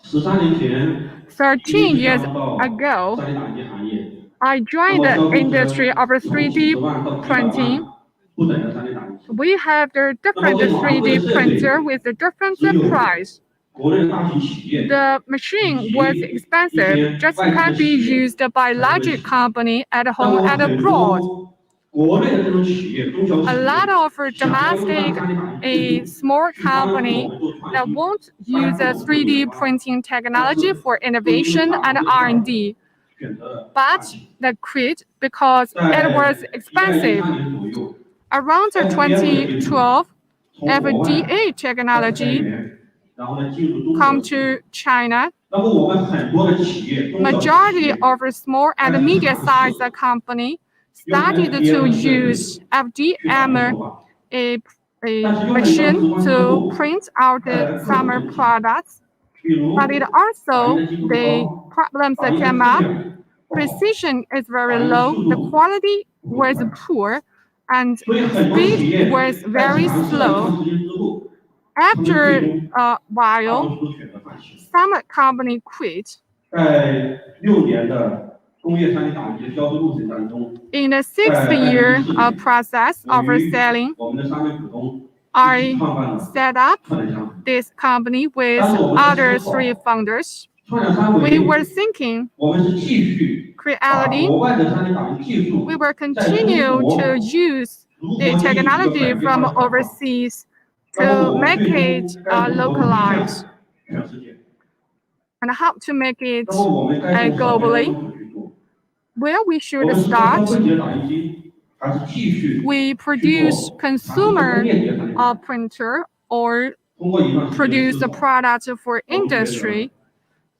13年前 13 years ago, I joined the industry of 3D printing. We have the different 3D printer with a different price. The machine was expensive, just can't be used by large company at home and abroad. A lot of domestic, a small company that won't use a 3D printing technology for innovation and R&D, but they quit because it was expensive. Around 2012, FDA technology come to China. Majority of small and medium-sized company started to use FDM, a machine to print out summer products. But it also the problems that came up. precision is very low, the quality was poor, and speed was very slow. After a while, some company quit. In the 6th-year process of selling, I set up this company with other 3 founders. We were thinking, Creality, we will continue to use the technology from overseas to make it localized and how to make it globally. Where we should start? We produce consumer printer or produce a product for industry.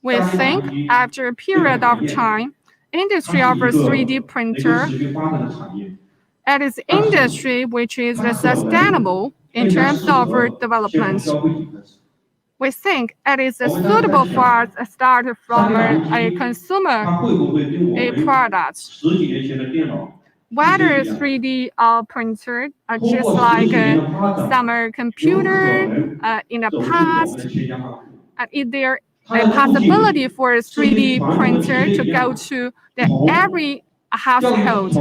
We think after a period of time, industry of a 3D printer, it is industry which is sustainable in terms of development. We think it is suitable for us to start from a consumer product. Whether 3D printer, just like some computer in the past, is there a possibility for a 3D printer to go to every household?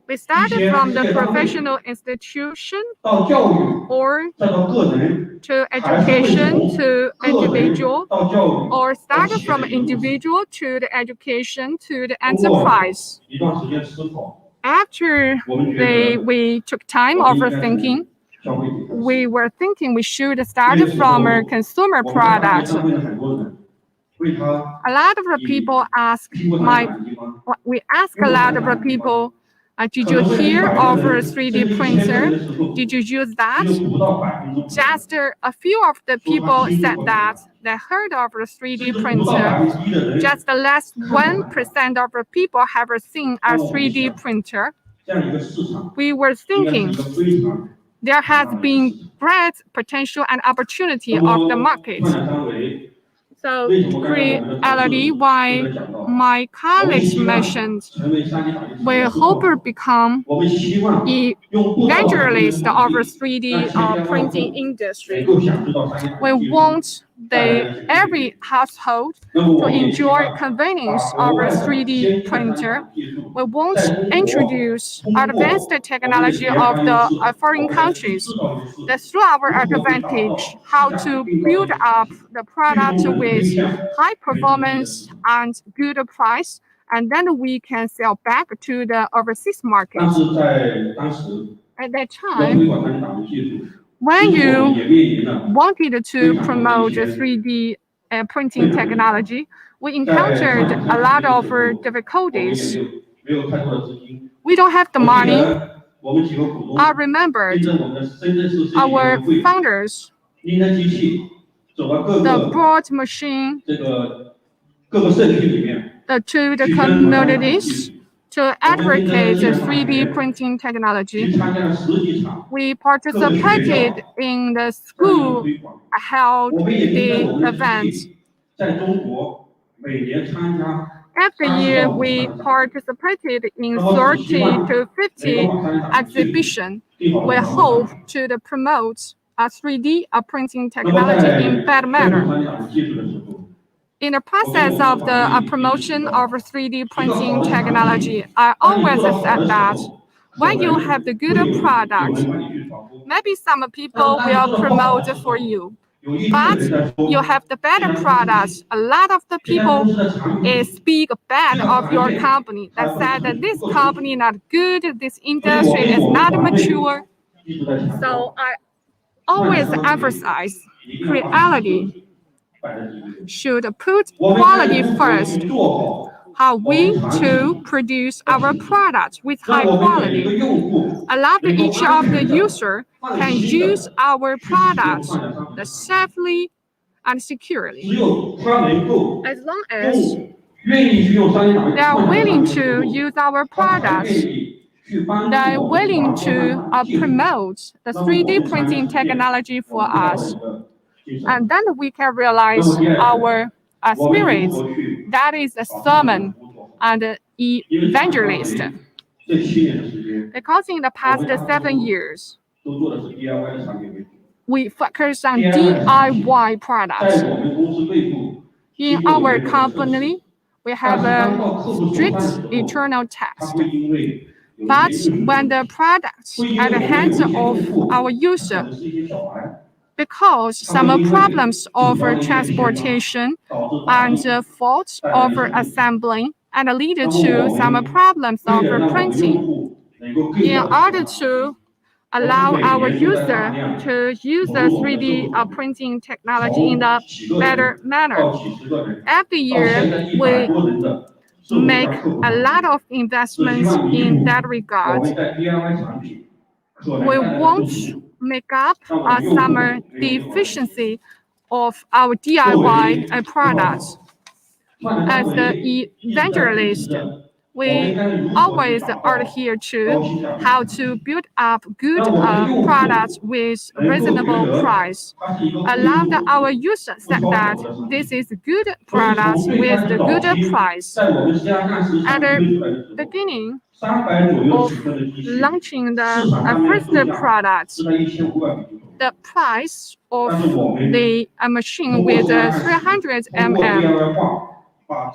We started from the professional institution or to education to individual, or started from individual to the education to the enterprise. After we took time overthinking, we were thinking we should start from a consumer product. A lot of the people ask we ask a lot of the people, did you hear of a 3D printer? Did you use that? Just a few of the people said that they heard of a 3D printer. Just less 1% of the people have seen a 3D printer. We were thinking there has been great potential and opportunity of the market. So Creality, why my colleagues mentioned, we hope to become evangelist of the 3D printing industry. We want every household to enjoy convenience of a 3D printer. We won't introduce advanced technology of the foreign countries. That's through our advantage, how to build up the product with high performance and good price, and then we can sell back to the overseas market. At that time, when you wanted to promote 3D printing technology, we encountered a lot of difficulties. We don't have the money. I remembered our founders, the broad machine, to the communities to advocate 3D printing technology. We participated in the school held the event. Every year, we participated in 30 to 50 exhibitions. We hope to promote 3D printing technology in better manner. In the process of the promotion of 3D printing technology, I always said that when you have the good product, maybe some people will promote for you. But you have the better products. A lot of the people speak bad of your company. That said that this company not good, this industry is not mature. So I always emphasize Creality should put quality first. How we to produce our product with high quality. Allow each of the user can use our products safely and securely. As long as they are willing to use our products, they are willing to promote the 3D printing technology for us. And then we can realize our spirits. that is a sermon and evangelist. Because in the past 7 years, we focus on DIY products. In our company, we have a strict internal test. But when the products at the hands of our user, because some problems of transportation and faults of assembling and lead to some problems of printing, in order to allow our user to use the 3D printing technology in a better manner. Every year, we make a lot of investments in that regard. We won't make up some deficiency of our DIY products. As the evangelist, we always adhere to how to build up good products with reasonable price. Allow our users that this is good products with the good price. At the beginning of launching the first product, the price of the machine with 300 mm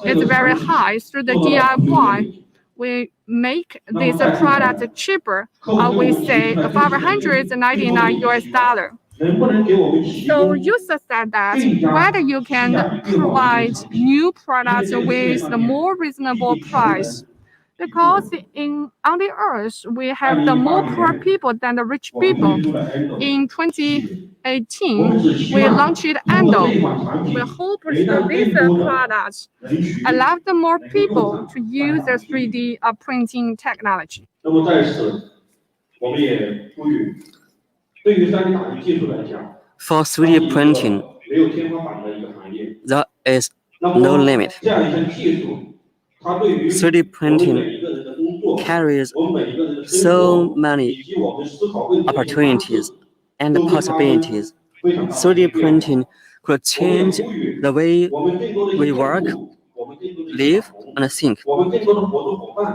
is very high. Through the DIY, we make this product cheaper. We say $599. So users said that whether you can provide new products with a more reasonable price, because on the earth we have the more poor people than the rich people. In 2018, we launched Endo. We hope that these products allow the more people to use the 3D printing technology. For 3D printing, there is no limit. 3D printing carries so many opportunities and possibilities. 3D printing could change the way we work, live, and think.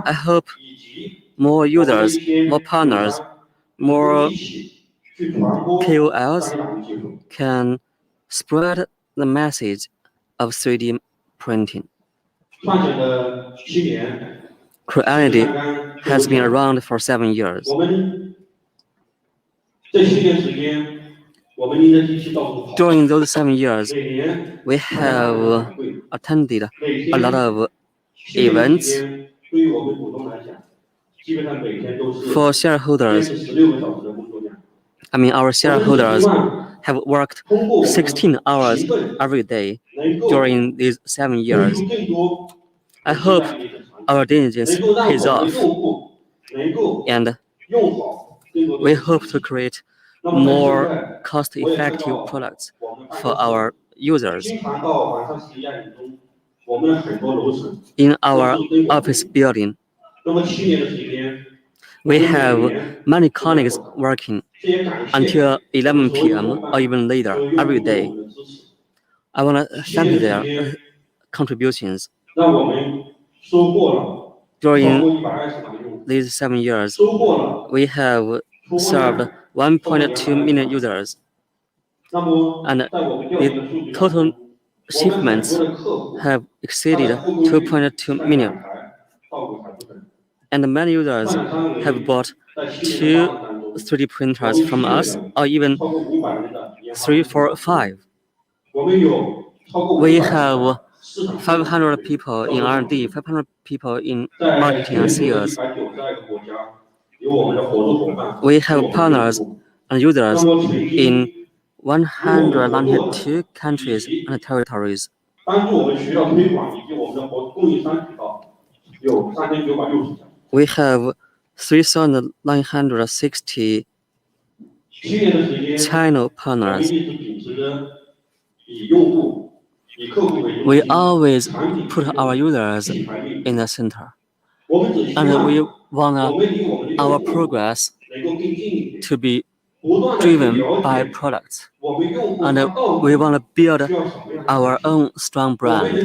I hope more users, more partners, more KOLs can spread the message of 3D printing. Creality has been around for 7 years. During those 7 years, we have attended a lot of events. For shareholders, our shareholders have worked 16 hours every day during these 7 years. I hope our diligence pays off, and we hope to create more cost-effective products for our users. In our office building, we have many colleagues working until 11 p.m. or even later every day. I want to thank their contributions. During these 7 years, we have served 1.2 million users, and the total shipments have exceeded 2.2 million. And many users have bought 2 3D printers from us, or even 3, 4, 5. We have 500 people in R&D, 500 people in marketing and sales. We have partners and users in 192 countries and territories. We have 3,960 channel partners. We always put our users in the center, and we want our progress to be driven by products, and we want to build our own strong brand.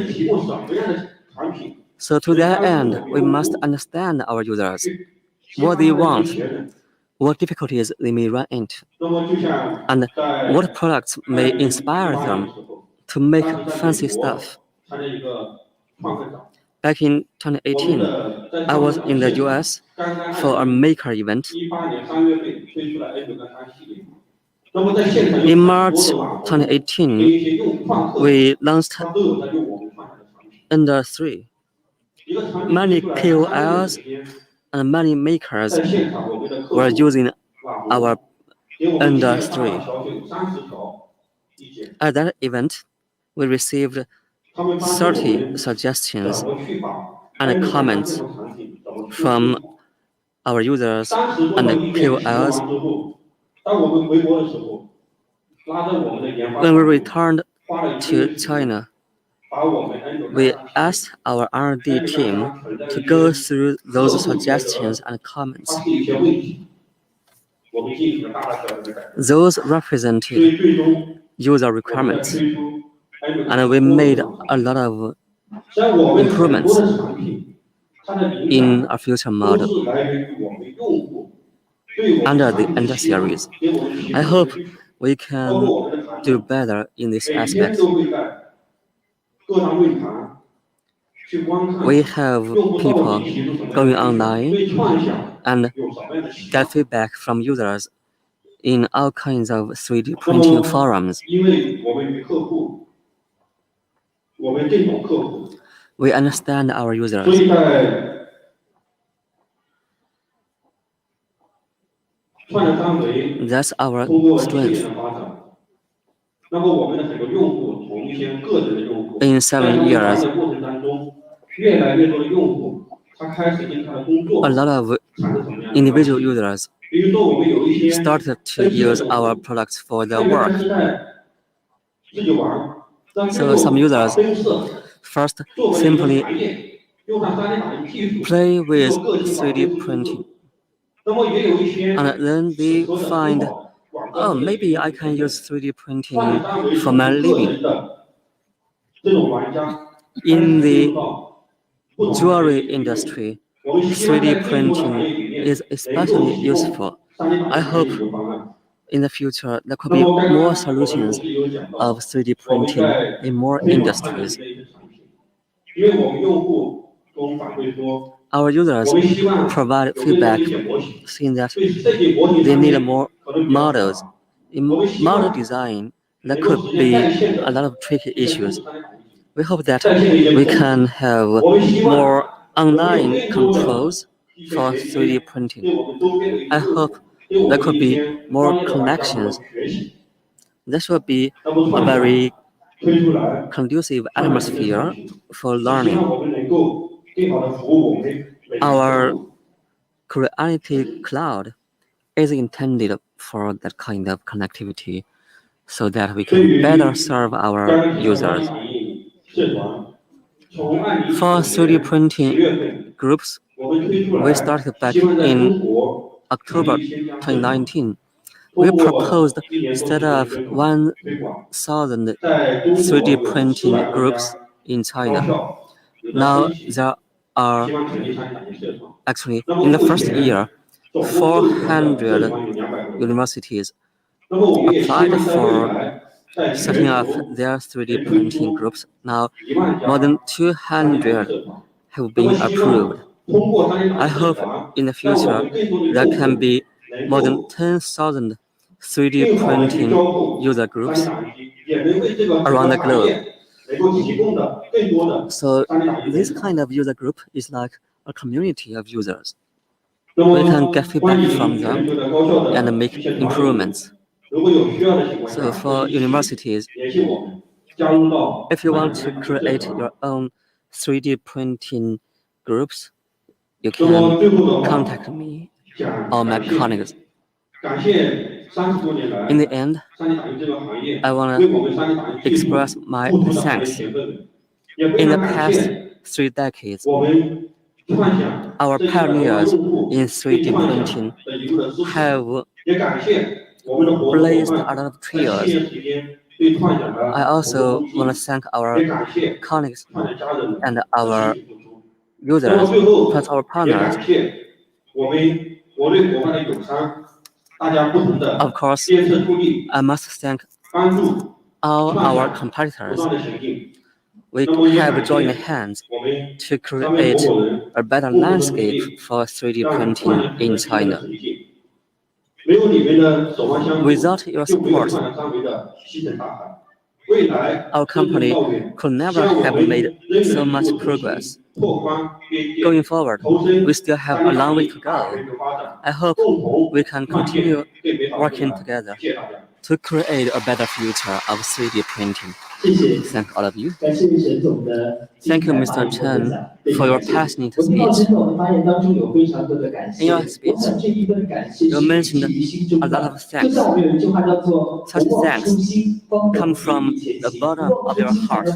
So to that end, we must understand our users, what they want, what difficulties they may run into, and what products may inspire them to make fancy stuff. Back in 2018, I was in the US for a maker event. In March 2018, we launched Under 3. Many KOLs and many makers were using our Under 3. At that event, we received 30 suggestions and comments from our users and KOLs. When we returned to China, we asked our R&D team to go through those suggestions and comments. Those represented user requirements, and we made a lot of improvements in our future model under the Under series. I hope we can do better in this aspect. We have people going online and get feedback from users in all kinds of 3D printing forums. We understand our users. That's our strength. In 7 years, a lot of individual users started to use our products for their work. So some users first simply play with 3D printing, and then they find, oh, maybe I can use 3D printing for my living. In the jewelry industry, 3D printing is especially useful. I hope in the future there could be more solutions of 3D printing in more industries. Our users provide feedback saying that they need more models. In model design, there could be a lot of tricky issues. We hope that we can have more online controls for 3D printing. I hope there could be more connections. This will be a very conducive atmosphere for learning. Our Creality cloud is intended for that kind of connectivity so that we can better serve our users. For 3D printing groups, we started back in October 2019. We proposed set up 1,000 3D printing groups in China. Now there are actually, in the first year, 400 universities applied for setting up their 3D printing groups. Now, more than 200 have been approved. I hope in the future there can be more than 10,000 3D printing user groups around the globe. So this kind of user group is like a community of users. We can get feedback from them and make improvements. So for universities, if you want to create your own 3D printing groups, you can contact me or my colleagues. In the end, I want to express my thanks. In the past 3 decades, our pioneers in 3D printing have blazed a lot of trails I also want to thank our colleagues and our users, plus our partners. Of course, I must thank all our competitors. We have joined hands to create a better landscape for 3D printing in China. Without your support, our company could never have made so much progress. Going forward, we still have a long way to go. I hope we can continue working together to create a better future of 3D printing. Thank all of you. Thank you, Mr. Chen, for your passionate speech. In your speech, you mentioned a lot of thanks. Such thanks come from the bottom of your heart.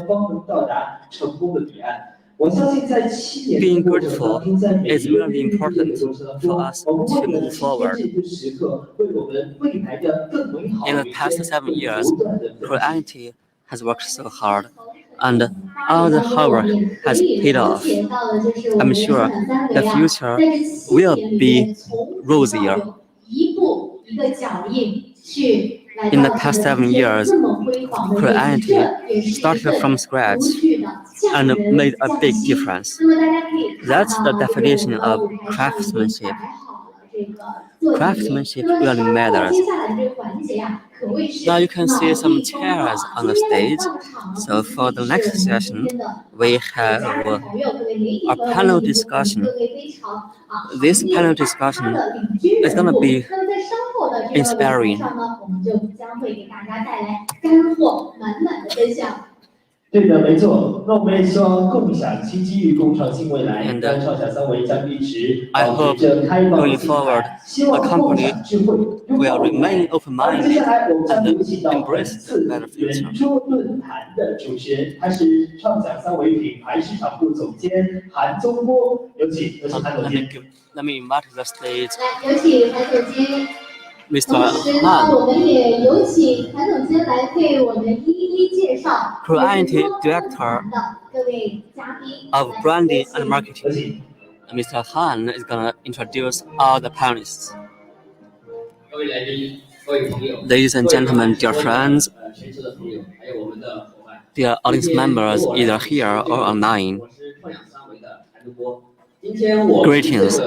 Being grateful is really important for us to move forward. In the past 7 years, Creality has worked so hard, and all the hard work has paid off. I'm sure the future will be rosier. In the past 7 years, Creality started from scratch and made a big difference. That's the definition of craftsmanship. Craftsmanship really matters. Now you can see some chairs on the stage. So for the next session, we have a panel discussion. This panel discussion is going to be inspiring. 对的，没错。那我们也希望共享新机遇，共创新未来。让少小三维将一直保持着开放的心态，希望共享智慧，拥抱未来。而接下来我们将有请到本次圆桌论坛的主持人，他是创想三维品牌市场部总监韩宗波，有请韩总监。Let me invite to the stage. 来，有请韩总监。 Mr. 同时呢，我们也有请韩总监来为我们一一介绍 Creality Director 各位嘉宾 of Branding and Marketing. Mr. Han is going to introduce all the panelists. Ladies and gentlemen, dear friends, dear audience members, either here or online. Greetings.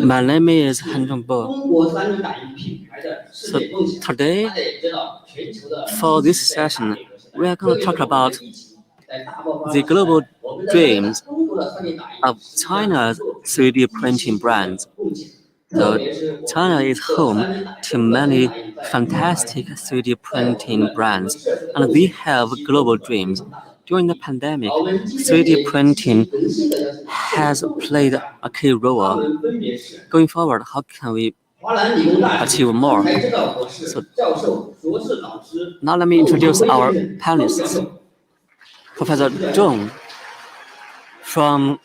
My name is Han Zhongbo. So today, for this session, we are going to talk about the global dreams of China's 3D printing brands. So China is home to many fantastic 3D printing brands, and we have global dreams. During the pandemic, 3D printing has played a key role. Going forward, how can we achieve more? So now let me introduce our panelists. Professor Zhong from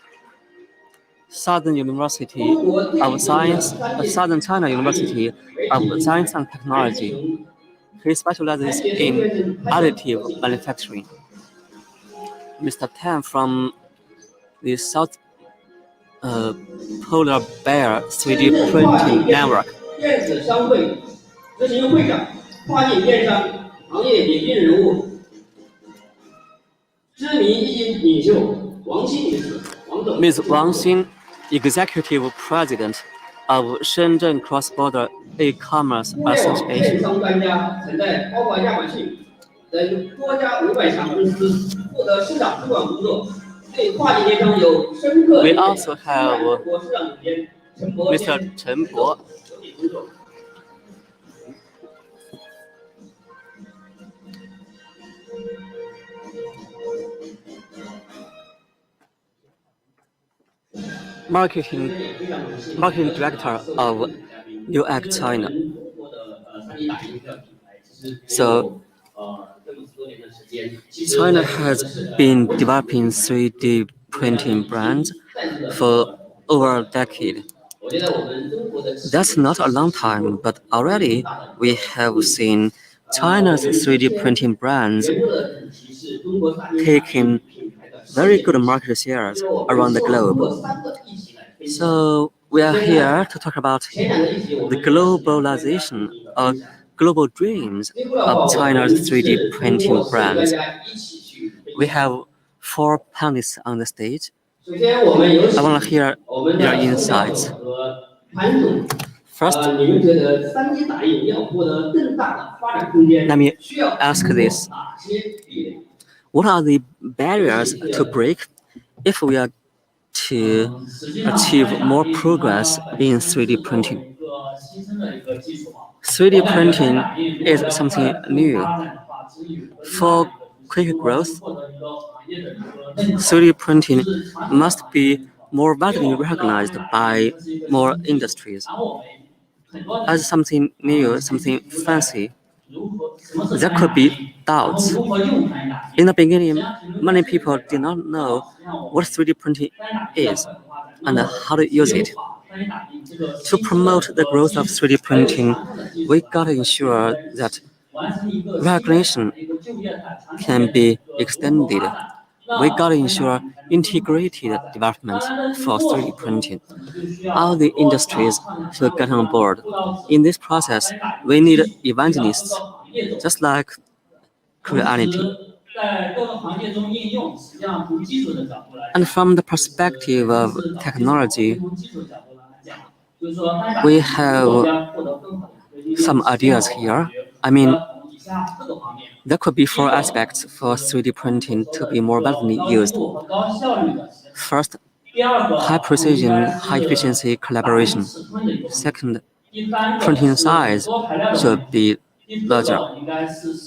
Southern University of Science, Southern China University of Science and Technology. He specializes in additive manufacturing. Mr. Tan from the South Polar Bear 3D Printing Network. Ms. Wang Xin, Executive President of Shenzhen Cross-Border E-Commerce Association. We also have Mr. Chen Bo. Marketing Director of UX China. So, China has been developing 3D printing brands for over a decade. That's not a long time, but already we have seen China's 3D printing brands taking very good market shares around the globe. So we are here to talk about the globalization or global dreams of China's 3D printing brands. We have 4 panelists on the stage. I want to hear their insights. First, let me ask this. What are the barriers to break if we are to achieve more progress in 3D printing? 3D printing is something new. For quick growth, 3D printing must be more widely recognized by more industries. As something new, something fancy, there could be doubts. In the beginning, many people did not know what 3D printing is and how to use it. To promote the growth of 3D printing, we gotta ensure that recognition can be extended. We gotta ensure integrated development for 3D printing. All the industries should get on board. In this process, we need evangelists, just like Creality. And from the perspective of technology, we have some ideas here. I mean, there could be 4 aspects for 3D printing to be more widely used. First, high precision, high efficiency collaboration. Second, printing size should be larger.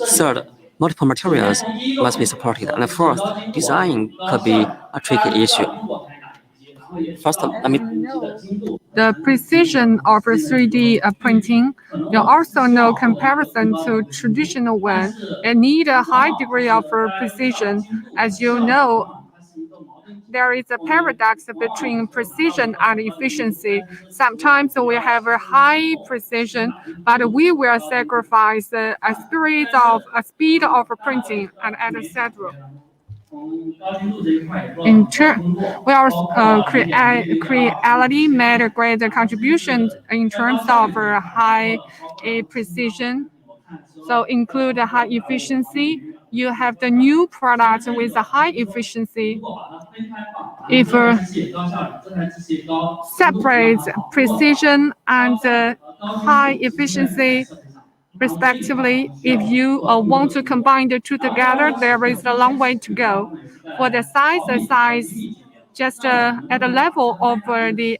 Third, multiple materials must be supported. And fourth, design could be a tricky issue. First, the precision of 3D printing. You also know comparison to traditional one. It need a high degree of precision. As you know, there is a paradox between precision and efficiency. Sometimes we have a high precision, but we will sacrifice a speed of printing and etc. In turn, Creality made a great contribution in terms of high precision. So include high efficiency. You have the new product with a high efficiency. If separates precision and high efficiency respectively, if you want to combine the two together, there is a long way to go. For the size just at the level of the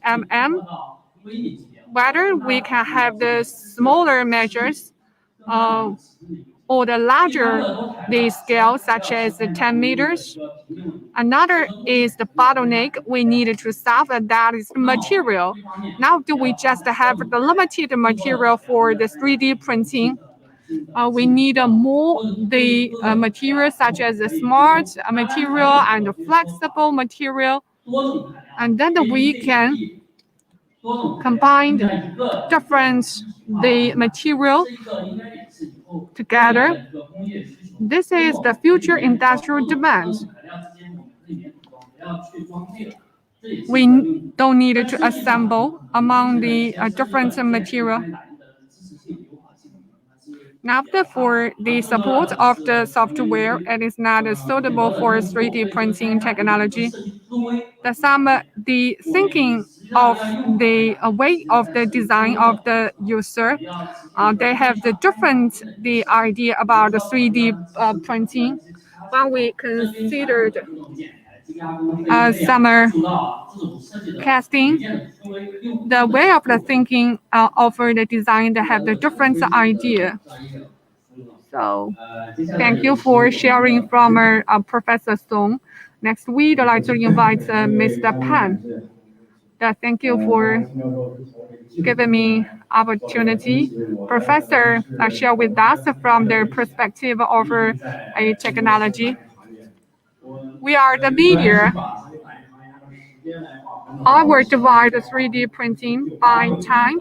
whether we can have the smaller measures or the larger the scale, such as 10 meters. Another is the bottleneck we need to solve, and that is material. Now, do we just have the limited material for the 3D printing? We need more the material such as the smart material and the flexible material, and then we can combine different the material together. This is the future industrial demand. We don't need to assemble among the different material. Now, for the support of the software, it is not suitable for 3D printing technology. The thinking of the way of the design of the user, they have the different the idea about the 3D printing. When we considered summer casting, the way of the thinking of the design, they have the different idea. So thank you for sharing from Professor Song. Next, we'd like to invite Mr. Pan. Thank you for giving me opportunity. Professor share with us from the perspective of a technology. We are the media. I will divide 3D printing by time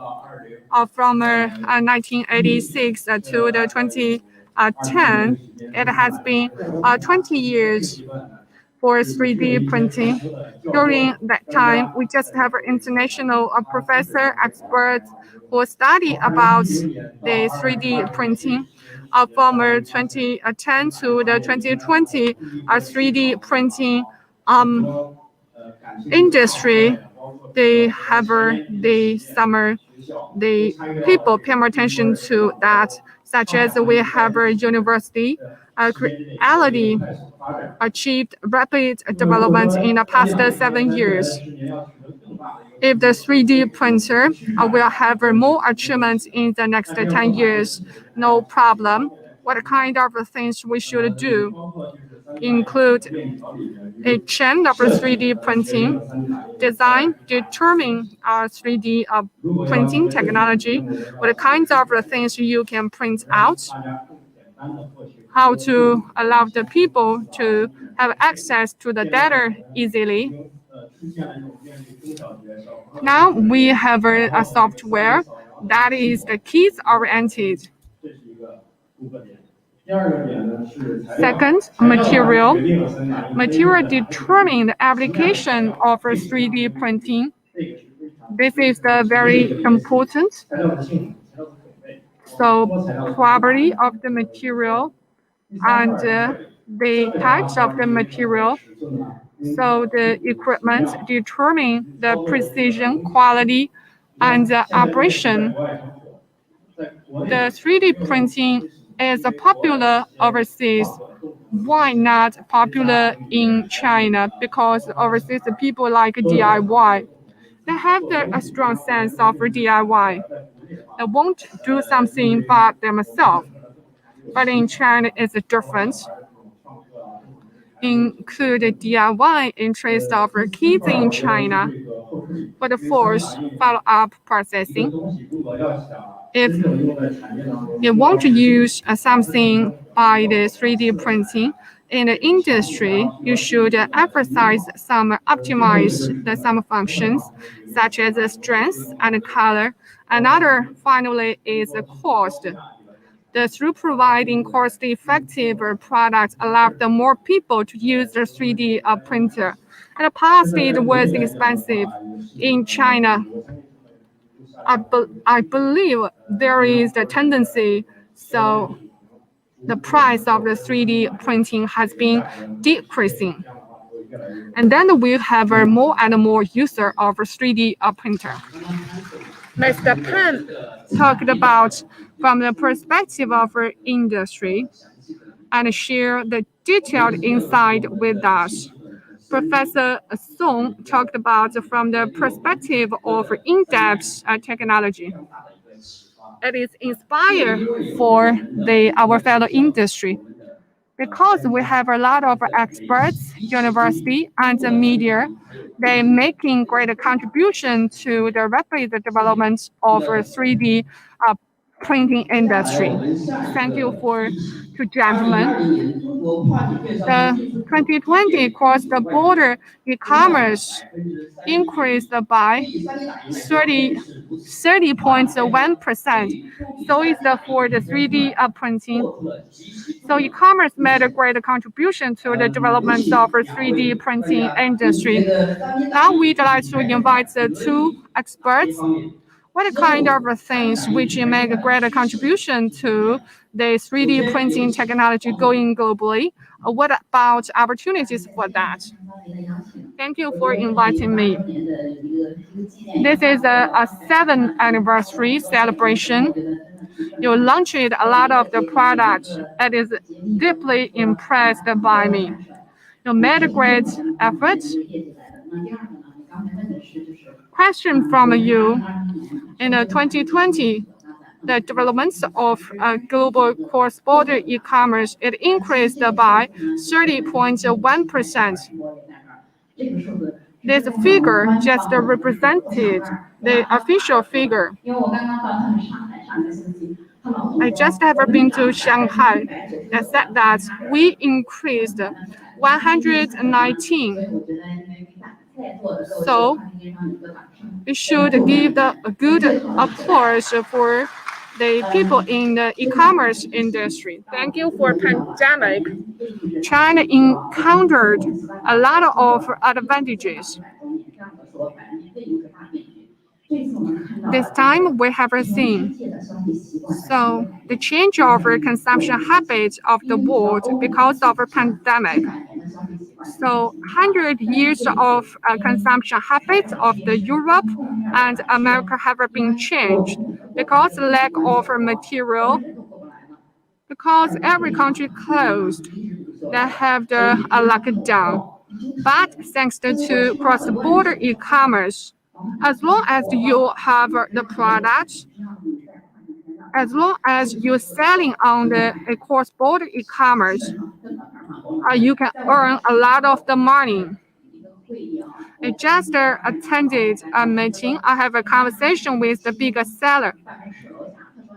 from 1986 to the Chen, it has been 20 years for 3D printing. During that time, we just have an international professor, experts who study about the 3D printing. From 2010 to the 2020, 3D printing industry, the people pay more attention to that, such as we have a university, Creality achieved rapid development in the past 7 years. If the 3D printer will have more achievements in the next 10 years, no problem. What kind of things we should do include a chain of 3D printing, design, determine 3D printing technology, what kinds of things you can print out, how to allow the people to have access to the data easily. Now we have a software that is the keys-oriented. Second, material. Material determine the application of 3D printing. This is very important. So, property of the material and the types of the material. So the equipment determine the precision, quality, and operation. The 3D printing is popular overseas. Why not popular in China? Because overseas people like DIY. They have a strong sense of DIY. They won't do something by themselves. But in China, it's different. Include DIY interest of kids in China. For the fourth, follow-up processing. If you want to use something by the 3D printing in the industry, you should emphasize some functions, such as strength and color. Another, finally, is cost. Through providing cost-effective products, allowed more people to use the 3D printer. In the past, it was expensive. In China, I believe there is a tendency, so the price of the 3D printing has been decreasing. And then we have more and more user of 3D printer. Mr. Chen talked about from the perspective of our industry and share the detailed insight with us. Professor Song talked about from the perspective of in-depth technology. It is inspired for our fellow industry because we have a lot of experts, university, and the media. They're making great contribution to the rapid development of 3D printing industry. Thank you to gentlemen. The 2020 cross-border e-commerce increased by 30.1%. So it's for the 3D printing. So e-commerce made a great contribution to the development of 3D printing industry. Now we'd like to invite the two experts. What kind of things which make a greater contribution to the 3D printing technology going globally? What about opportunities for that? Thank you for inviting me. This is a 7th anniversary celebration. You launched a lot of the products that is deeply impressed by me. You made a great effort. Question from you. In 2020, the developments of global cross-border e-commerce, it increased by 30.1%. This figure just represented the official figure. I just have been to Shanghai and said that we increased 119. So we should give a good applause for the people in the e-commerce industry. Thank you for pandemic. China encountered a lot of advantages. This time we have seen the change of consumption habits of the world because of a pandemic. 100 years of consumption habits of the Europe and America have been changed because lack of material, because every country closed, they have the lockdown. But thanks to cross-border e-commerce, as long as you have the products, as long as you're selling on the cross-border e-commerce, you can earn a lot of the money. I just attended a meeting. I have a conversation with the biggest seller.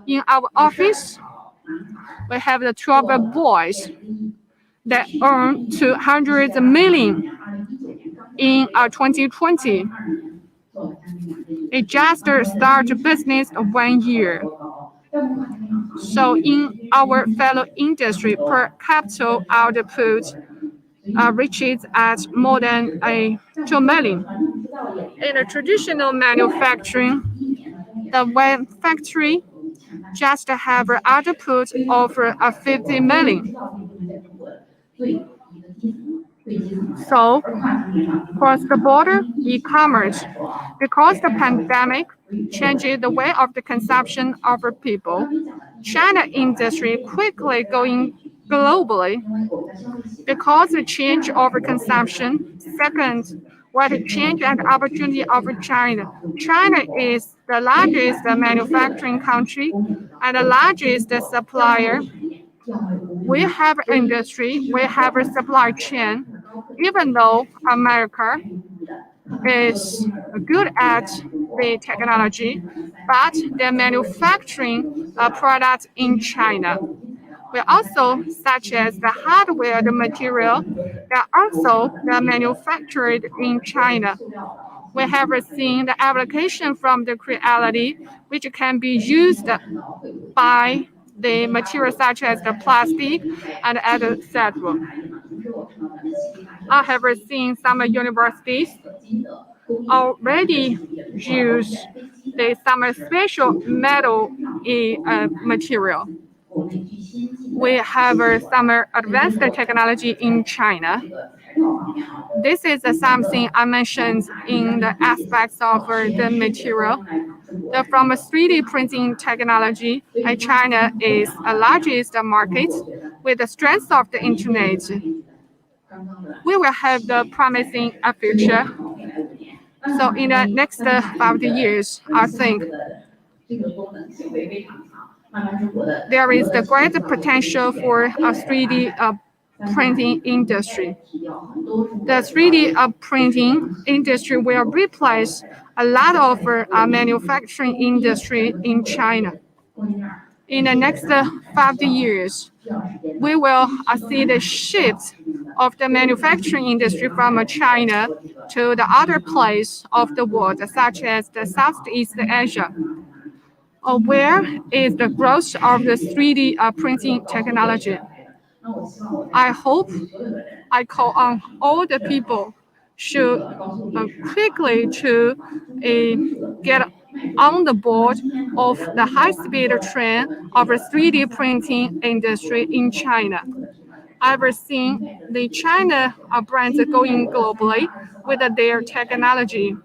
In our office, we have the 12 boys that earn 200 million in 2020. It just started business 1 year. So in our fellow industry, per capita output reaches at more than 2 million. In a traditional manufacturing, the one factory just have an output of 50 million. So, cross-border e-commerce, because the pandemic changed the way of the consumption of people, China industry quickly going globally because the change of consumption. Second, what change and opportunity of China. China is the largest manufacturing country and the largest supplier. We have industry, we have a supply chain, even though America is good at the technology, but they're manufacturing products in China. We also, such as the hardware, the material, they're also manufactured in China. We have seen the application from the Creality, which can be used by the materials such as the plastic and etc. I have seen some universities already use some special metal material. We have some advanced technology in China. This is something I mentioned in the aspects of the material. From a 3D printing technology, China is the largest market with the strength of the internet. We will have the promising future. So in the next 5 years, I think there is the great potential for a 3D printing industry. The 3D printing industry will replace a lot of manufacturing industry in China. In the next 5 years, we will see the shift of the manufacturing industry from China to the other place of the world, such as the Southeast Asia. Where is the growth of the 3D printing technology? I hope I call on all the people should quickly to get on the board of the high-speed train of the 3D printing industry in China. I've seen the China brands going globally with their technology.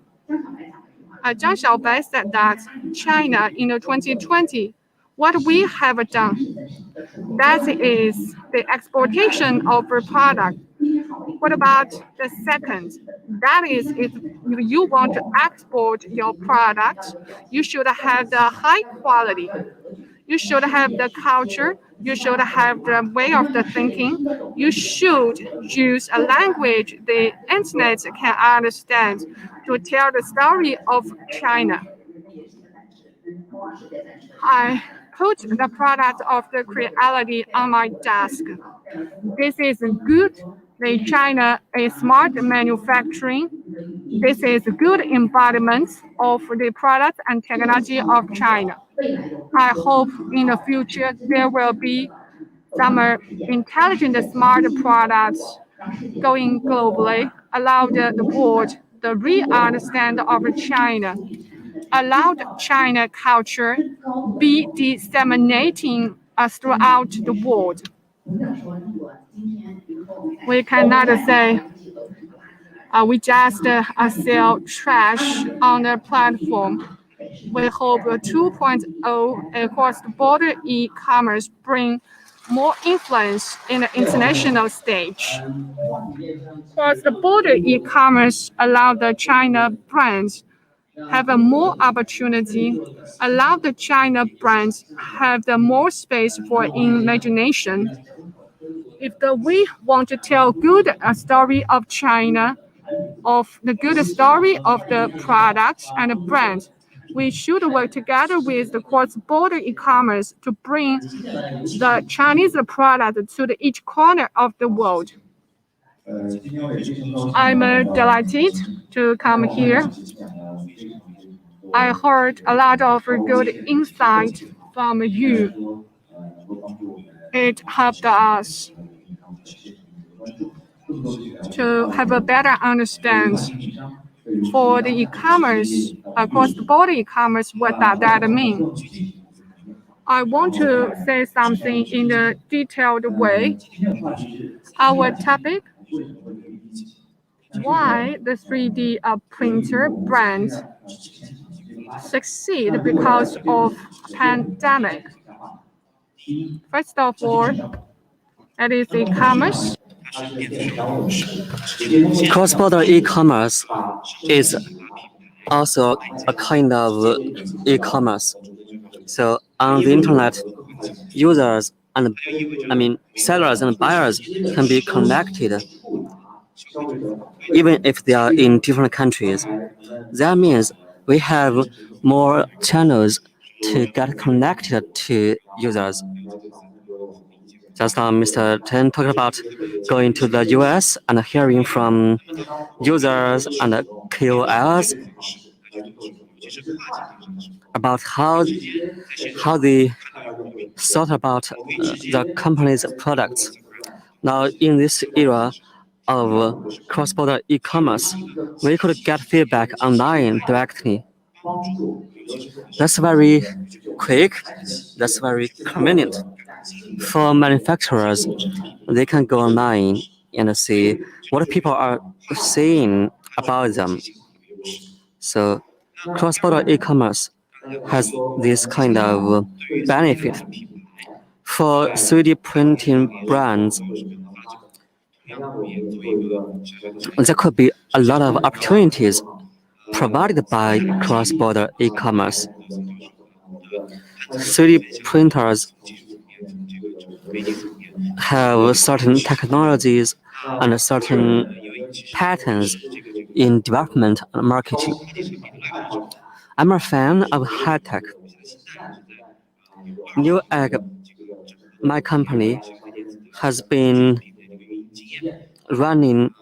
Zhang Xiaobai said that China in 2020, what we have done, that is the exportation of a product. What about the second? That is, if you want to export your product, you should have the high quality. You should have the culture. You should have the way of the thinking. You should use a language the internet can understand to tell the story of China. I put the product of the Creality on my desk. This is good the China is smart manufacturing. This is a good embodiment of the product and technology of China. I hope in the future there will be some intelligent, smart products going globally, allow the world the real understand of China, allow China culture be disseminating throughout the world. We cannot say we just sell trash on the platform. We hope 2.0 cross-border e-commerce bring more influence in the international stage. Cross-border e-commerce allow the China brands have a more opportunity, allow the China brands have the more space for imagination. If we want to tell good story of China, of the good story of the products and the brands, we should work together with the cross-border e-commerce to bring the Chinese product to each corner of the world. I'm delighted to come here. I heard a lot of good insight from you. It helped us to have a better understanding for the e-commerce, cross-border e-commerce, what does that mean? I want to say something in a detailed way. Our topic, why the 3D printer brands succeed because of pandemic. First of all, that is e-commerce. Cross-border e-commerce is also a kind of e-commerce. So on the internet, users and sellers and buyers can be connected even if they are in different countries. That means we have more channels to get connected to users. Just now, Mr. Chen talked about going to the US and hearing from users and KOLs about how they thought about the company's products. Now, in this era of cross-border e-commerce, we could get feedback online directly. That's very quick. That's very convenient. For manufacturers, they can go online and see what people are saying about them. So, cross-border e-commerce has this kind of benefit. For 3D printing brands, there could be a lot of opportunities provided by cross-border e-commerce. 3D printers have certain technologies and certain patterns in development and marketing. I'm a fan of high-tech. Newegg, my company, has been running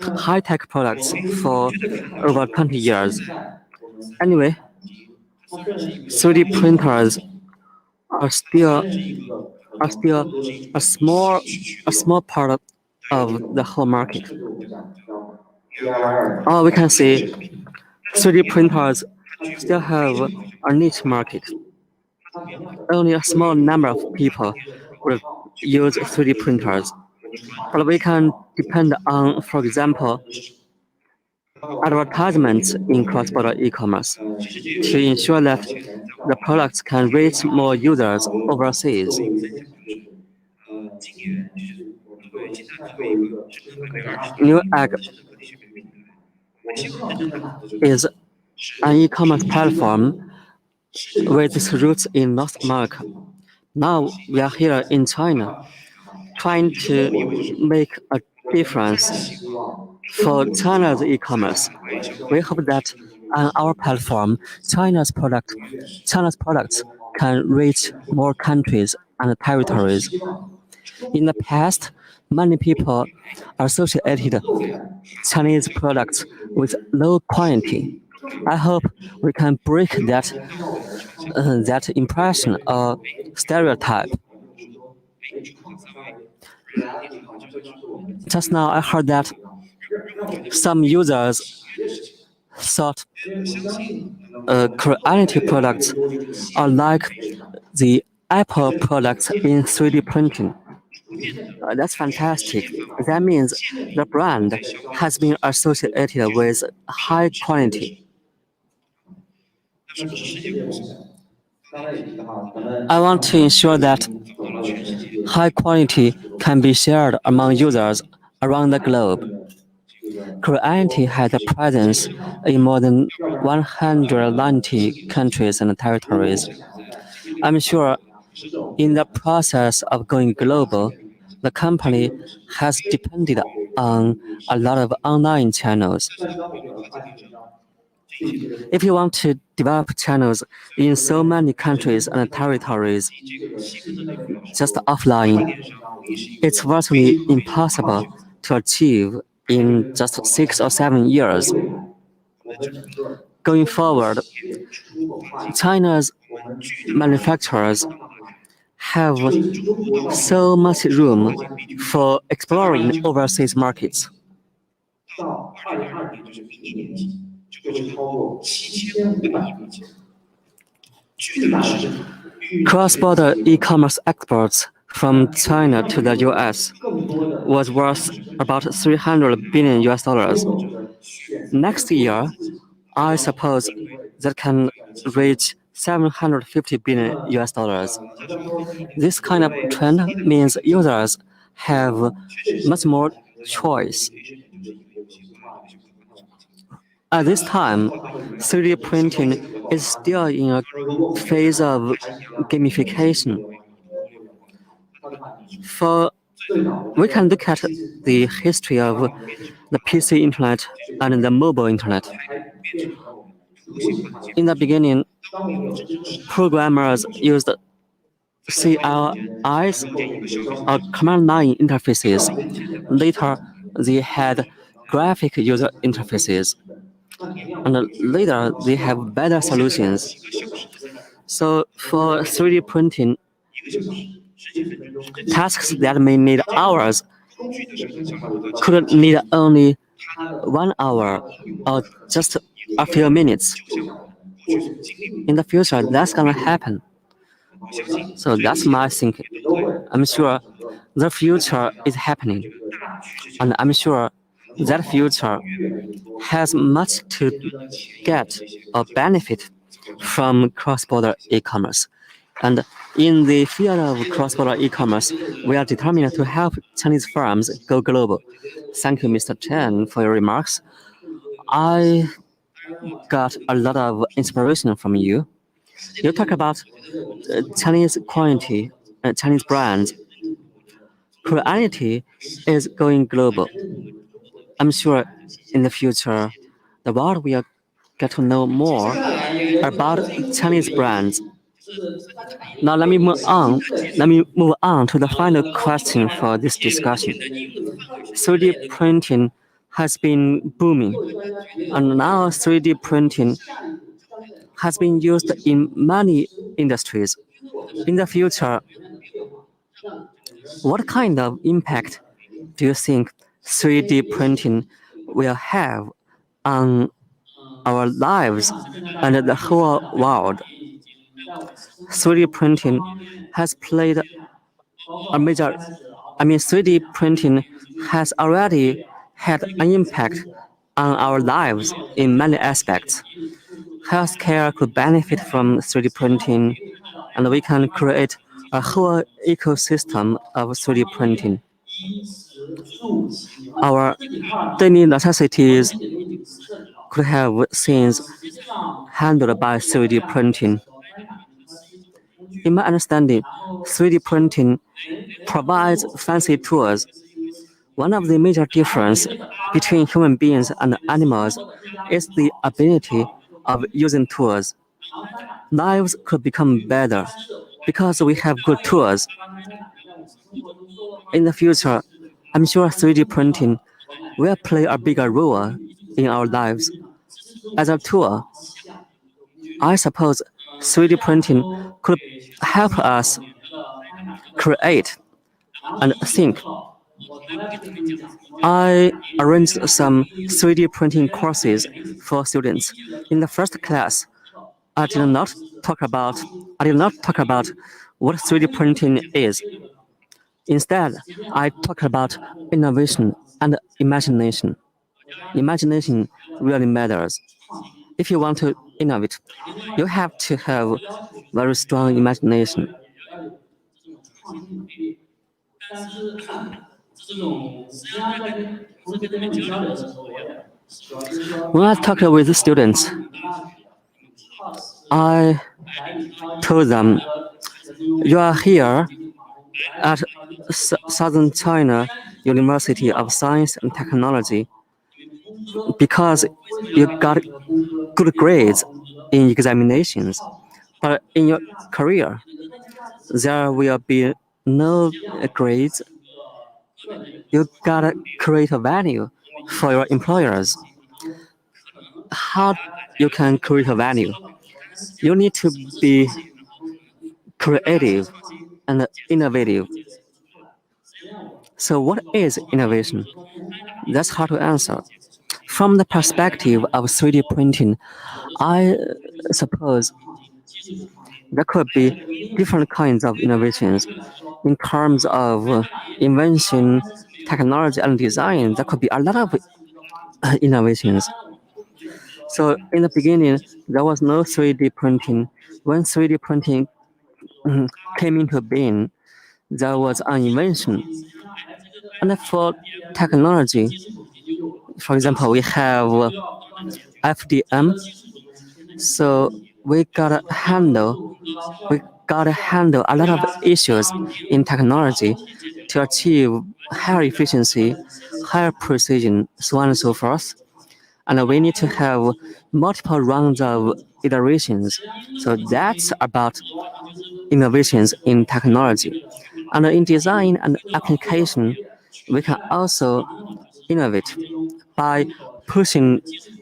high-tech products for over 20 years. Anyway, 3D printers are still a small part of the whole market. We can see 3D printers still have a niche market. Only a small number of people will use 3D printers. But we can depend on, for example, advertisements in cross-border e-commerce to ensure that the products can reach more users overseas. Newegg is an e-commerce platform with its roots in North America. Now we are here in China, trying to make a difference for China's e-commerce. We hope that on our platform, China's products can reach more countries and territories. In the past, many people associated Chinese products with low quality. I hope we can break that impression or stereotype. Just now, I heard that some users thought Creality products are like the Apple products in 3D printing. That's fantastic. That means the brand has been associated with high quality. I want to ensure that high quality can be shared among users around the globe. Creality has a presence in more than 190 countries and territories. I'm sure in the process of going global, the company has depended on a lot of online channels. If you want to develop channels in so many countries and territories just offline, it's virtually impossible to achieve in just 6 or 7 years. Going forward, China's manufacturers have so much room for exploring overseas markets. Cross-border e-commerce exports from China to the US was worth about 300 billion US dollars. Next year, I suppose that can reach 750 billion US dollars. This kind of trend means users have much more choice. At this time, 3D printing is still in a phase of gamification. We can look at the history of the PC internet and the mobile internet. In the beginning, programmers used CLIs or command line interfaces. Later, they had graphic user interfaces. And later, they have better solutions. So for 3D printing, tasks that may need hours could need only 1 hour or just a few minutes. In the future, that's gonna happen. So that's my thinking. I'm sure the future is happening. And I'm sure that future has much to get or benefit from cross-border e-commerce. And in the field of cross-border e-commerce, we are determined to help Chinese firms go global. Thank you, Mr. Chen, for your remarks. I got a lot of inspiration from you. You talk about Chinese quality, Chinese brands. Creality is going global. I'm sure in the future, the world will get to know more about Chinese brands. Now let me move on. Let me move on to the final question for this discussion. 3D printing has been booming, and now 3D printing has been used in many industries. In the future, what kind of impact do you think 3D printing will have on our lives and the whole world? 3D printing has played a major, 3D printing has already had an impact on our lives in many aspects. Healthcare could benefit from 3D printing, and we can create a whole ecosystem of 3D printing. Our daily necessities could have things handled by 3D printing. In my understanding, 3D printing provides fancy tools. One of the major differences between human beings and animals is the ability of using tools. Lives could become better. because we have good tools. In the future, I'm sure 3D printing will play a bigger role in our lives. As a tool, I suppose 3D printing could help us create and think. I arranged some 3D printing courses for students. In the first class, I did not talk about what 3D printing is. Instead, I talked about innovation and imagination. Imagination really matters. If you want to innovate, you have to have very strong imagination. When I talked with the students, I told them, you are here at Southern China University of Science and Technology because you got good grades in examinations. But in your career, there will be no grades. You gotta create a value for your employers. How you can create a value? You need to be creative and innovative. So what is innovation? That's hard to answer. From the perspective of 3D printing, I suppose there could be different kinds of innovations. In terms of invention, technology, and design, there could be a lot of innovations. So in the beginning, there was no 3D printing. When 3D printing came into being, there was an invention. And for technology, for example, we have FDM. So we gotta handle a lot of issues in technology to achieve higher efficiency, higher precision, so on and so forth. And we need to have multiple rounds of iterations. So that's about innovations in technology. And in design and application, we can also innovate by pushing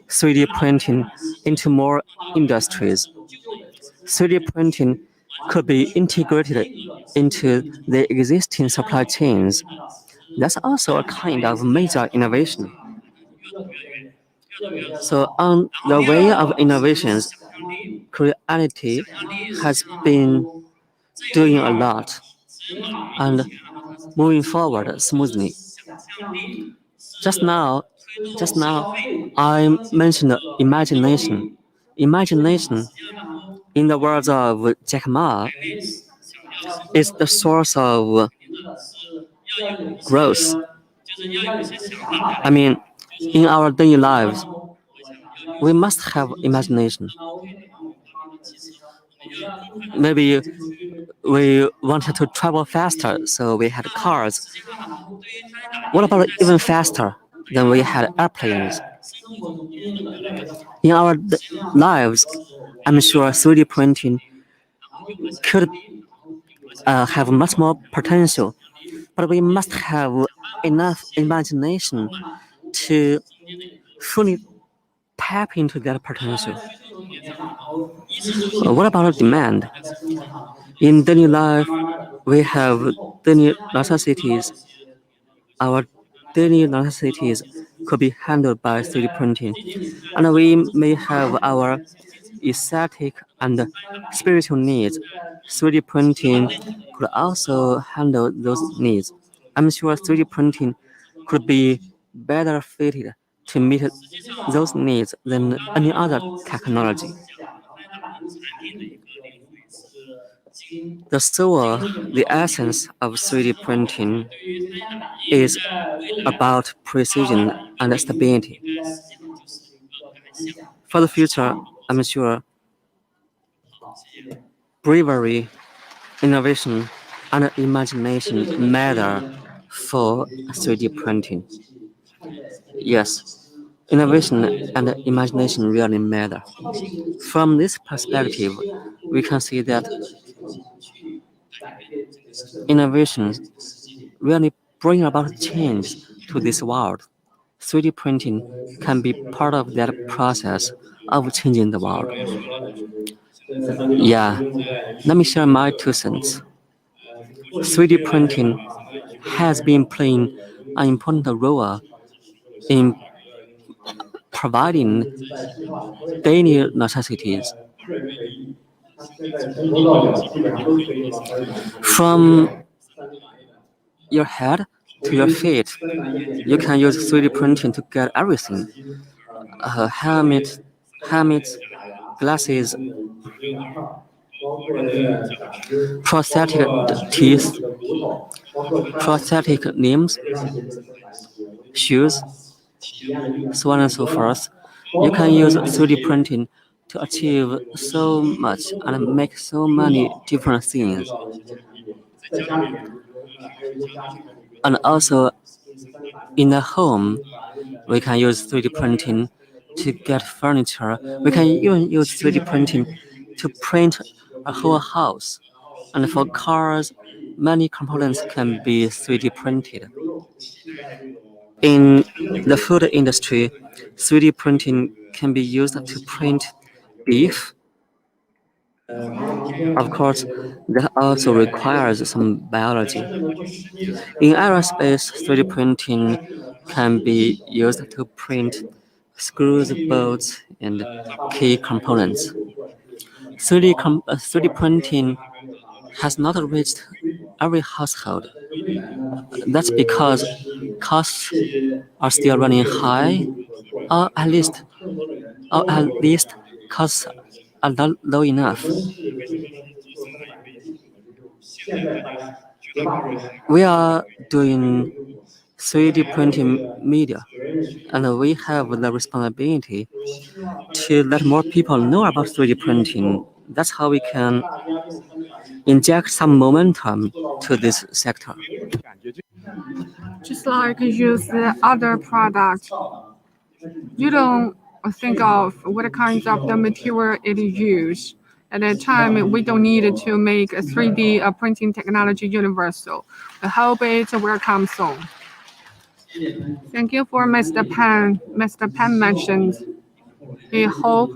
3D printing into more industries. 3D printing could be integrated into the existing supply chains. That's also a kind of major innovation. So on the way of innovations, Creality has been doing a lot and moving forward smoothly. Just now, I mentioned imagination. Imagination, in the words of Jack Ma, is the source of growth. I mean, in our daily lives, we must have imagination. Maybe we wanted to travel faster, so we had cars. What about even faster? Then we had airplanes. In our lives, I'm sure 3D printing could have much more potential, but we must have enough imagination to fully tap into that potential. What about demand? In daily life, we have daily necessities. Our daily necessities could be handled by 3D printing, and we may have our aesthetic and spiritual needs. 3D printing could also handle those needs. I'm sure 3D printing could be better fitted to meet those needs than any other technology. The soul, the essence of 3D printing is about precision and stability. For the future, I'm sure bravery, innovation, and imagination matter for 3D printing. Yes, innovation and imagination really matter. From this perspective, we can see that innovations really bring about change to this world. 3D printing can be part of that process of changing the world. Yeah, let me share my 2 cents. 3D printing has been playing an important role in providing daily necessities. From your head to your feet, you can use 3D printing to get everything. Helmets, glasses, prosthetic teeth, prosthetic limbs, shoes, so on and so forth. You can use 3D printing to achieve so much and make so many different things. And also, in the home, we can use 3D printing to get furniture. We can even use 3D printing to print a whole house. And for cars, many components can be 3D printed. In the food industry, 3D printing can be used to print beef. Of course, that also requires some biology. In aerospace, 3D printing can be used to print screws, bolts, and key components. 3D printing has not reached every household. That's because costs are still running high, or at least costs are not low enough. We are doing 3D printing media, and we have the responsibility to let more people know about 3D printing. That's how we can inject some momentum to this sector. Just like use the other product, you don't think of what kinds of the material it is. At that time, we don't need to make a 3D printing technology universal. I hope it will come soon. Thank you for Mr. Pan. Mr. Pan mentioned, we hope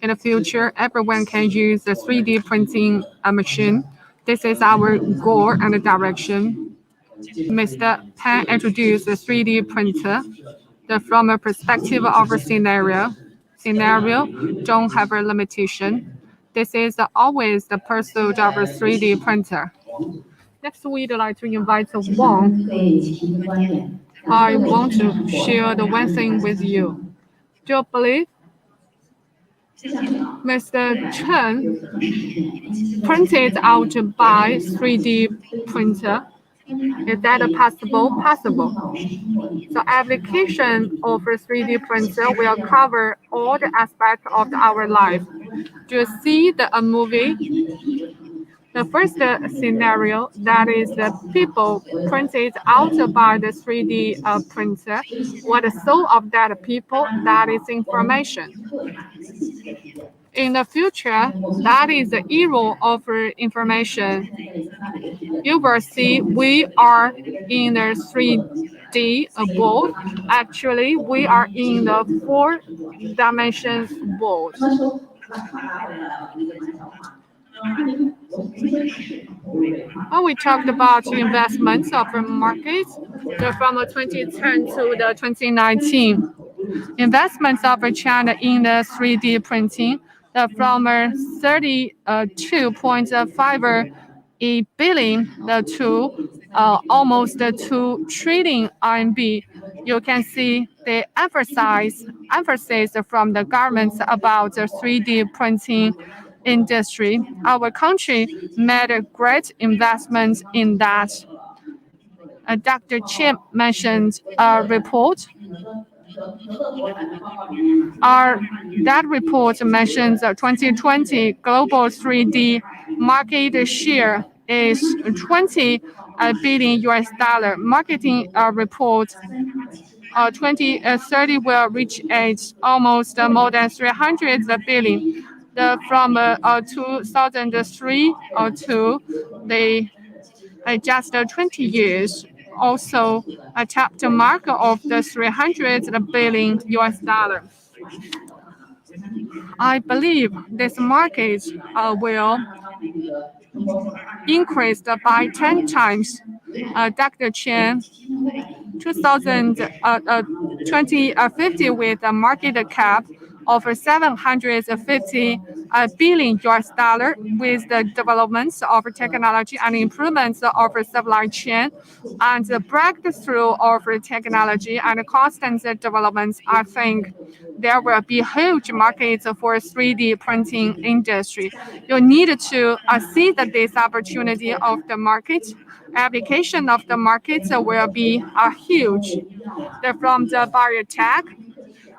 in the future everyone can use the 3D printing machine. This is our goal and direction. Mr. Pan introduced the 3D printer from a perspective of a scenario don't have a limitation. This is always the pursuit of a 3D printer. Next, we'd like to invite Wang. I want to share the one thing with you. Do you believe Mr. Chen printed out by 3D printer? Is that possible? Possible. The application of a 3D printer will cover all the aspects of our life. Do you see the movie? The first scenario, that is the people printed out by the 3D printer. What the soul of that people, that is information. In the future, that is the era of information. You will see we are in a 3D world. Actually, we are in the 4-dimension world. When we talked about investments of markets from 2010 to the 2019, investments of China in the 3D printing from 32.5 billion to almost 2 trillion RMB. You can see the emphasis from the government about the 3D printing industry. Our country made a great investment in that. Dr. Chen mentioned a report. That report mentions 2020 global 3D market share is 20 billion US dollar. Marketing report 2030 will reach almost more than 300 billion. From 2003 to just 20 years, also tapped the mark of the 300 billion US dollar. I believe this market will increase by 10 times. Dr. Chen, 2050 with a market cap of 750 billion US dollar with the developments of technology and improvements of supply chain and the breakthrough of technology and constant developments. I think there will be huge markets for 3D printing industry. You need to seize this opportunity of the market. Application of the markets will be huge. From the biotech,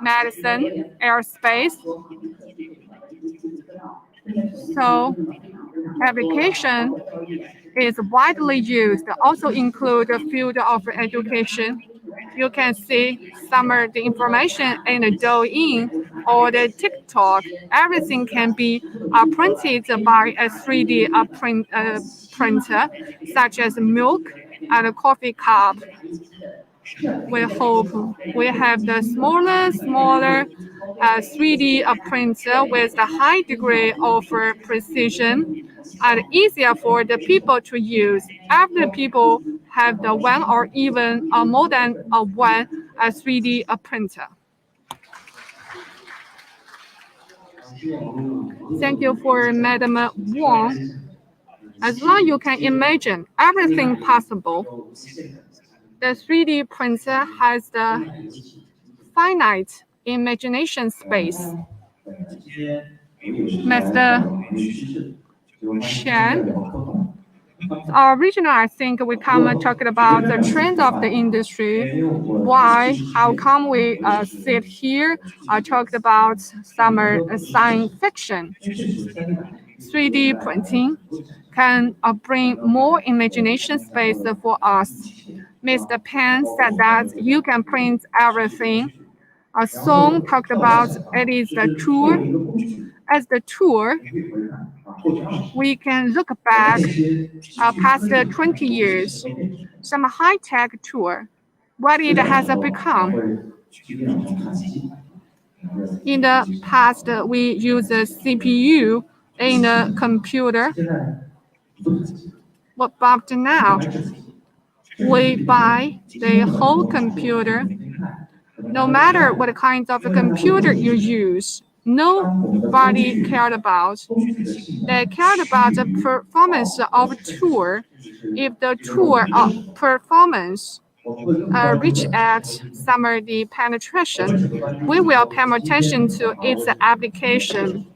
medicine, aerospace. So application is widely used, also include the field of education. You can see some of the information in the Douyin or the TikTok. Everything can be printed by a 3D printer, such as milk and a coffee cup. We hope we have the smaller 3D printer with a high degree of precision and easier for the people to use. After people have the one or even more than one 3D printer. Thank you for Madam Wang. As long as you can imagine everything possible, the 3D printer has the finite imagination space. Mr. Chen, originally I think we come talking about the trends of the industry. Why? How come we sit here? I talked about some science fiction. 3D printing can bring more imagination space for us. Mr. Pan said that you can print everything. A song talked about it is the tour. As the tour, we can look back past 20 years, some high-tech tour, what it has become. In the past, we use a CPU in a computer. What about now? We buy the whole computer. No matter what kind of a computer you use, nobody cared about. They cared about the performance of tour. If the tour performance reach at some of the penetration, we will pay more attention to its application.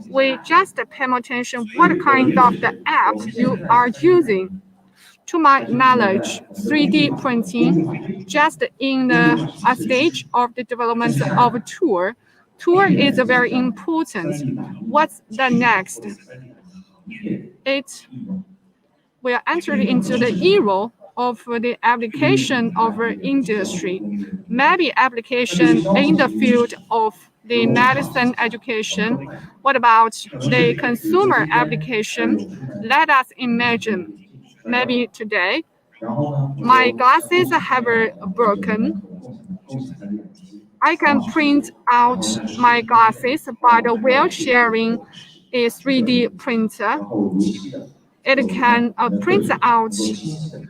We just pay more attention what kind of the app you are using. To my knowledge, 3D printing just in the stage of the development of a tour. Tour is very important. What's the next? It will enter into the era of the application of industry. Maybe application in the field of the medicine education. What about the consumer application? Let us imagine. Maybe today, my glasses have broken. I can print out my glasses by the while sharing a 3D printer. It can print out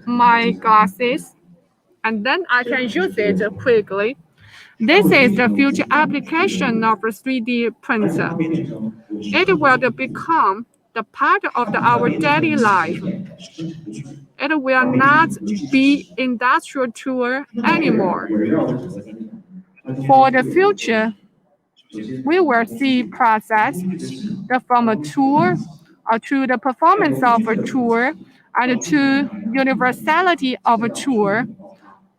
my glasses, and then I can use it quickly. This is the future application of a 3D printer. It will become the part of our daily life. It will not be industrial tour anymore. For the future, we will see process from a tour to the performance of a tour and to universality of a tour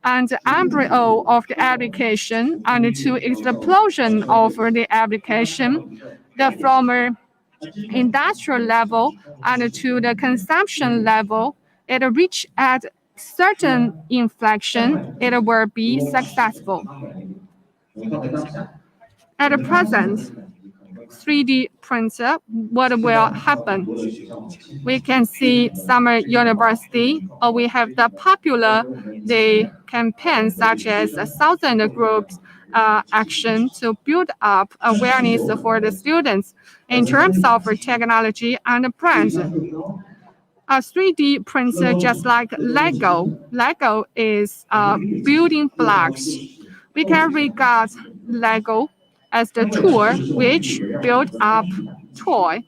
and the embryo of the application and to explosion of the application from industrial level and to the consumption level. It reach at certain inflection, it will be successful. At present, 3D printer, what will happen? We can see summer university, or we have the campaigns such as 1,000 groups action to build up awareness for the students in terms of technology and brands. A 3D printer, just like Lego. Lego is building blocks. We can regard Lego as the tool which built up toy.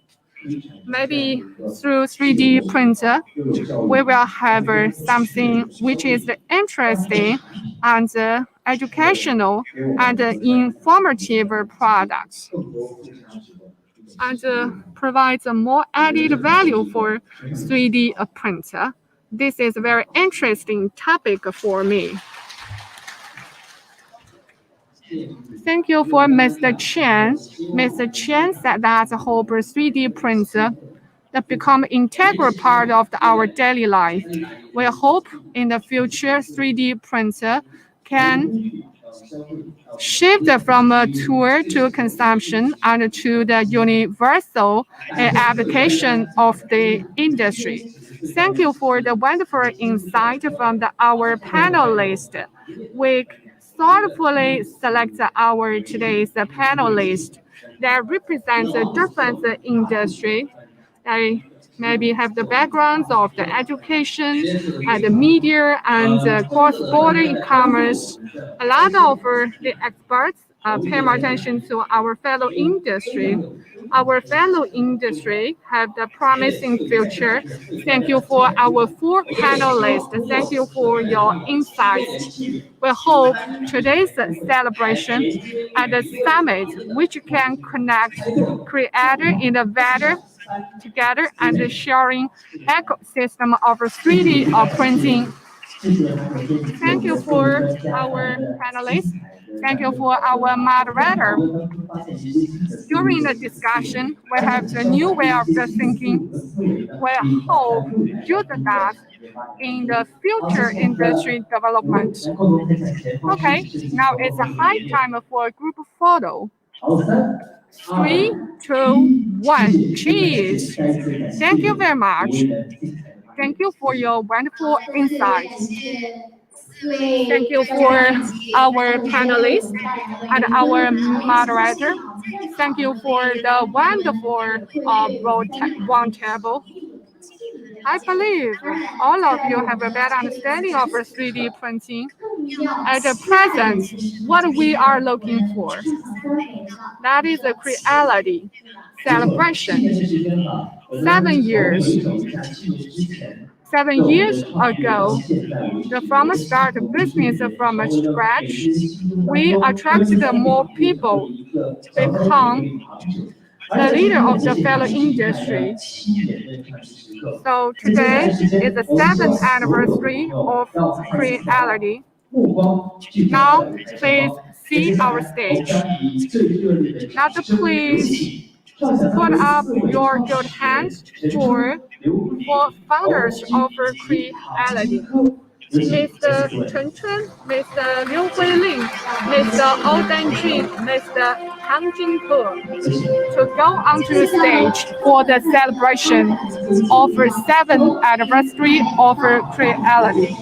Maybe through 3D printer, we will have something which is interesting and educational and informative products, and provides a more added value for 3D printer. This is a very interesting topic for me. Thank you for Mr. Chen. Mr. Chen said that hope 3D printer that become integral part of our daily life. We hope in the future 3D printer can shift from a tool to consumption and to the universal application of the industry. Thank you for the wonderful insight from our panelists. We thoughtfully select our today's panelists that represent a different industry. They maybe have the backgrounds of the education and the media and cross-border e-commerce. A lot of the experts pay more attention to our fellow industry. Our fellow industry have the promising future. Thank you for our 4 panelists. Thank you for your insights. We hope today's celebration and the summit, which can connect creator, innovator together and sharing ecosystem of 3D printing. Thank you for our panelists. Thank you for our moderator. During the discussion, we have the new way of thinking. We hope use that in the future industry development. Okay, now it's a high time for a group photo. 3, 2, 1, cheese. Thank you very much. Thank you for your wonderful insights. Thank you for our panelists and our moderator. Thank you for the wonderful round table. I believe all of you have a better understanding of 3D printing. At the present, what we are looking for, that is a Creality celebration. 7 years. 7 years ago, from start business from scratch, we attracted more people, become the leader of the fellow industry. So today is the 7th anniversary of Creality. Now, please see our stage. Now, please put up your good hands for founders of Creality. Mr. Chen, Mr. Liu Huiling, Mr. O Danjun, Mr. Han Jinghe, to go onto the stage for the celebration of the 7th anniversary of Creality.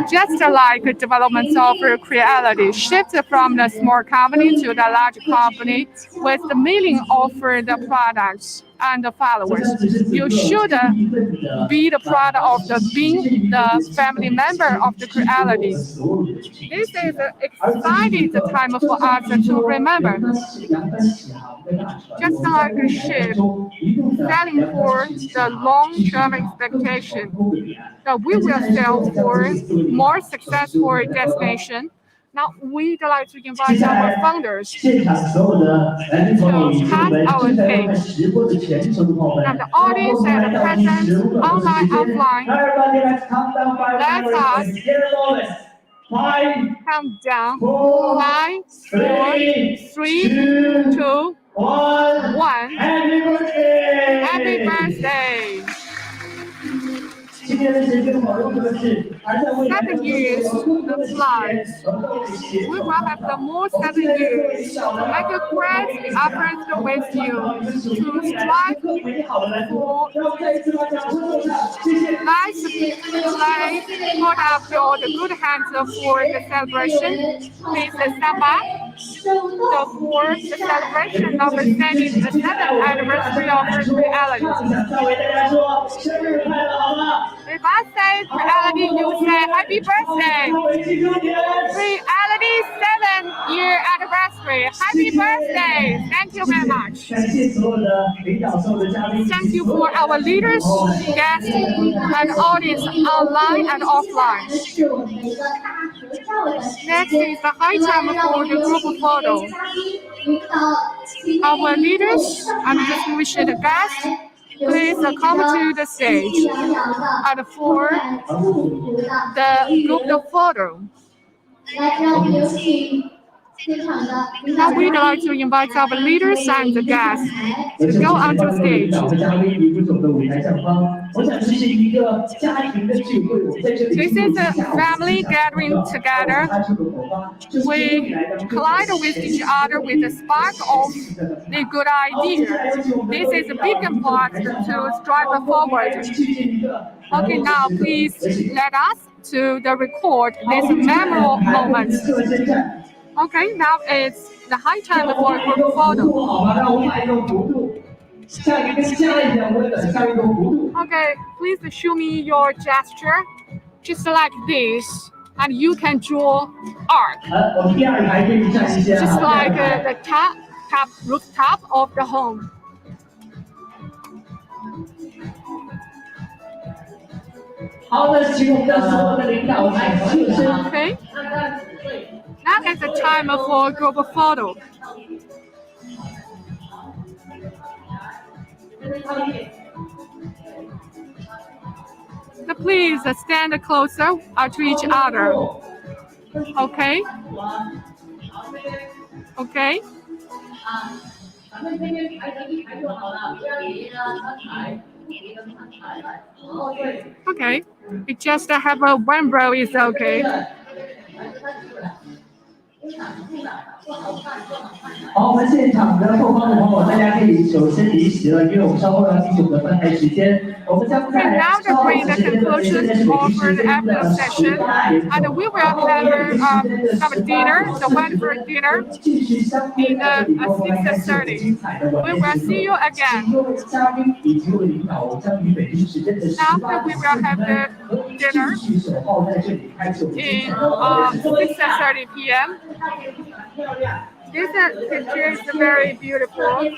Just like development of Creality shifted from the small company to the large company with the meaning of the products and the followers. You should be the product of being the family member of the Creality. This is an exciting time for us to remember. Just like a ship sailing for the long-term expectation that we will sail for more successful destination. Now we'd like to invite our founders to cut our tape. Now the audience and the present, online, offline, let us count down 5, 4, 3, 2, 1. Happy birthday! 7 years the flight. We will have the more 7 years to make a great effort with you to strive for. Let's play, hold up your good hands for the celebration. Please stand back. For the celebration of the 7th anniversary of Creality. If I say Creality, you say happy birthday. Creality 7th-year anniversary. Happy birthday. Thank you very much. Thank you for our leaders, guests, and audience online and offline. Next is the high time for the group photo. Our leaders and distinguished guests, please come to the stage and for the group photo. Now we'd like to invite our leaders and the guests to go onto stage. This is a family gathering together. We collide with each other with the spark of a good idea. This is a big part to strive forward. Okay, now please let us to the record this memorable moment. Okay, now it's the high time for a group photo. Okay, please show me your gesture, just like this, and you can draw arc, just like the rooftop of the home. Okay. Now is the time for group photo. So please stand closer to each other. Okay. Okay. Okay. We just have a one row is okay. 好，我们现场的后方的朋友，大家可以首先离席了，因为我们稍后要进行我们的分配时间。我们将在now to bring the conclusion for the after session, and we will have a dinner, the wonderful dinner, in 6:30. We will see you again. After we will have the dinner in 6:30 p.m. This picture is very beautiful.